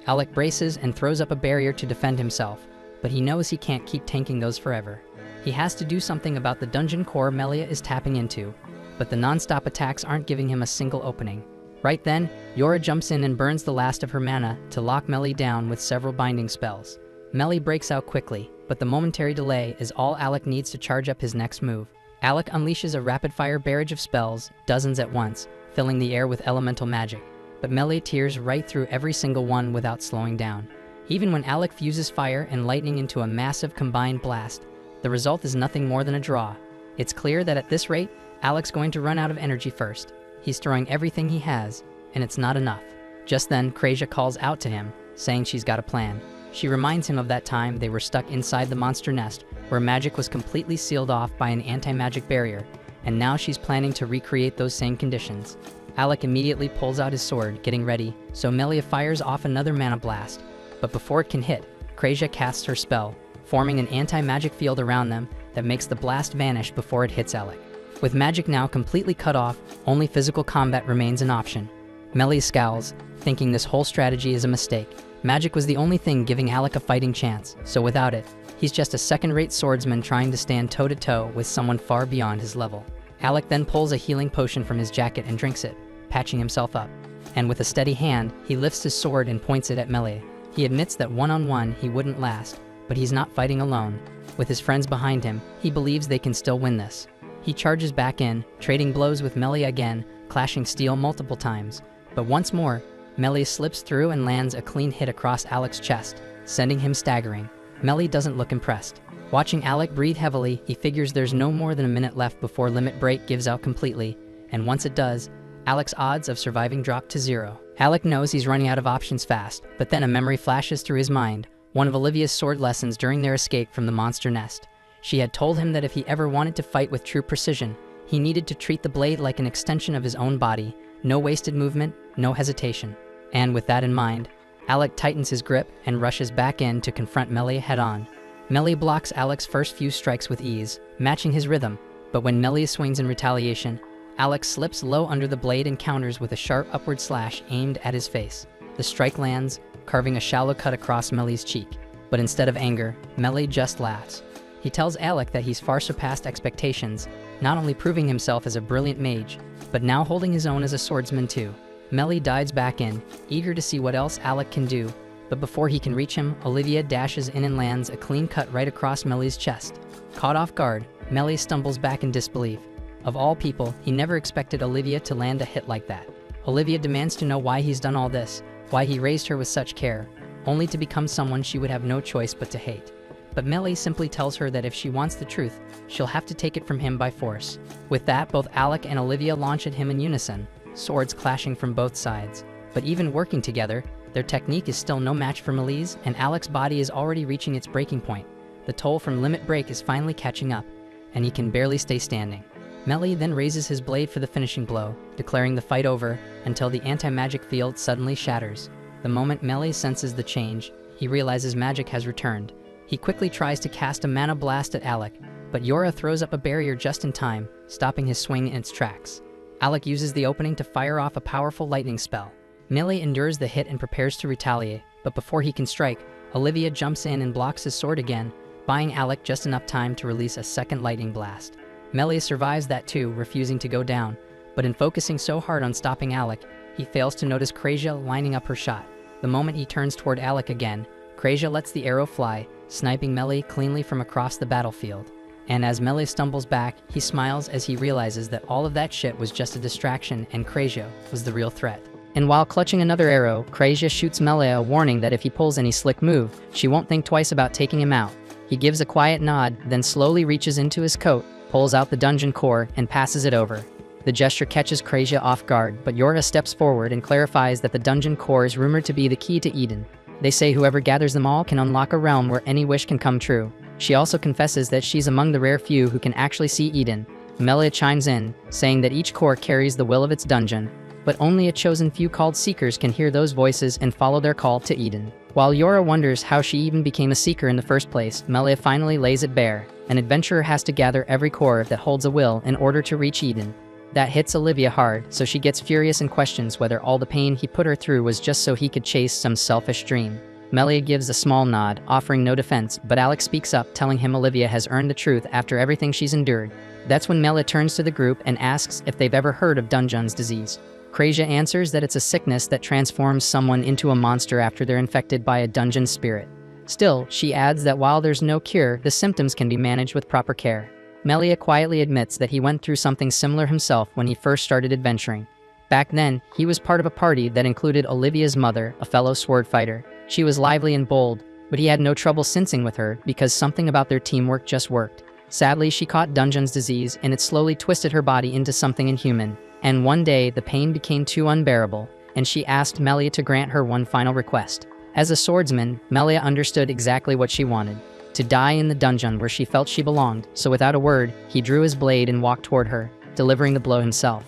Alec braces and throws up a barrier to defend himself, but he knows he can't keep tanking those forever. He has to do something about the dungeon core Melia is tapping into, but the non-stop attacks aren't giving him a single opening. Right then, Yora jumps in and burns the last of her mana to lock Melie down with several binding spells. Melie breaks out quickly, but the momentary delay is all Alec needs to charge up his next move. Alec unleashes a rapid-fire barrage of spells, dozens at once, filling the air with elemental magic, but Melie tears right through every single one without slowing down. Even when Alec fuses fire and lightning into a massive combined blast, the result is nothing more than a draw. It's clear that at this rate, Alec's going to run out of energy first. He's throwing everything he has, and it's not enough. Just then, Krasia calls out to him, saying she's got a plan. She reminds him of that time they were stuck inside the monster nest, where magic was completely sealed off by an anti-magic barrier, and now she's planning to recreate those same conditions. Alec immediately pulls out his sword, getting ready, so Melia fires off another mana blast. But before it can hit, Krasia casts her spell, forming an anti-magic field around them that makes the blast vanish before it hits Alec. With magic now completely cut off, only physical combat remains an option. Melia scowls, thinking this whole strategy is a mistake. Magic was the only thing giving Alec a fighting chance, so without it, he's just a second-rate swordsman trying to stand toe-to-toe with someone far beyond his level. Alec then pulls a healing potion from his jacket and drinks it, patching himself up. And with a steady hand, he lifts his sword and points it at Melia. He admits that one-on-one he wouldn't last, but he's not fighting alone. With his friends behind him, he believes they can still win this. He charges back in, trading blows with Melia again, clashing steel multiple times. But once more, Melia slips through and lands a clean hit across Alec's chest, sending him staggering. Melia doesn't look impressed. Watching Alec breathe heavily, he figures there's no more than a minute left before limit break gives out completely, and once it does, Alec's odds of surviving drop to 0. Alec knows he's running out of options fast, but then a memory flashes through his mind, one of Olivia's sword lessons during their escape from the monster nest. She had told him that if he ever wanted to fight with true precision, he needed to treat the blade like an extension of his own body, no wasted movement, no hesitation. And with that in mind, Alec tightens his grip and rushes back in to confront Melia head-on. Melia blocks Alec's first few strikes with ease, matching his rhythm, but when Melia swings in retaliation, Alec slips low under the blade and counters with a sharp upward slash aimed at his face. The strike lands, carving a shallow cut across Melee's cheek. But instead of anger, Melee just laughs. He tells Alec that he's far surpassed expectations, not only proving himself as a brilliant mage, but now holding his own as a swordsman too. Melee dives back in, eager to see what else Alec can do, but before he can reach him, Olivia dashes in and lands a clean cut right across Melee's chest. Caught off guard, Melee stumbles back in disbelief. Of all people, he never expected Olivia to land a hit like that. Olivia demands to know why he's done all this, why he raised her with such care, only to become someone she would have no choice but to hate. But Melee simply tells her that if she wants the truth, she'll have to take it from him by force. With that, both Alec and Olivia launch at him in unison, swords clashing from both sides. But even working together, their technique is still no match for Melee's, and Alec's body is already reaching its breaking point. The toll from limit break is finally catching up, and he can barely stay standing. Melee then raises his blade for the finishing blow, declaring the fight over until the anti-magic field suddenly shatters. The moment Melee senses the change, he realizes magic has returned. He quickly tries to cast a mana blast at Alec, but Yora throws up a barrier just in time, stopping his swing in its tracks. Alec uses the opening to fire off a powerful lightning spell. Melee endures the hit and prepares to retaliate, but before he can strike, Olivia jumps in and blocks his sword again, buying Alec just enough time to release a second lightning blast. Melee survives that too, refusing to go down, but in focusing so hard on stopping Alec, he fails to notice Krazia lining up her shot. The moment he turns toward Alec again, Krazia lets the arrow fly, sniping Melee cleanly from across the battlefield. And as Melee stumbles back, he smiles as he realizes that all of that shit was just a distraction and Krazia was the real threat. And while clutching another arrow, Krazia shoots Melee a warning that if he pulls any slick move, she won't think twice about taking him out. He gives a quiet nod, then slowly reaches into his coat, pulls out the dungeon core, and passes it over. The gesture catches Krazia off guard, but Yora steps forward and clarifies that the dungeon core is rumored to be the key to Eden. They say whoever gathers them all can unlock a realm where any wish can come true. She also confesses that she's among the rare few who can actually see Eden. Melee chimes in, saying that each core carries the will of its dungeon, but only a chosen few called Seekers can hear those voices and follow their call to Eden. While Yora wonders how she even became a Seeker in the first place, Melee finally lays it bare. An adventurer has to gather every core that holds a will in order to reach Eden. That hits Olivia hard, so she gets furious and questions whether all the pain he put her through was just so he could chase some selfish dream. Melee gives a small nod, offering no defense, but Alec speaks up, telling him Olivia has earned the truth after everything she's endured. That's when Melee turns to the group and asks if they've ever heard of Dungeon's disease. Krazia answers that it's a sickness that transforms someone into a monster after they're infected by a dungeon spirit. Still, she adds that while there's no cure, the symptoms can be managed with proper care. Melee quietly admits that he went through something similar himself when he first started adventuring. Back then, he was part of a party that included Olivia's mother, a fellow sword fighter. She was lively and bold, but he had no trouble sensing with her because something about their teamwork just worked. Sadly, she caught Dungeon's disease and it slowly twisted her body into something inhuman. And one day, the pain became too unbearable, and she asked Melee to grant her one final request. As a swordsman, Melee understood exactly what she wanted. To die in the dungeon where she felt she belonged, so without a word, he drew his blade and walked toward her, delivering the blow himself.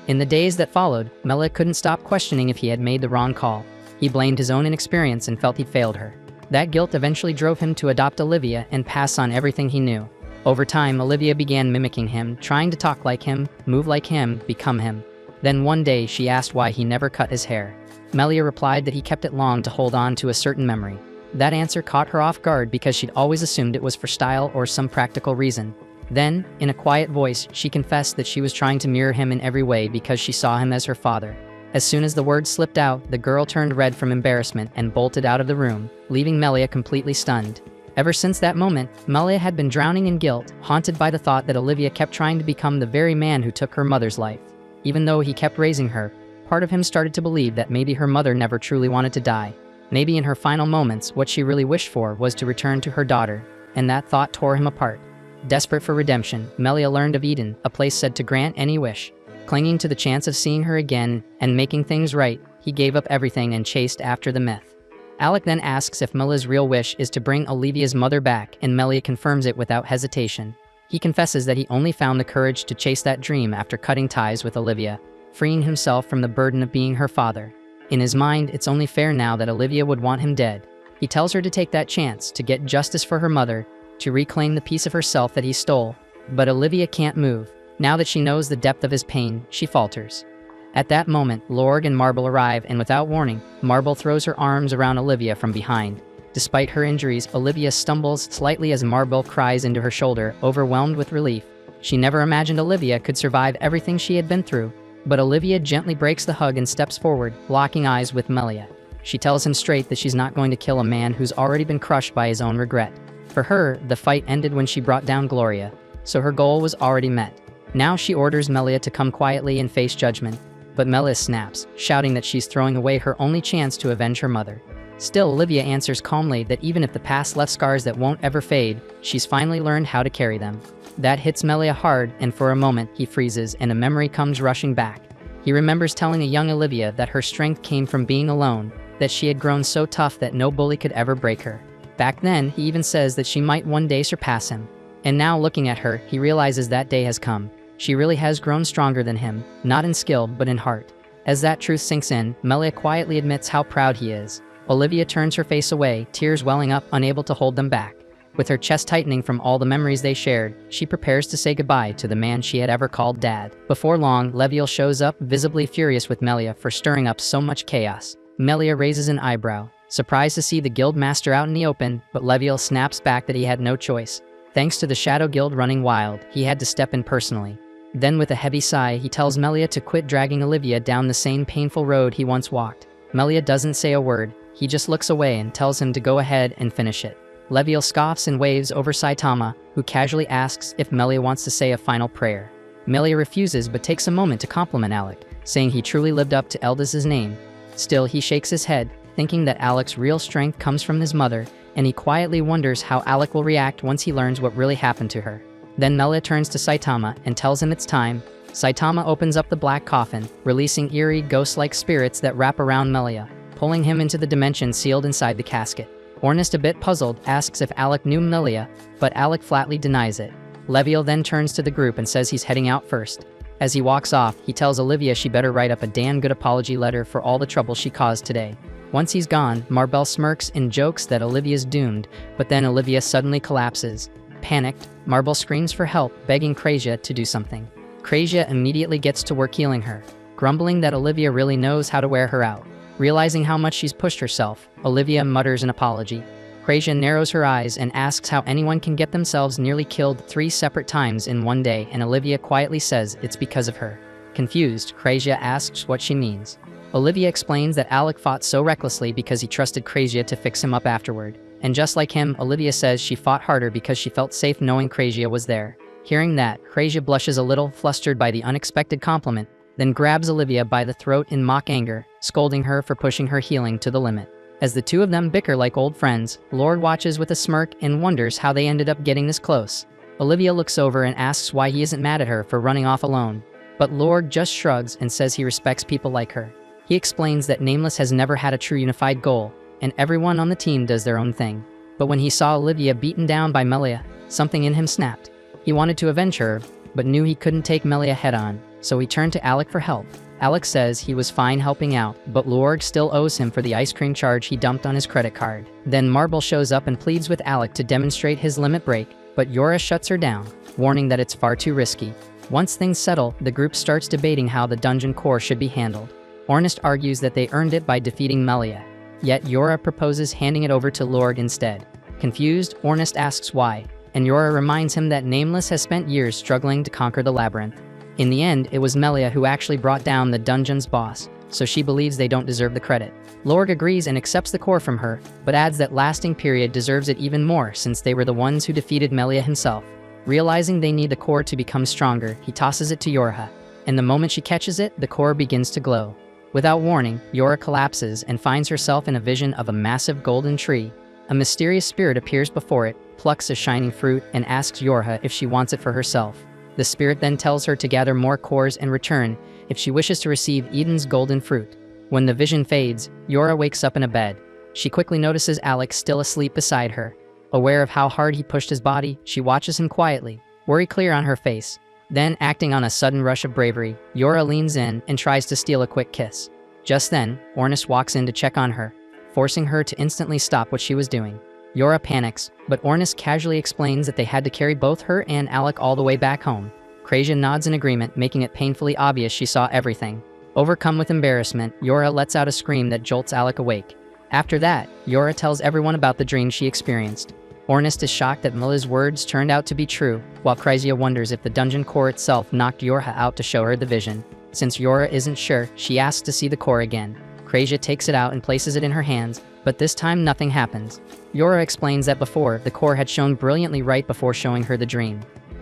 In the days that followed, Melee couldn't stop questioning if he had made the wrong call. He blamed his own inexperience and felt he'd failed her. That guilt eventually drove him to adopt Olivia and pass on everything he knew. Over time, Olivia began mimicking him, trying to talk like him, move like him, become him. Then one day, she asked why he never cut his hair. Melia replied that he kept it long to hold on to a certain memory. That answer caught her off guard because she'd always assumed it was for style or some practical reason. Then, in a quiet voice, she confessed that she was trying to mirror him in every way because she saw him as her father. As soon as the words slipped out, the girl turned red from embarrassment and bolted out of the room, leaving Melia completely stunned. Ever since that moment, Melia had been drowning in guilt, haunted by the thought that Olivia kept trying to become the very man who took her mother's life. Even though he kept raising her, part of him started to believe that maybe her mother never truly wanted to die. Maybe in her final moments, what she really wished for was to return to her daughter, and that thought tore him apart. Desperate for redemption, Melia learned of Eden, a place said to grant any wish. Clinging to the chance of seeing her again and making things right, he gave up everything and chased after the myth. Alec then asks if Melia's real wish is to bring Olivia's mother back, and Melia confirms it without hesitation. He confesses that he only found the courage to chase that dream after cutting ties with Olivia, freeing himself from the burden of being her father. In his mind, it's only fair now that Olivia would want him dead. He tells her to take that chance, to get justice for her mother, to reclaim the piece of herself that he stole. But Olivia can't move. Now that she knows the depth of his pain, she falters. At that moment, Lorg and Marble arrive, and without warning, Marble throws her arms around Olivia from behind. Despite her injuries, Olivia stumbles slightly as Marble cries into her shoulder, overwhelmed with relief. She never imagined Olivia could survive everything she had been through. But Olivia gently breaks the hug and steps forward, locking eyes with Melia. She tells him straight that she's not going to kill a man who's already been crushed by his own regret. For her, the fight ended when she brought down Gloria, so her goal was already met. Now she orders Melia to come quietly and face judgment, but Melia snaps, shouting that she's throwing away her only chance to avenge her mother. Still, Olivia answers calmly that even if the past left scars that won't ever fade, she's finally learned how to carry them. That hits Melia hard, and for a moment, he freezes and a memory comes rushing back. He remembers telling a young Olivia that her strength came from being alone, that she had grown so tough that no bully could ever break her. Back then, he even says that she might one day surpass him. And now, looking at her, he realizes that day has come. She really has grown stronger than him, not in skill, but in heart. As that truth sinks in, Melia quietly admits how proud he is. Olivia turns her face away, tears welling up, unable to hold them back. With her chest tightening from all the memories they shared, she prepares to say goodbye to the man she had ever called Dad. Before long, Leviel shows up, visibly furious with Melia for stirring up so much chaos. Melia raises an eyebrow, surprised to see the guild master out in the open, but Leviel snaps back that he had no choice. Thanks to the Shadow Guild running wild, he had to step in personally. Then with a heavy sigh, he tells Melia to quit dragging Olivia down the same painful road he once walked. Melia doesn't say a word, he just looks away and tells him to go ahead and finish it. Leviel scoffs and waves over Saitama, who casually asks if Melia wants to say a final prayer. Melia refuses but takes a moment to compliment Alec, saying he truly lived up to Eldas's name. Still, he shakes his head, thinking that Alec's real strength comes from his mother, and he quietly wonders how Alec will react once he learns what really happened to her. Then Melia turns to Saitama and tells him it's time. Saitama opens up the black coffin, releasing eerie, ghost-like spirits that wrap around Melia, pulling him into the dimension sealed inside the casket. Ornest, a bit puzzled, asks if Alec knew Melia, but Alec flatly denies it. Leviel then turns to the group and says he's heading out first. As he walks off, he tells Olivia she better write up a damn good apology letter for all the trouble she caused today. Once he's gone, Marbel smirks and jokes that Olivia's doomed, but then Olivia suddenly collapses. Panicked, Marbel screams for help, begging Krazia to do something. Krazia immediately gets to work healing her, grumbling that Olivia really knows how to wear her out. Realizing how much she's pushed herself, Olivia mutters an apology. Krazia narrows her eyes and asks how anyone can get themselves nearly killed 3 separate times in one day, and Olivia quietly says it's because of her. Confused, Krazia asks what she means. Olivia explains that Alec fought so recklessly because he trusted Krazia to fix him up afterward. And just like him, Olivia says she fought harder because she felt safe knowing Krazia was there. Hearing that, Krazia blushes a little, flustered by the unexpected compliment, then grabs Olivia by the throat in mock anger, scolding her for pushing her healing to the limit. As the two of them bicker like old friends, Lord watches with a smirk and wonders how they ended up getting this close. Olivia looks over and asks why he isn't mad at her for running off alone. But Lord just shrugs and says he respects people like her. He explains that Nameless has never had a true unified goal, and everyone on the team does their own thing. But when he saw Olivia beaten down by Melia, something in him snapped. He wanted to avenge her, but knew he couldn't take Melia head-on, so he turned to Alec for help. Alec says he was fine helping out, but Lorg still owes him for the ice cream charge he dumped on his credit card. Then Marble shows up and pleads with Alec to demonstrate his limit break, but Yora shuts her down, warning that it's far too risky. Once things settle, the group starts debating how the dungeon core should be handled. Ornest argues that they earned it by defeating Melia, yet Yora proposes handing it over to Lorg instead. Confused, Ornest asks why, and Yora reminds him that Nameless has spent years struggling to conquer the labyrinth. In the end, it was Melia who actually brought down the dungeon's boss, so she believes they don't deserve the credit. Lorg agrees and accepts the core from her, but adds that Lasting Period deserves it even more since they were the ones who defeated Melia himself. Realizing they need the core to become stronger, he tosses it to Yorha, and the moment she catches it, the core begins to glow. Without warning, Yora collapses and finds herself in a vision of a massive golden tree. A mysterious spirit appears before it, plucks a shining fruit, and asks Yorha if she wants it for herself. The spirit then tells her to gather more cores and return if she wishes to receive Eden's golden fruit. When the vision fades, Yora wakes up in a bed. She quickly notices Alex still asleep beside her. Aware of how hard he pushed his body, she watches him quietly, worry clear on her face. Then, acting on a sudden rush of bravery, Yora leans in and tries to steal a quick kiss. Just then, Ornest walks in to check on her, forcing her to instantly stop what she was doing. Yora panics, but Ornest casually explains that they had to carry both her and Alec all the way back home. Krazia nods in agreement, making it painfully obvious she saw everything. Overcome with embarrassment, Yora lets out a scream that jolts Alec awake. After that, Yora tells everyone about the dream she experienced. Ornest is shocked that Mila's words turned out to be true, while Chrysia wonders if the dungeon core itself knocked Yorha out to show her the vision. Since Yora isn't sure, she asks to see the core again. Chrysia takes it out and places it in her hands, but this time nothing happens. Yora explains that before, the core had shone brilliantly right before showing her the dream.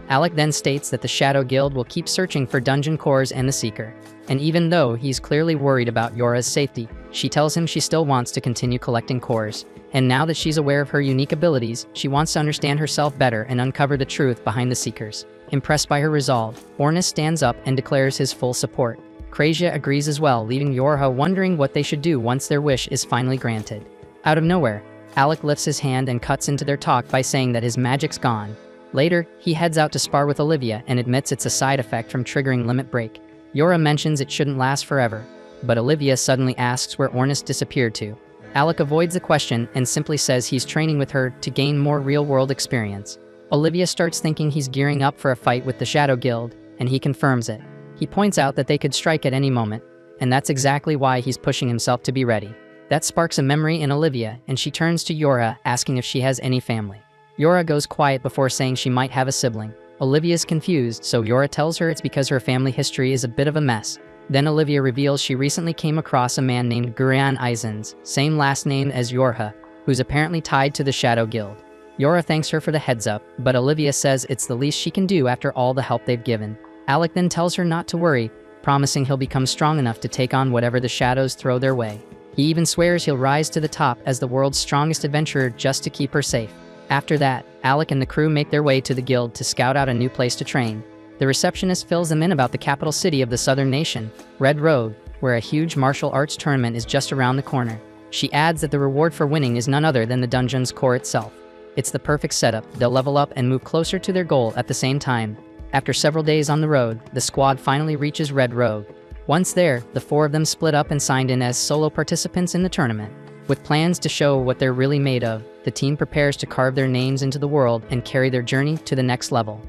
Alec then states that the Shadow Guild will keep searching for dungeon cores and the Seeker. And even though he's clearly worried about Yora's safety, she tells him she still wants to continue collecting cores. And now that she's aware of her unique abilities, she wants to understand herself better and uncover the truth behind the Seekers. Impressed by her resolve, Ornus stands up and declares his full support. Chrysia agrees as well, leaving Yorha wondering what they should do once their wish is finally granted. Out of nowhere, Alec lifts his hand and cuts into their talk by saying that his magic's gone. Later, he heads out to spar with Olivia and admits it's a side effect from triggering Limit Break. Yorha mentions it shouldn't last forever, but Olivia suddenly asks where Ornus disappeared to. Alec avoids the question and simply says he's training with her to gain more real-world experience. Olivia starts thinking he's gearing up for a fight with the Shadow Guild, and he confirms it. He points out that they could strike at any moment, and that's exactly why he's pushing himself to be ready. That sparks a memory in Olivia, and she turns to Yorha, asking if she has any family. Yorha goes quiet before saying she might have a sibling. Olivia's confused, so Yorha tells her it's because her family history is a bit of a mess. Then Olivia reveals she recently came across a man named Gurian Izens, same last name as Yorha, who's apparently tied to the Shadow Guild. Yorha thanks her for the heads up, but Olivia says it's the least she can do after all the help they've given. Alec then tells her not to worry, promising he'll become strong enough to take on whatever the shadows throw their way. He even swears he'll rise to the top as the world's strongest adventurer just to keep her safe. After that, Alec and the crew make their way to the guild to scout out a new place to train. The receptionist fills them in about the capital city of the southern nation, Red Road, where a huge martial arts tournament is just around the corner. She adds that the reward for winning is none other than the dungeon's core itself. It's the perfect setup. They'll level up and move closer to their goal at the same time. After several days on the road, the squad finally reaches Red Road. Once there, the four of them split up and signed in as solo participants in the tournament. With plans to show what they're really made of, the team prepares to carve their names into the world and carry their journey to the next level.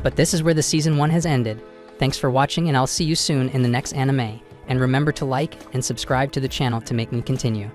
But this is where the Season 1 has ended. Thanks for watching, and I'll see you soon in the next anime. And remember to like and subscribe to the channel to make me continue.